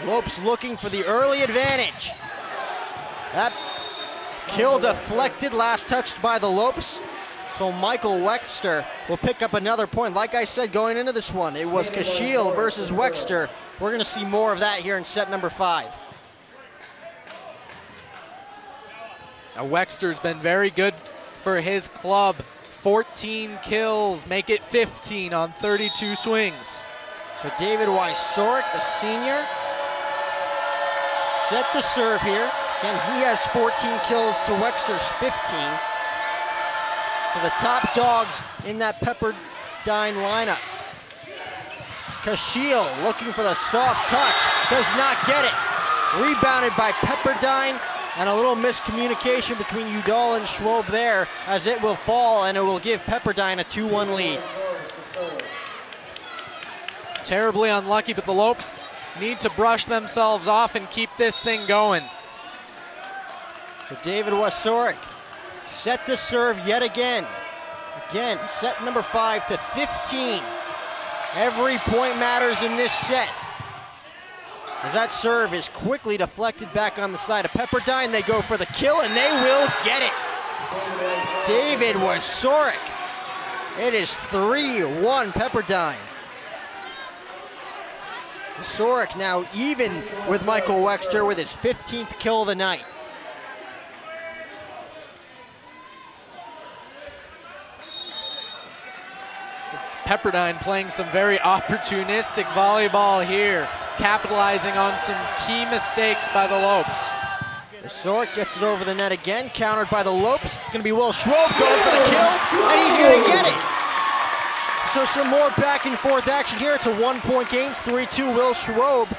Lopes looking for the early advantage. That kill deflected, last touched by the Lopes. So Michael Wexter will pick up another point. Like I said, going into this one, it was Cascio versus Wexter. We're gonna see more of that here in set number 5. Now Wexter's been very good for his club. 14 kills, make it 15 on 32 swings. So David Wisorek, the senior, set to serve here. Again, he has 14 kills to Wexter's 15. So the top dogs in that Pepperdine lineup. Cascio looking for the soft touch, does not get it. Rebounded by Pepperdine, and a little miscommunication between Udall and Schwob there, as it will fall, and it will give Pepperdine a 2-1 lead. Terribly unlucky, but the Lopes need to brush themselves off and keep this thing going. So David Wisorek set to serve yet again. Again, set number 5 to 15. Every point matters in this set. As that serve is quickly deflected back on the side of Pepperdine, they go for the kill, and they will get it. David Wisorek. It is 3-1 Pepperdine. Wisorek now even with Michael Wexter with his 15th kill of the night. Pepperdine playing some very opportunistic volleyball here, capitalizing on some key mistakes by the Lopes. Wisorek gets it over the net again, countered by the Lopes. It's gonna be Will Schwob going for the kill, and he's gonna get it. So some more back and forth action here. It's a 1-point game, 3-2 Will Schwob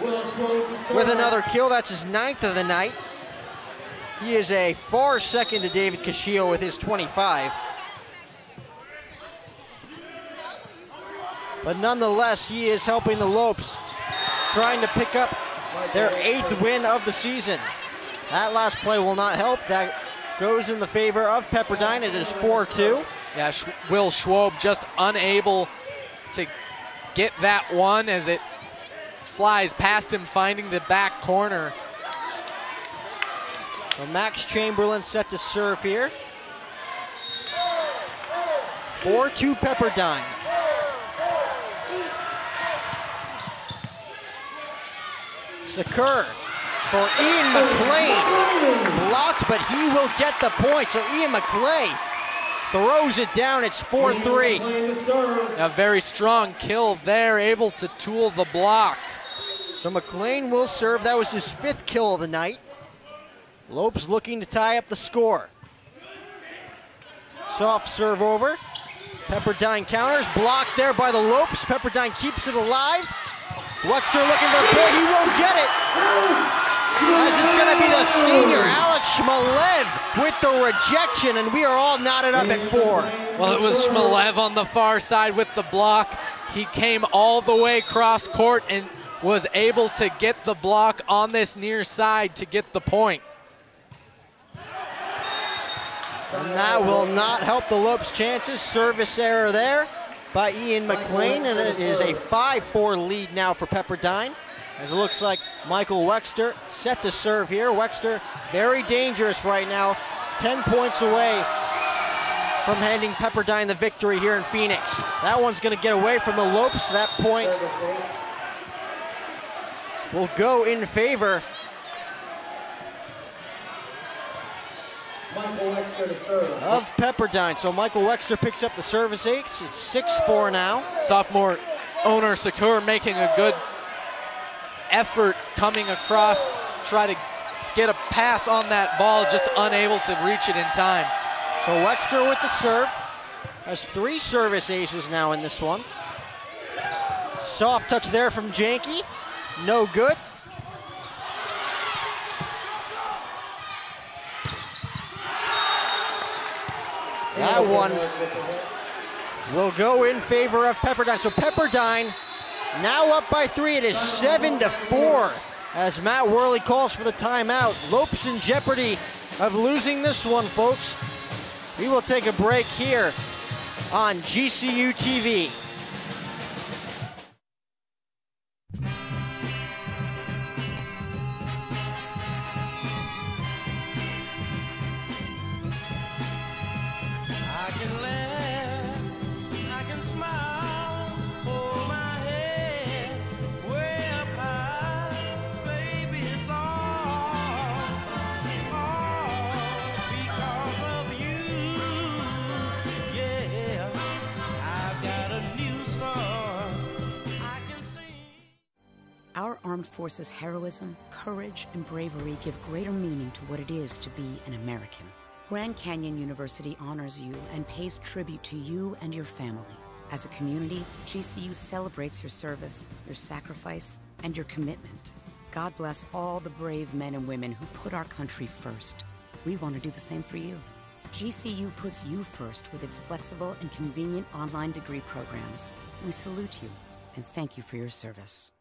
with another kill. That's his 9th of the night. He is a far second to David Cascio with his 25. But nonetheless, he is helping the Lopes, trying to pick up their 8th win of the season. That last play will not help. That goes in the favor of Pepperdine. It is 4-2. Yeah, Will Schwob just unable to get that one as it flies past him, finding the back corner. So Max Chamberlain set to serve here. 4-2 Pepperdine. Secure for Ian McClain. Blocked, but he will get the point. So Ian McClain throws it down. It's 4-3. A very strong kill there, able to tool the block. So McLean will serve. That was his 5th kill of the night. Lopes looking to tie up the score. Soft serve over. Pepperdine counters, blocked there by the Lopes. Pepperdine keeps it alive. Wexter looking for the point, he won't get it. As it's gonna be the senior, Alex Shmalev with the rejection, and we are all knotted up at 4. Well, it was Shmalev on the far side with the block. He came all the way cross court and was able to get the block on this near side to get the point. And that will not help the Lopes' chances. Service error there by Ian McLean, and it is a 5-4 lead now for Pepperdine. As it looks like Michael Wexter set to serve here. Wexter very dangerous right now, 10 points away from handing Pepperdine the victory here in Phoenix. That one's gonna get away from the Lopes. That point will go in favor of Pepperdine. So Michael Wexter picks up the service ace. It's 6-4 now. Sophomore owner Sakur making a good effort coming across, try to get a pass on that ball, just unable to reach it in time. So Wexter with the serve. Has 3 service aces now in this one. Soft touch there from Janke. No good. That one will go in favor of Pepperdine. So Pepperdine now up by 3. It is 7-4 as Matt Worley calls for the timeout. Lopes in jeopardy of losing this one, folks. We will take a break here on GCU TV. Our armed forces' heroism, courage, and bravery give greater meaning to what it is to be an American. Grand Canyon University honors you and pays tribute to you and your family. As a community, GCU celebrates your service, your sacrifice, and your commitment. God bless all the brave men and women who put our country first. We want to do the same for you. GCU puts you first with its flexible and convenient online degree programs. We salute you and thank you for your service.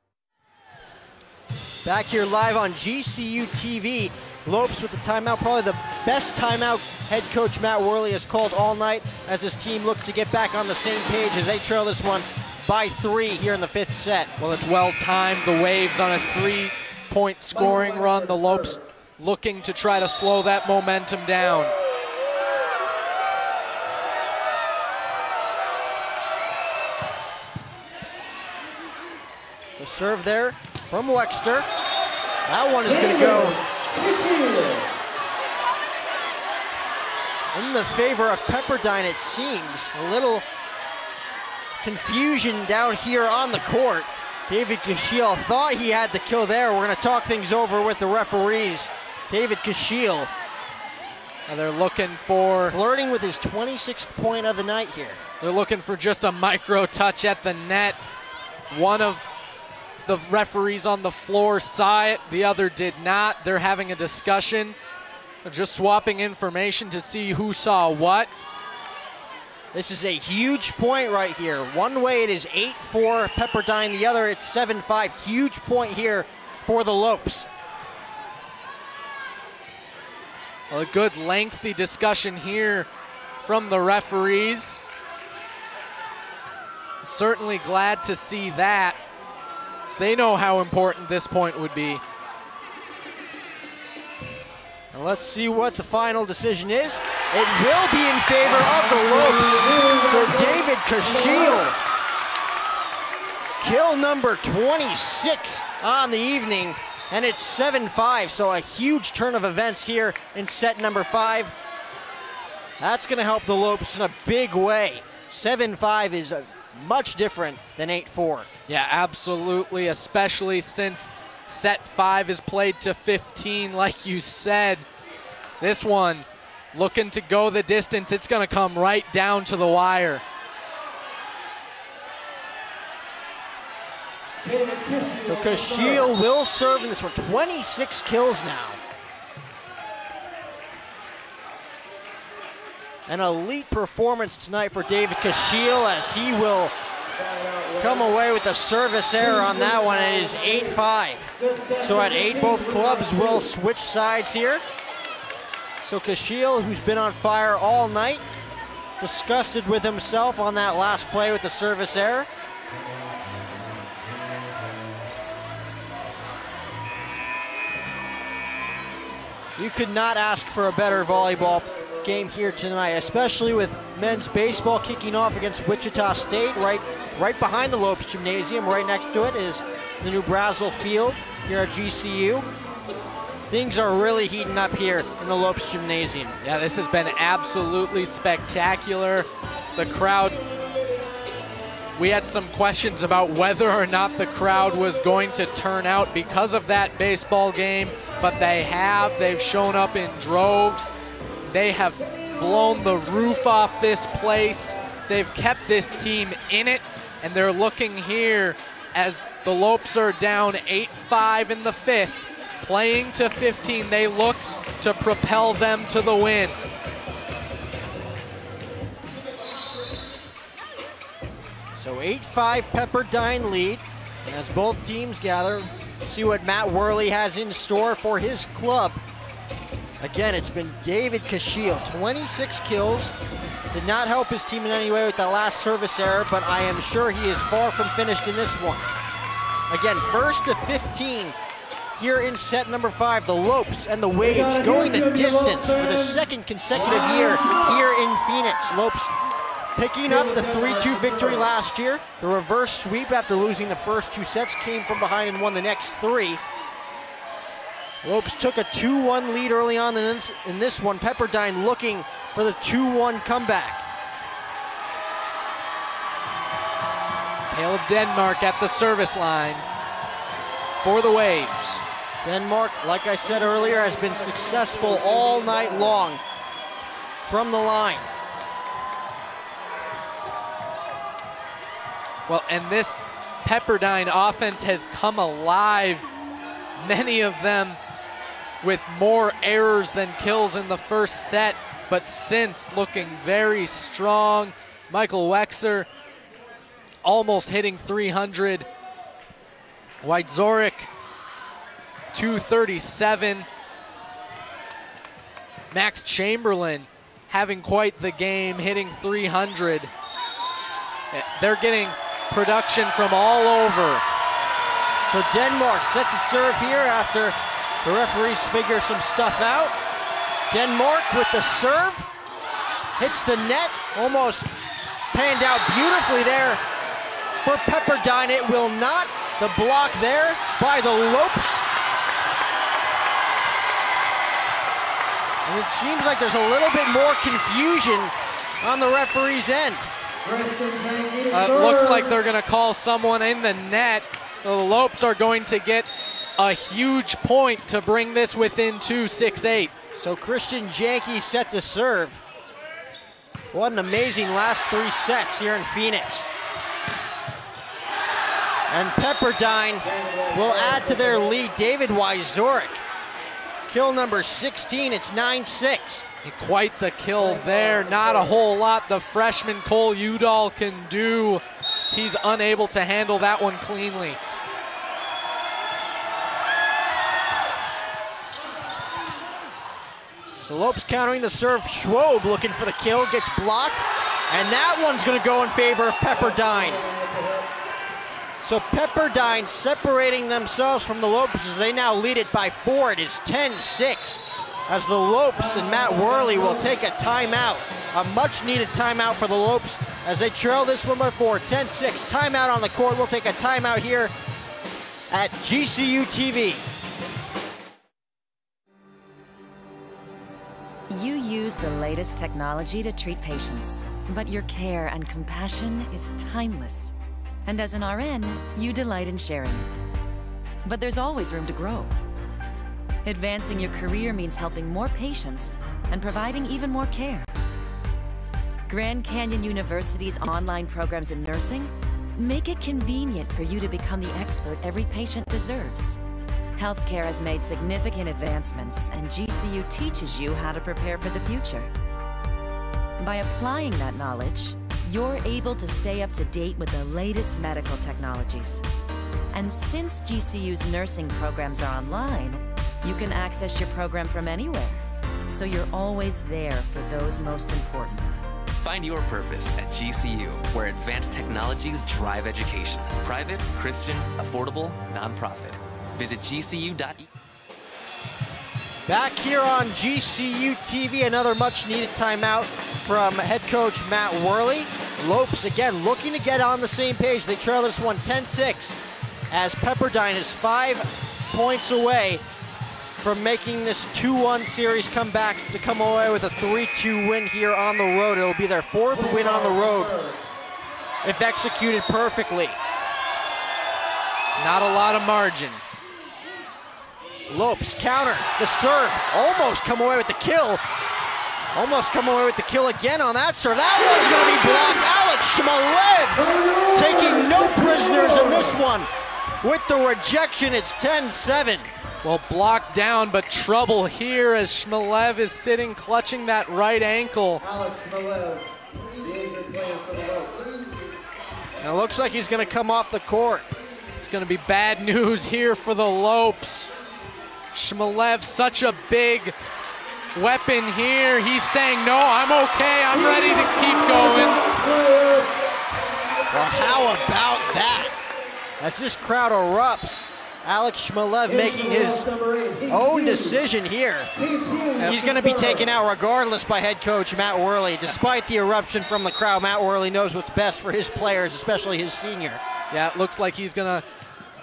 Back here live on GCU TV. Lopes with the timeout, probably the best timeout head coach Matt Worley has called all night as his team looks to get back on the same page as they trail this one by 3 here in the 5th set. Well, it's well timed. The Waves on a 3-point scoring run. The Lopes looking to try to slow that momentum down. The serve there from Wexter. That one is going to go in the favor of Pepperdine, it seems. A little confusion down here on the court. David Kashiel thought he had the kill there. We're going to talk things over with the referees. David Kashiel. And they're looking for... flirting with his 26th point of the night here. They're looking for just a micro touch at the net. One of the referees on the floor saw it, the other did not. They're having a discussion. They're just swapping information to see who saw what. This is a huge point right here. One way it is 8-4 Pepperdine, the other it's 7-5. Huge point here for the Lopes. Well, a good lengthy discussion here from the referees. Certainly glad to see that. They know how important this point would be. And let's see what the final decision is. It will be in favor of the Lopes. So David Kashiel, kill number 26 on the evening, and it's 7-5. So a huge turn of events here in set number 5. That's going to help the Lopes in a big way. 7-5 is much different than 8-4. Yeah, absolutely, especially since set 5 is played to 15, like you said. This one looking to go the distance. It's going to come right down to the wire. So Kashiel will serve in this one. 26 kills now. An elite performance tonight for David Kashiel as he will come away with a service error on that one. It is 8-5. So at 8, both clubs will switch sides here. So Kashiel, who's been on fire all night, disgusted with himself on that last play with the service error. You could not ask for a better volleyball game here tonight, especially with men's baseball kicking off against Wichita State. Right behind the Lopes Gymnasium, right next to it is the new Brazel Field here at GCU. Things are really heating up here in the Lopes Gymnasium. Yeah, this has been absolutely spectacular. The crowd, we had some questions about whether or not the crowd was going to turn out because of that baseball game, but they have. They've shown up in droves. They have blown the roof off this place. They've kept this team in it, and they're looking here as the Lopes are down 8-5 in the 5th, playing to 15. They look to propel them to the win. So 8-5 Pepperdine lead. And as both teams gather, see what Matt Worley has in store for his club. Again, it's been David Kashiel, 26 kills. Did not help his team in any way with that last service error, but I am sure he is far from finished in this one. Again, 1st to 15 here in set number 5. The Lopes and the Waves going the distance for the 2nd consecutive year here in Phoenix. Lopes picking up the 3-2 victory last year. The reverse sweep after losing the first 2 sets, came from behind and won the next 3. Lopes took a 2-1 lead early on in this one. Pepperdine looking for the 2-1 comeback. Caleb Denmark at the service line for the Waves. Denmark, like I said earlier, has been successful all night long from the line. Well, and this Pepperdine offense has come alive. Many of them with more errors than kills in the first set, but since looking very strong. Michael Wexer almost hitting 300. Wydzorik 237. Max Chamberlain having quite the game, hitting 300. They're getting production from all over. So Denmark set to serve here after the referees figure some stuff out. Denmark with the serve, hits the net, almost panned out beautifully there for Pepperdine. It will not. The block there by the Lopes. And it seems like there's a little bit more confusion on the referee's end. Looks like they're gonna call someone in the net. The Lopes are going to get a huge point to bring this within 2, 6-8. So Christian Janke set to serve. What an amazing last 3 sets here in Phoenix. And Pepperdine will add to their lead. David Wydzorik, kill number 16, it's 9-6. Quite the kill there, not a whole lot the freshman Cole Udall can do. He's unable to handle that one cleanly. So Lopes countering the serve. Schwob looking for the kill, gets blocked, and that one's gonna go in favor of Pepperdine. So Pepperdine separating themselves from the Lopes as they now lead it by 4. It is 10-6 as the Lopes and Matt Worley will take a timeout. A much needed timeout for the Lopes as they trail this one by 4. 10-6, timeout on the court. We'll take a timeout here at GCU TV. You use the latest technology to treat patients, but your care and compassion is timeless. And as an RN, you delight in sharing it. But there's always room to grow. Advancing your career means helping more patients and providing even more care. Grand Canyon University's online programs in nursing make it convenient for you to become the expert every patient deserves. Healthcare has made significant advancements, and GCU teaches you how to prepare for the future. By applying that knowledge, you're able to stay up to date with the latest medical technologies. And since GCU's nursing programs are online, you can access your program from anywhere, so you're always there for those most important. Find your purpose at GCU, where advanced technologies drive education. Private, Christian, affordable, nonprofit. Visit gcu.edu. Back here on GCU TV, another much-needed timeout from head coach Matt Worley. Lopes, again, looking to get on the same page. They trail this one 10-6 as Pepperdine is 5 points away from making this 2-1 series come back to come away with a 3-2 win here on the road. It'll be their 4th win on the road if executed perfectly. Not a lot of margin. Lopes counter, the serve, almost come away with the kill. Almost come away with the kill again on that serve. That one's gonna be blocked. Alex Shmalev taking no prisoners in this one. With the rejection, it's 10-7. Well, blocked down, but trouble here as Shmalev is sitting, clutching that right ankle. Alex Shmalev, the injured player for the Lopes. Now it looks like he's gonna come off the court. It's gonna be bad news here for the Lopes. Shmalev, such a big weapon here. He's saying, no, I'm okay, I'm ready to keep going. Well, how about that? As this crowd erupts, Alex Shmalev making his own decision here. He's going to be taken out regardless by head coach Matt Worley. Despite the eruption from the crowd, Matt Worley knows what's best for his players, especially his senior. Yeah, it looks like he's going to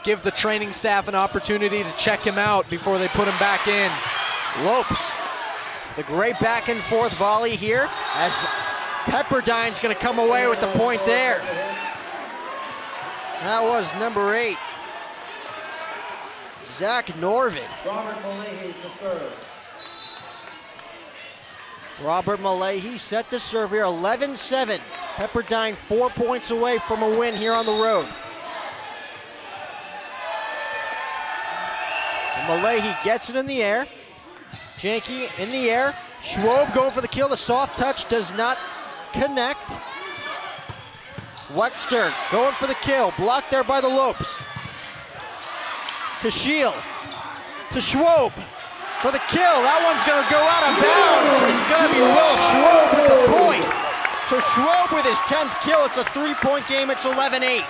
give the training staff an opportunity to check him out before they put him back in. Lopes, the great back and forth volley here as Pepperdine's going to come away with the point there. That was number 8. Zach Norvin. Robert Malahy to serve. Robert Malahy set to serve here, 11-7. Pepperdine 4 points away from a win here on the road. So Malahy gets it in the air. Janke in the air. Schwob going for the kill. The soft touch does not connect. Wexter going for the kill. Blocked there by the Lopes. Kashiel to Schwob for the kill. That one's going to go out of bounds. It's going to be Will Schwob with the point. So Schwob with his 10th kill. It's a 3-point game. It's 11-8.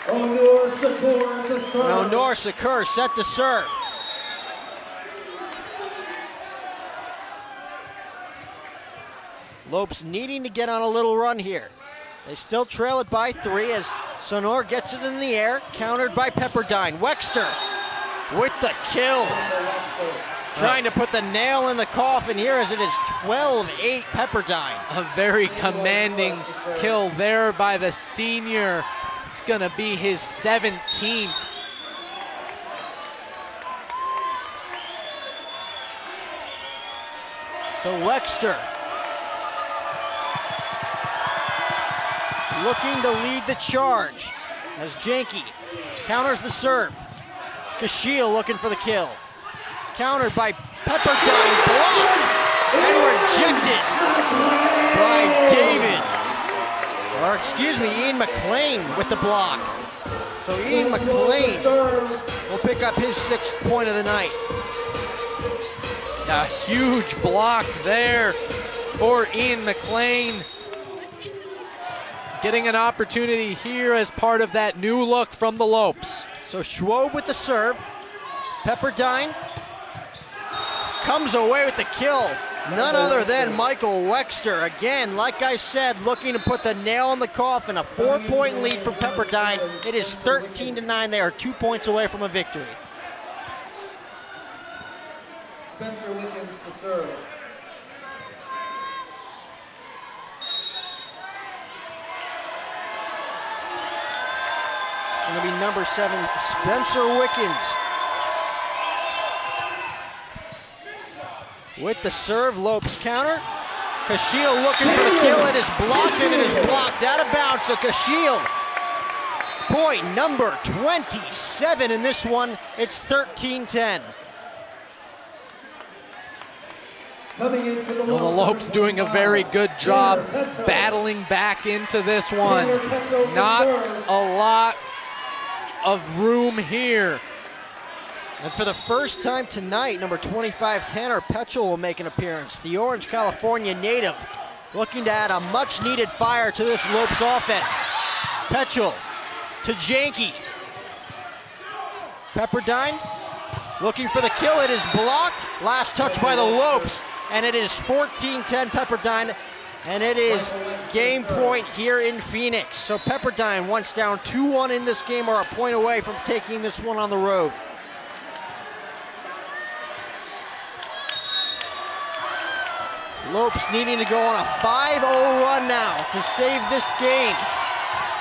Onur Sakur to serve. Onur Sakur set to serve. Lopes needing to get on a little run here. They still trail it by 3 as Sonor gets it in the air, countered by Pepperdine. Wexter with the kill. Trying to put the nail in the coffin here as it is 12-8 Pepperdine. A very commanding kill there by the senior. It's gonna be his 17th. So Wexter looking to lead the charge as Janke counters the serve. Kashiel looking for the kill. Countered by Pepperdine, blocked and rejected by David. Or excuse me, Ian McLean with the block. So Ian McLean will pick up his 6th point of the night. A huge block there for Ian McLean. Getting an opportunity here as part of that new look from the Lopes. So Schwob with the serve. Pepperdine comes away with the kill. None other than Michael Wexter. Again, like I said, looking to put the nail in the coffin. A 4-point lead for Pepperdine. It is 13-9. They are 2 points away from a victory. Spencer Wickens to serve. going to be number 7, Spencer Wickens. With the serve, Lopes counter. Kashiel looking for the kill. It is blocked, and it is blocked out of bounds. So Kashiel, point number 27 in this one. It's 13-10. The Lopes doing a very good job battling back into this one. Not a lot of room here. And for the first time tonight, number 25, Tanner Petchel will make an appearance. The Orange, California native looking to add a much-needed fire to this Lopes offense. Petchel to Janke. Pepperdine looking for the kill. It is blocked. Last touch by the Lopes. And it is 14-10 Pepperdine. And it is game point here in Phoenix. So Pepperdine, once down 2-1 in this game, are a point away from taking this one on the road. Lopes needing to go on a 5-0 run now to save this game.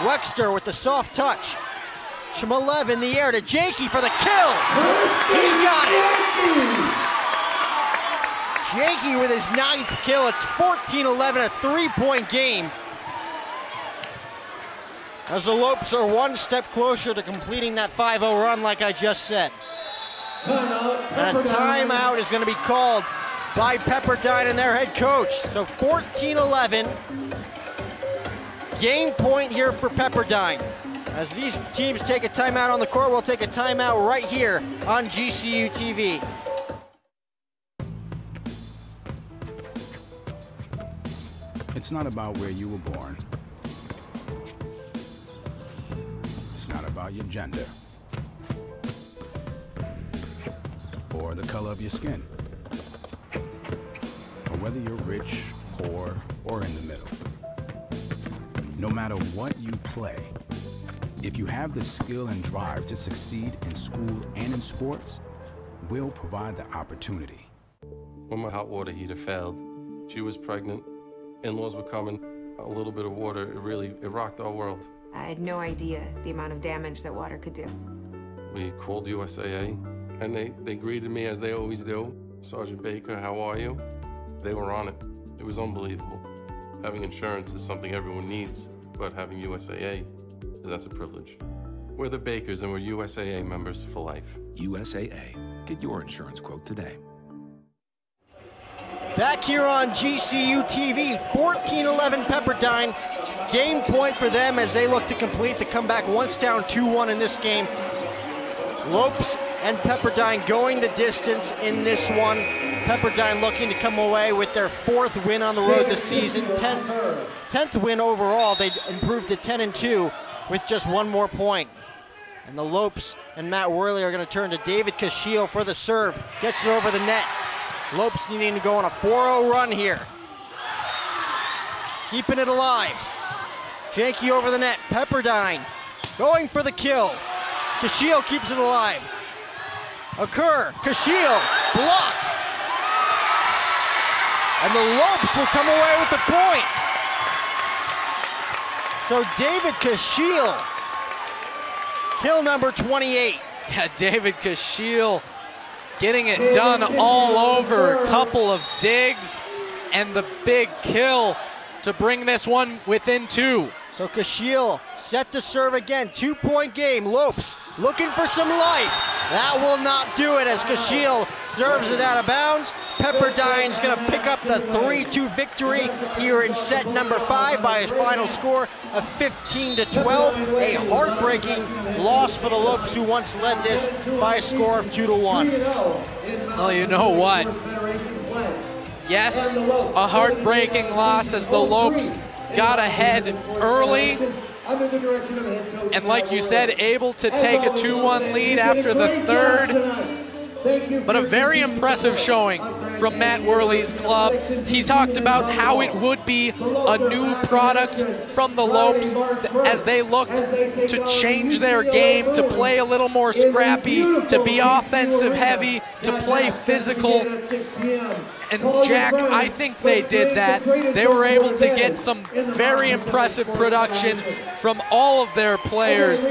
Wexter with the soft touch. Shmalev in the air to Janke for the kill. He's got it. Janke with his 9th kill. It's 14-11, a 3-point game. As the Lopes are one step closer to completing that 5-0 run like I just said. And a timeout is going to be called by Pepperdine and their head coach. So 14-11, game point here for Pepperdine. As these teams take a timeout on the court, we'll take a timeout right here on GCU TV. It's not about where you were born. It's not about your gender or the color of your skin, or whether you're rich, poor, or in the middle. No matter what you play, if you have the skill and drive to succeed in school and in sports, we'll provide the opportunity. When my hot water heater failed, she was pregnant, in-laws were coming, a little bit of water, it rocked our world. I had no idea the amount of damage that water could do. We called USAA, and they greeted me as they always do. Sergeant Baker, how are you? They were on it. It was unbelievable. Having insurance is something everyone needs, but having USAA, that's a privilege. We're the Bakers, and we're USAA members for life. USAA. Get your insurance quote today. Back here on GCU TV, 14-11 Pepperdine. Game point for them as they look to complete the comeback once down 2-1 in this game. Lopes and Pepperdine going the distance in this one. Pepperdine looking to come away with their 4th win on the road this season. 10th win overall. They improved to 10-2 with just one more point. And the Lopes and Matt Worley are going to turn to David Kashiel for the serve. Gets it over the net. Lopes needing to go on a 4-0 run here. Keeping it alive. Janke over the net. Pepperdine going for the kill. Kashiel keeps it alive. Occur. Kashiel blocked. And the Lopes will come away with the point. So David Kashiel, kill number 28. Yeah, David Kashiel getting it done all over. A couple of digs and the big kill to bring this one within 2. So Kashiel set to serve again. 2-point game. Lopes looking for some life. That will not do it as Kashiel serves it out of bounds. Pepperdine's going to pick up the 3-2 victory here in set number 5 by his final score of 15-12. A heartbreaking loss for the Lopes, who once led this by a score of 2-1. Well, you know what? Yes, a heartbreaking loss as the Lopes got ahead early, and like you said, able to take a 2-1 lead after the 3rd, but a very impressive showing from Matt Worley's club. He talked about how it would be a new product from the Lopes as they looked to change their game, to play a little more scrappy, to be offensive heavy, to play physical. And Jack, I think they did that. They were able to get some very impressive production from all of their players.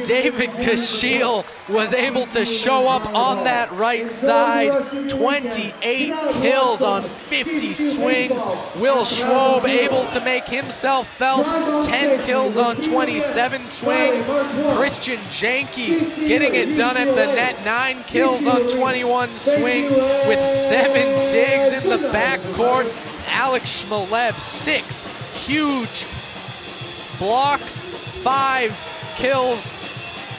David Kashiel was able to show up on that right side. 28 kills on 50 swings. Will Schwob able to make himself felt. 10 kills on 27 swings. Christian Janke getting it done at the net. 9 kills on 21 swings with 7 digs in the backcourt. Alex Shmelev, 6 huge blocks, 5 kills.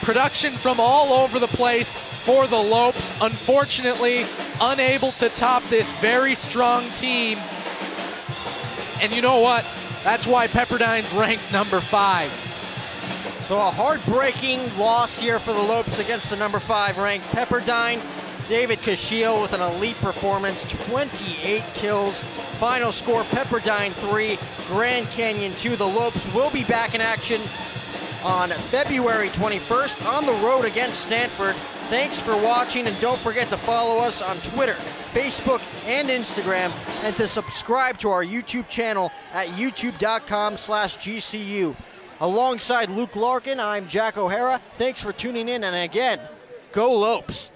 Production from all over the place for the Lopes. Unfortunately, unable to top this very strong team. And you know what? That's why Pepperdine's ranked number 5. So a heartbreaking loss here for the Lopes against the number 5 ranked Pepperdine. David Kashiel with an elite performance, 28 kills. Final score, Pepperdine 3, Grand Canyon 2. The Lopes will be back in action on February 21st on the road against Stanford. Thanks for watching, and don't forget to follow us on Twitter, Facebook, and Instagram, and to subscribe to our YouTube channel at youtube.com/GCU. Alongside Luke Larkin, I'm Jack O'Hara. Thanks for tuning in, and again, go Lopes!